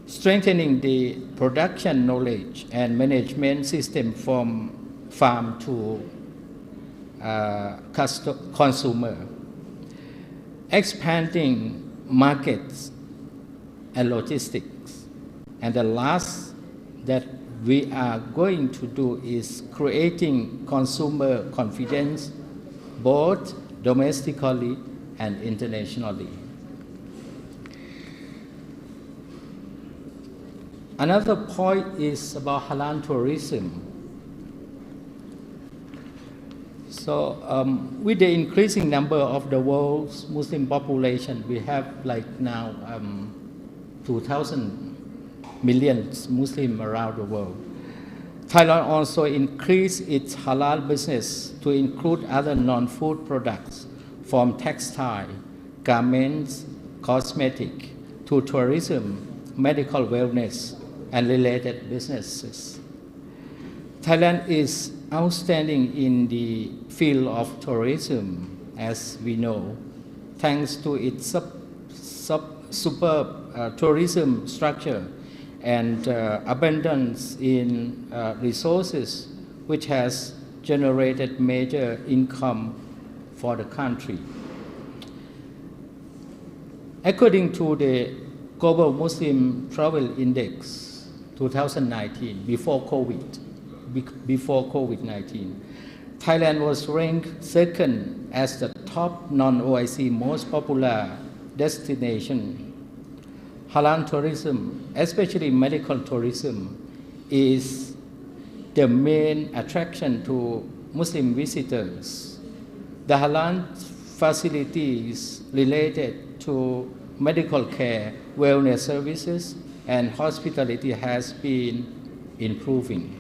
Strengthening the production knowledge and management system from farm to consumer. Expanding markets and logistics. And the last that we are going to do is creating consumer confidence both domestically and internationally. Another point is about halal tourism. So with the increasing number of the world's Muslim population, we have like now 2,000 million Muslims around the world. Thailand also increased its halal business to include other non-food products from textile, garments, cosmetic, to tourism, medical wellness, and related businesses. Thailand is outstanding in the field of tourism, as we know, thanks to its superb tourism structure and abundance in resources, which has generated major income for the country. According to the Global Muslim Travel Index 2019, before COVID-19, Thailand was ranked second as the top non-OIC most popular destination. Halal tourism, especially medical tourism, is the main attraction to Muslim visitors. The halal facilities related to medical care, wellness services, and hospitality has been improving.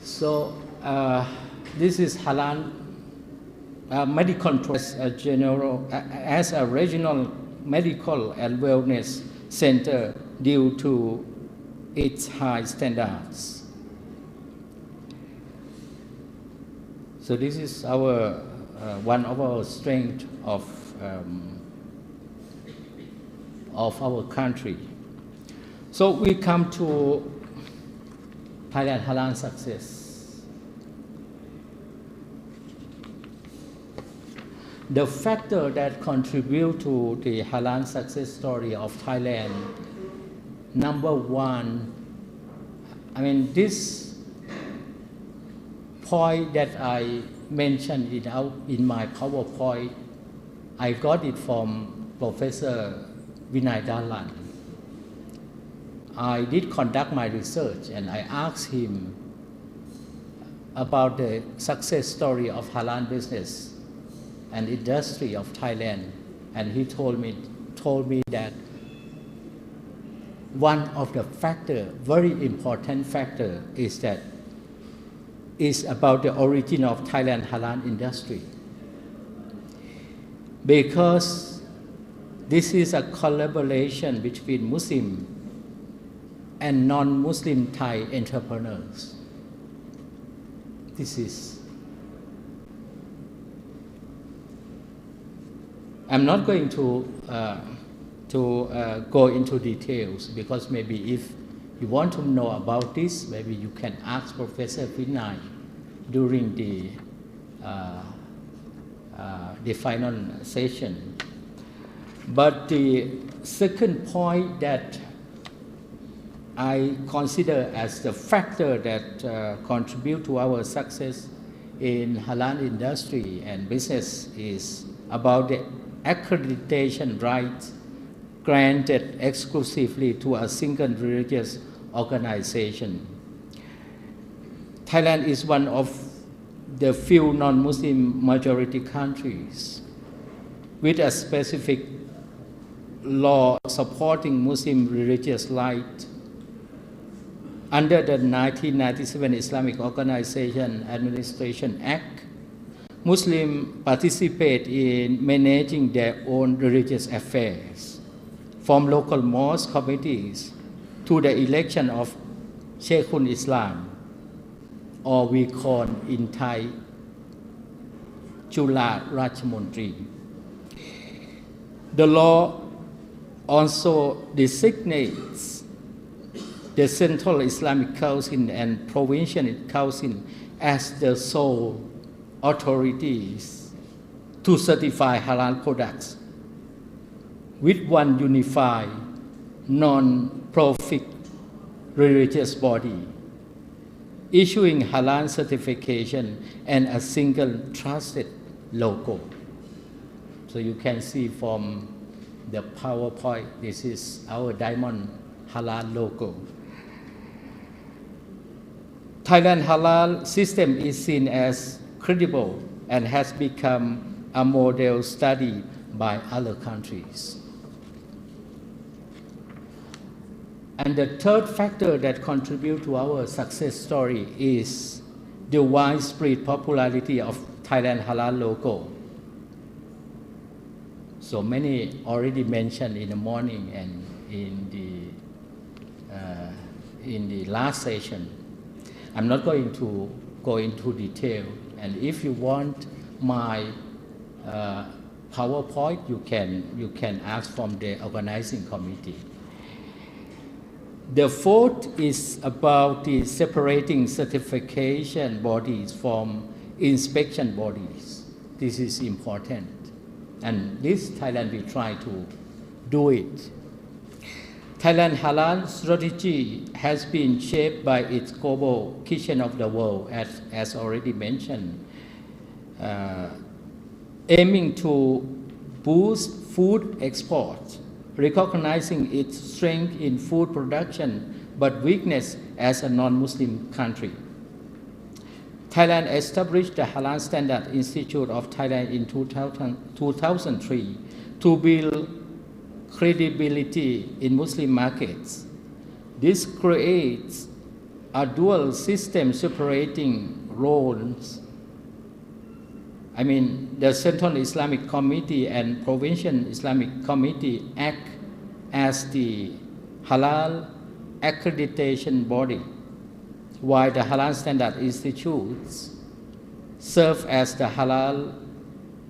So this is halal medical tourism as a regional medical and wellness center due to its high standards. So this is our one of our strengths of our country. So we come to Thailand halal success. The factor that contribute to the halal success story of Thailand, number one, this point that I mentioned in my PowerPoint, I got it from Professor Vinay Dalan. I did conduct my research and I asked him about the success story of halal business and industry of Thailand, and he told me that one of the factor, very important factor, is about the origin of Thailand halal industry, because this is a collaboration between Muslim and non-Muslim Thai entrepreneurs. This is. I'm not going to go into details, because maybe if you want to know about this, maybe you can ask Professor Vinay during the final session. But the second point that I consider as the factor that contribute to our success in halal industry and business is about the accreditation rights granted exclusively to a single religious organization. Thailand is one of the few non-Muslim majority countries with a specific law supporting Muslim religious rights. Under the 1997 Islamic Organization Administration Act, Muslims participate in managing their own religious affairs, from local mosque committees to the election of Sheikhul Islam. or we call in Thai Chula Rajamundri. The law also designates the Central Islamic Council and Provincial Council as the sole authorities to certify halal products with one unified non-profit religious body, issuing halal certification and a single trusted logo. So you can see from the PowerPoint, this is our diamond halal logo. Thailand halal system is seen as credible and has become a model study by other countries. And the third factor that contributes to our success story is the widespread popularity of Thailand halal logo. So many already mentioned in the morning and in the last session. I'm not going to go into detail, and if you want my PowerPoint, you can ask from the organizing committee. The fourth is about the separating certification bodies from inspection bodies. This is important, and this Thailand will try to do it. Thailand halal strategy has been shaped by its global kitchen of the world, as already mentioned, aiming to boost food export, recognizing its strength in food production but weakness as a non-Muslim country. Thailand established the Halal Standard Institute of Thailand in 2003 to build credibility in Muslim markets. This creates a dual system separating roles. I mean, the Central Islamic Committee and Provincial Islamic Committee act as the Halal accreditation body, while the Halal Standard Institutes serve as the Halal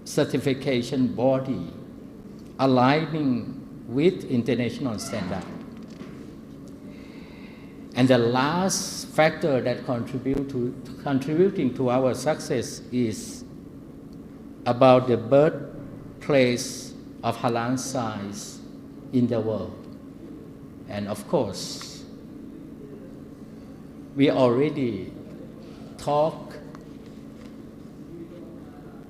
certification body, aligning with international standard. And the last factor that contributing to our success is about the birthplace of halal science in the world. And of course, we already talk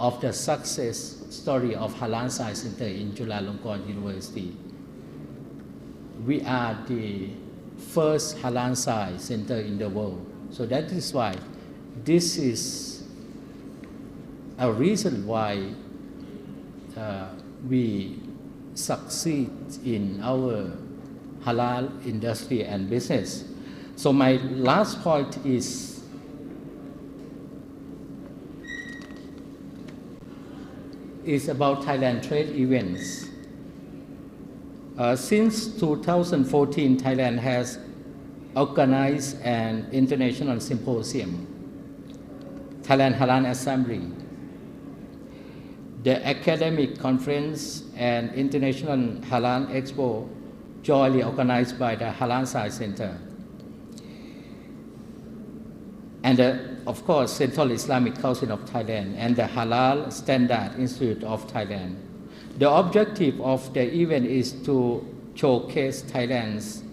of the success story of Halal Science Center in Chulalongkorn University. We are the first Halal Science Center in the world. So that is why this is a reason why we succeed in our halal industry and business. So my last point is about Thailand trade events. Since 2014, Thailand has organized an international symposium, Thailand Halal Assembly, the academic conference and international Halal Expo jointly organized by the Halal Science Center. And of course, Central Islamic Council of Thailand and the Halal Standard Institute of Thailand. The objective of the event is to showcase Thailand's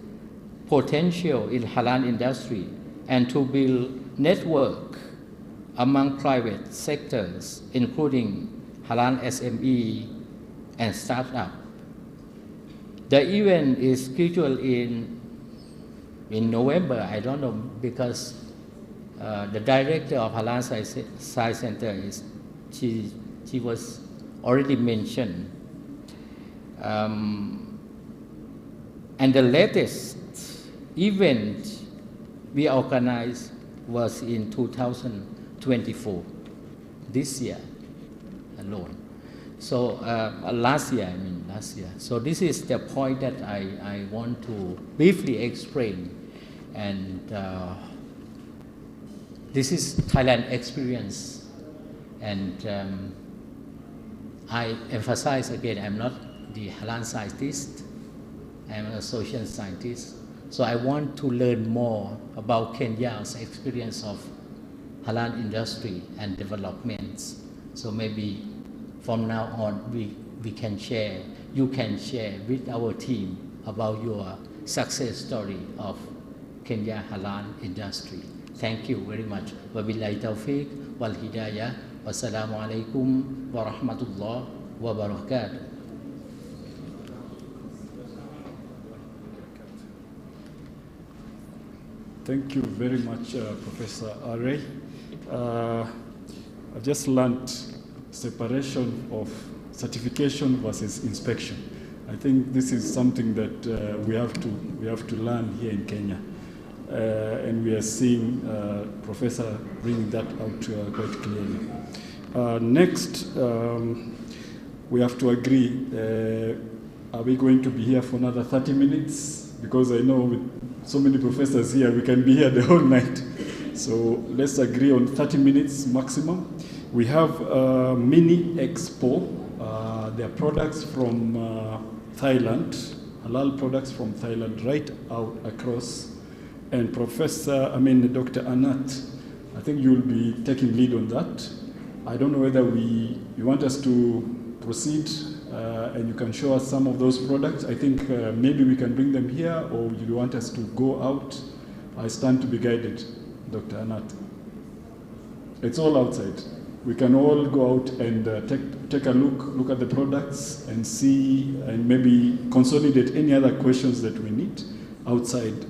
potential in halal industry and to build network among private sectors, including halal SME and startup. The event is scheduled in November. I don't know, because the director of Halal Science Center is she was already mentioned. And the latest event we organized was in 2024, this year alone. So last year. So this is the point that I want to briefly explain. And This is Thailand experience, and I emphasize again, I'm not the Halal scientist, I'm a social scientist. So I want to learn more about Kenya's experience of Halal industry and developments. So maybe from now on, we can share, you can share with our team about your success story of Kenya Halal industry. Thank you very much. Wabillahi taufiq wal hidayah. Wassalamu alaikum wa rahmatullah wa barakatuh. Thank you very much, Professor Arey. I've just learned separation of certification versus inspection. I think this is something that we have to learn here in Kenya, and we are seeing Professor bring that out quite clearly. Next, we have to agree. Are we going to be here for another 30 minutes? Because I know with so many professors here, we can be here the whole night. So let's agree on 30 minutes maximum. We have a mini expo. There are products from Thailand, halal products from Thailand, right out across. And Dr. Anat, I think you'll be taking lead on that. I don't know whether you want us to proceed and you can show us some of those products. I think maybe we can bring them here, or you want us to go out. I stand to be guided, Dr. Anat. It's all outside. We can all go out and take a look at the products and see, and maybe consolidate any other questions that we need outside it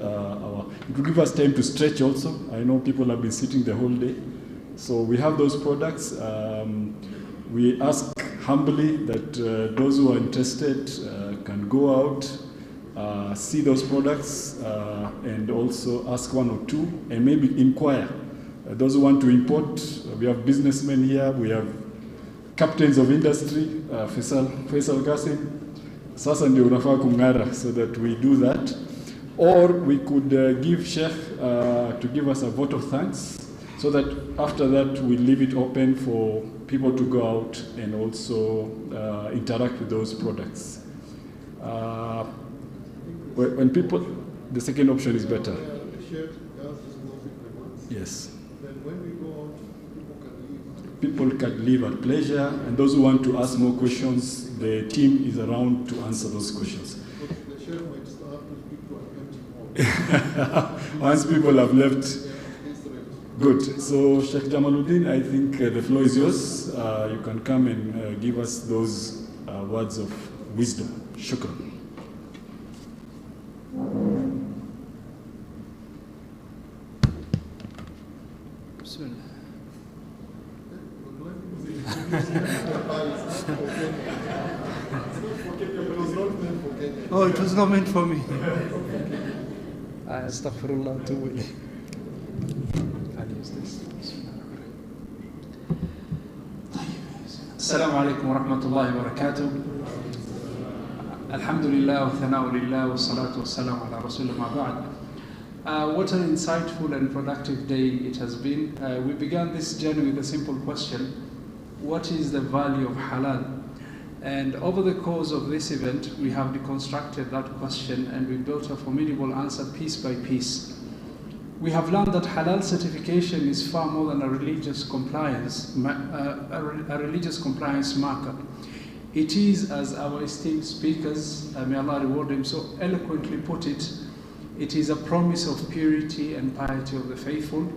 will give us time to stretch also. I know people have been sitting the whole day. So we have those products. We ask humbly that those who are interested can go out, see those products, and also ask one or two, and maybe inquire. Those who want to import, we have businessmen here, we have captains of industry, Faisal Qasim. Sasa ndio unafaa kung'ara, so that we do that. Or we could give Sheikh to give us a vote of thanks, so that after that we leave it open for people to go out and also interact with those products. When people, the second option is better. Yes. Then when we go out, people can leave at pleasure, and those who want to ask more questions, the team is around to answer those questions. The chef might start to speak to an empty hall. Once people have left, good. So Sheikh Jamaluddin, I think the floor is yours. You can come and give us those words of wisdom. Shukran. Oh, it was not meant for me. Astaghfirullah to Willie. I'll use this. Assalamu alaikum wa rahmatullahi wa barakatuh. Alhamdulillah wa thana'u lillah wa salatu wa salam ala rasulullah ma ba'd. What an insightful and productive day it has been. We began this journey with a simple question: what is the value of halal? And over the course of this event, we have deconstructed that question, and we built a formidable answer piece by piece. We have learned that halal certification is far more than a religious compliance, marker. It is, as our esteemed speakers, may Allah reward them, so eloquently put it, it is a promise of purity and piety of the faithful.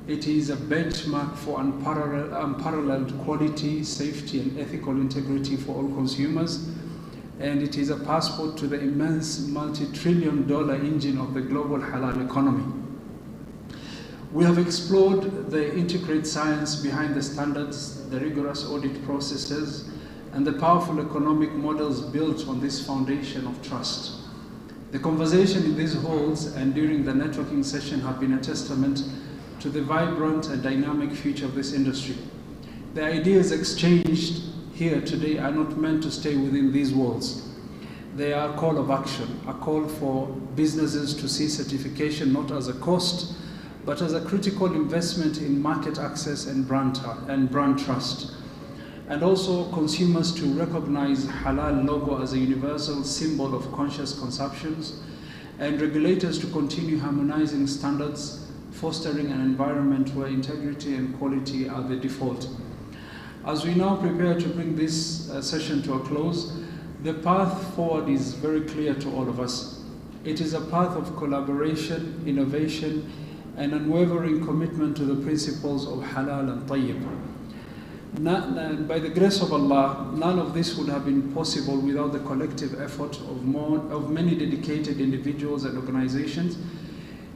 It is a benchmark for unparalleled quality, safety, and ethical integrity for all consumers. And it is a passport to the immense multi-trillion-dollar engine of the global halal economy. We have explored the intricate science behind the standards, the rigorous audit processes, and the powerful economic models built on this foundation of trust. The conversation in these halls and during the networking session have been a testament to the vibrant and dynamic future of this industry. The ideas exchanged here today are not meant to stay within these walls. They are a call of action, a call for businesses to see certification not as a cost, but as a critical investment in market access and brand trust. And also consumers to recognize halal logo as a universal symbol of conscious consumptions, and regulators to continue harmonizing standards, fostering an environment where integrity and quality are the default. As we now prepare to bring this session to a close, the path forward is very clear to all of us. It is a path of collaboration, innovation, and unwavering commitment to the principles of halal and tayyib. By the grace of Allah, none of this would have been possible without the collective effort of many dedicated individuals and organizations.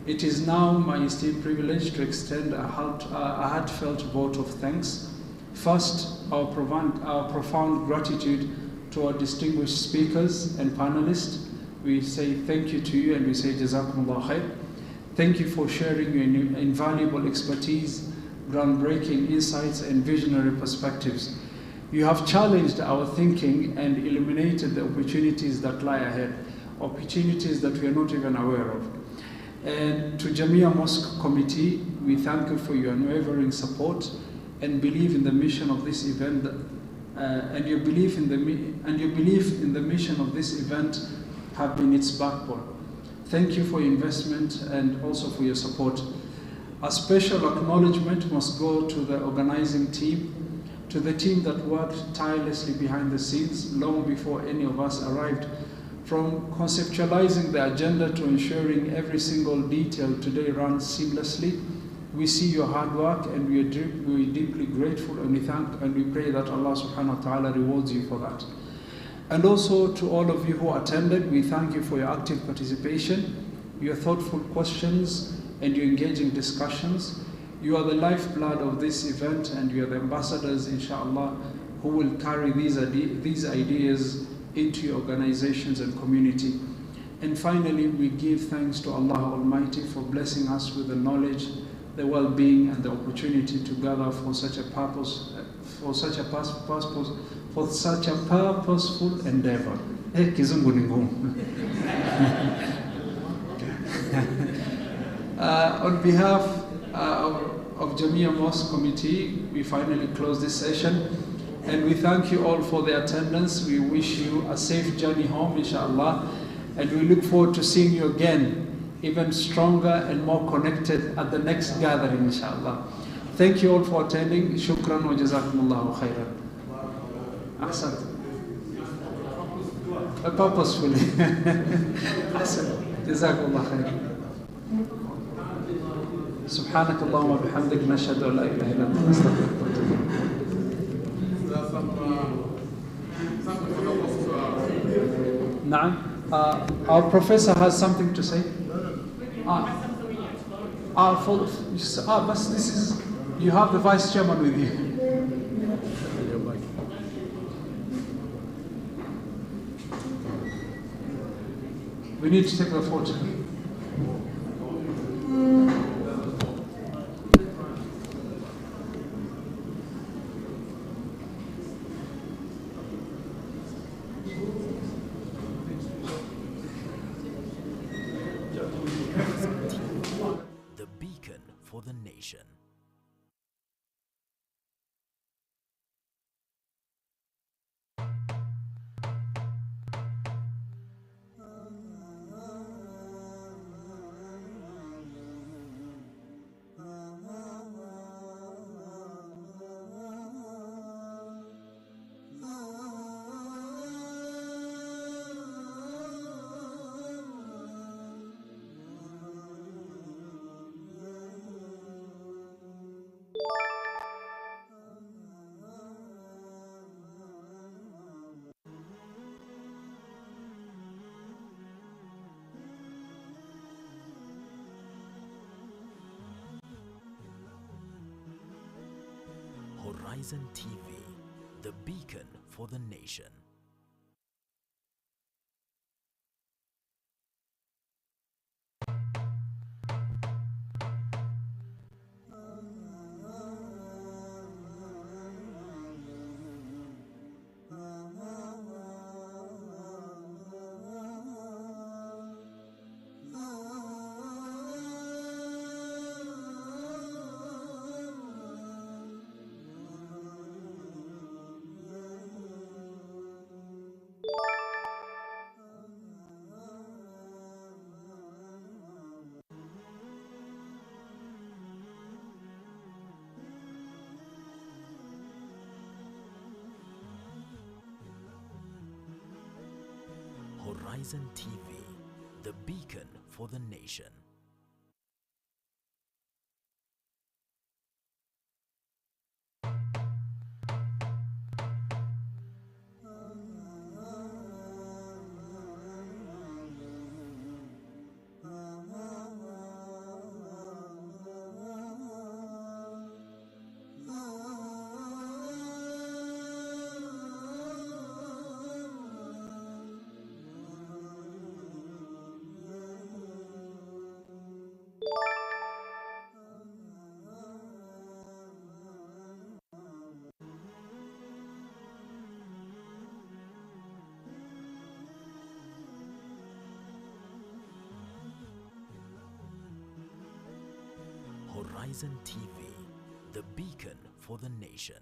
It is now my esteemed privilege to extend a heartfelt vote of thanks. First, our profound gratitude to our distinguished speakers and panelists. We say thank you to you, and we say Jazakumullah khair. Thank you for sharing your invaluable expertise, groundbreaking insights, and visionary perspectives. You have challenged our thinking and illuminated the opportunities that lie ahead, opportunities that we are not even aware of. And to Jamia Mosque Committee, we thank you for your unwavering support and believe in the mission of this event, and your belief in the mission of this event have been its backbone. Thank you for your investment and also for your support. A special acknowledgement must go to the organizing team, to the team that worked tirelessly behind the scenes long before any of us arrived. From conceptualizing the agenda to ensuring every single detail today runs seamlessly, we see your hard work, and we are deeply grateful, and we thank and we pray that Allah subhanahu wa ta'ala rewards you for that. And also to all of you who attended, we thank you for your active participation, your thoughtful questions, and your engaging discussions. You are the lifeblood of this event, and you are the ambassadors, inshallah, who will carry these ideas into your organizations and community. And finally, we give thanks to Allah Almighty for blessing us with the knowledge, the well-being, and the opportunity to gather for such a purpose, for such a purposeful endeavor. On behalf of Jamia Mosque Committee, we finally close this session, and we thank you all for the attendance. We wish you a safe journey home, inshallah, and we look forward to seeing you again, even stronger and more connected at the next gathering, inshallah. Thank you all for attending. Shukran wa jazakumullahu khairan. Ahsan. Purposefully. Ahsan. Jazakumullah khairan. سبحانك اللهم وبحمدك نشهد أن لا إله إلا أنت نستغفرك ونتوب إليك. نعم. Our professor has something to say. But this is, you have the vice chairman with you. We need to take the photo. The beacon for the nation. Horizon TV, the beacon for the nation. Horizon TV, the beacon for the nation. Horizon TV, the beacon for the nation.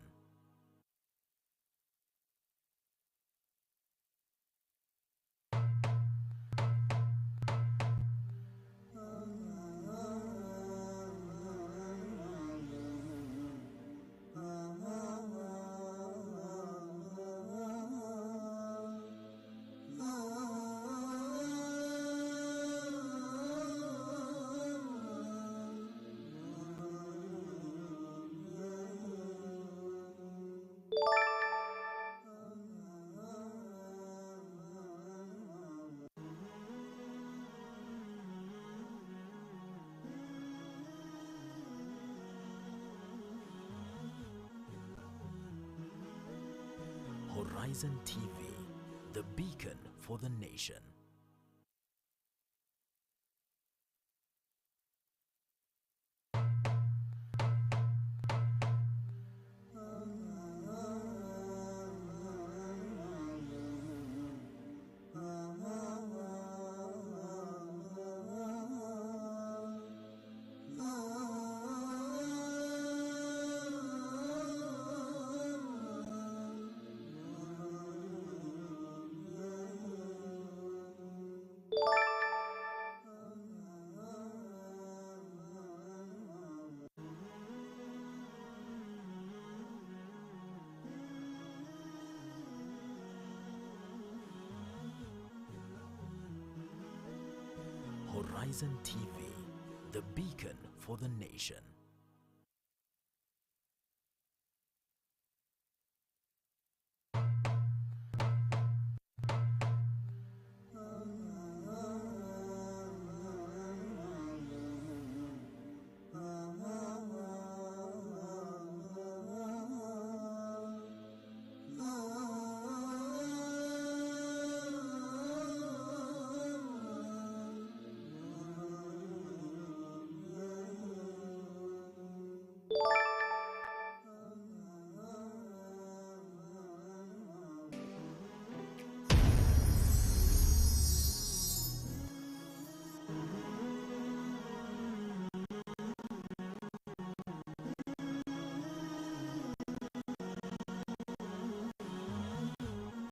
Horizon TV, the beacon for the nation. Horizon TV, the beacon for the nation.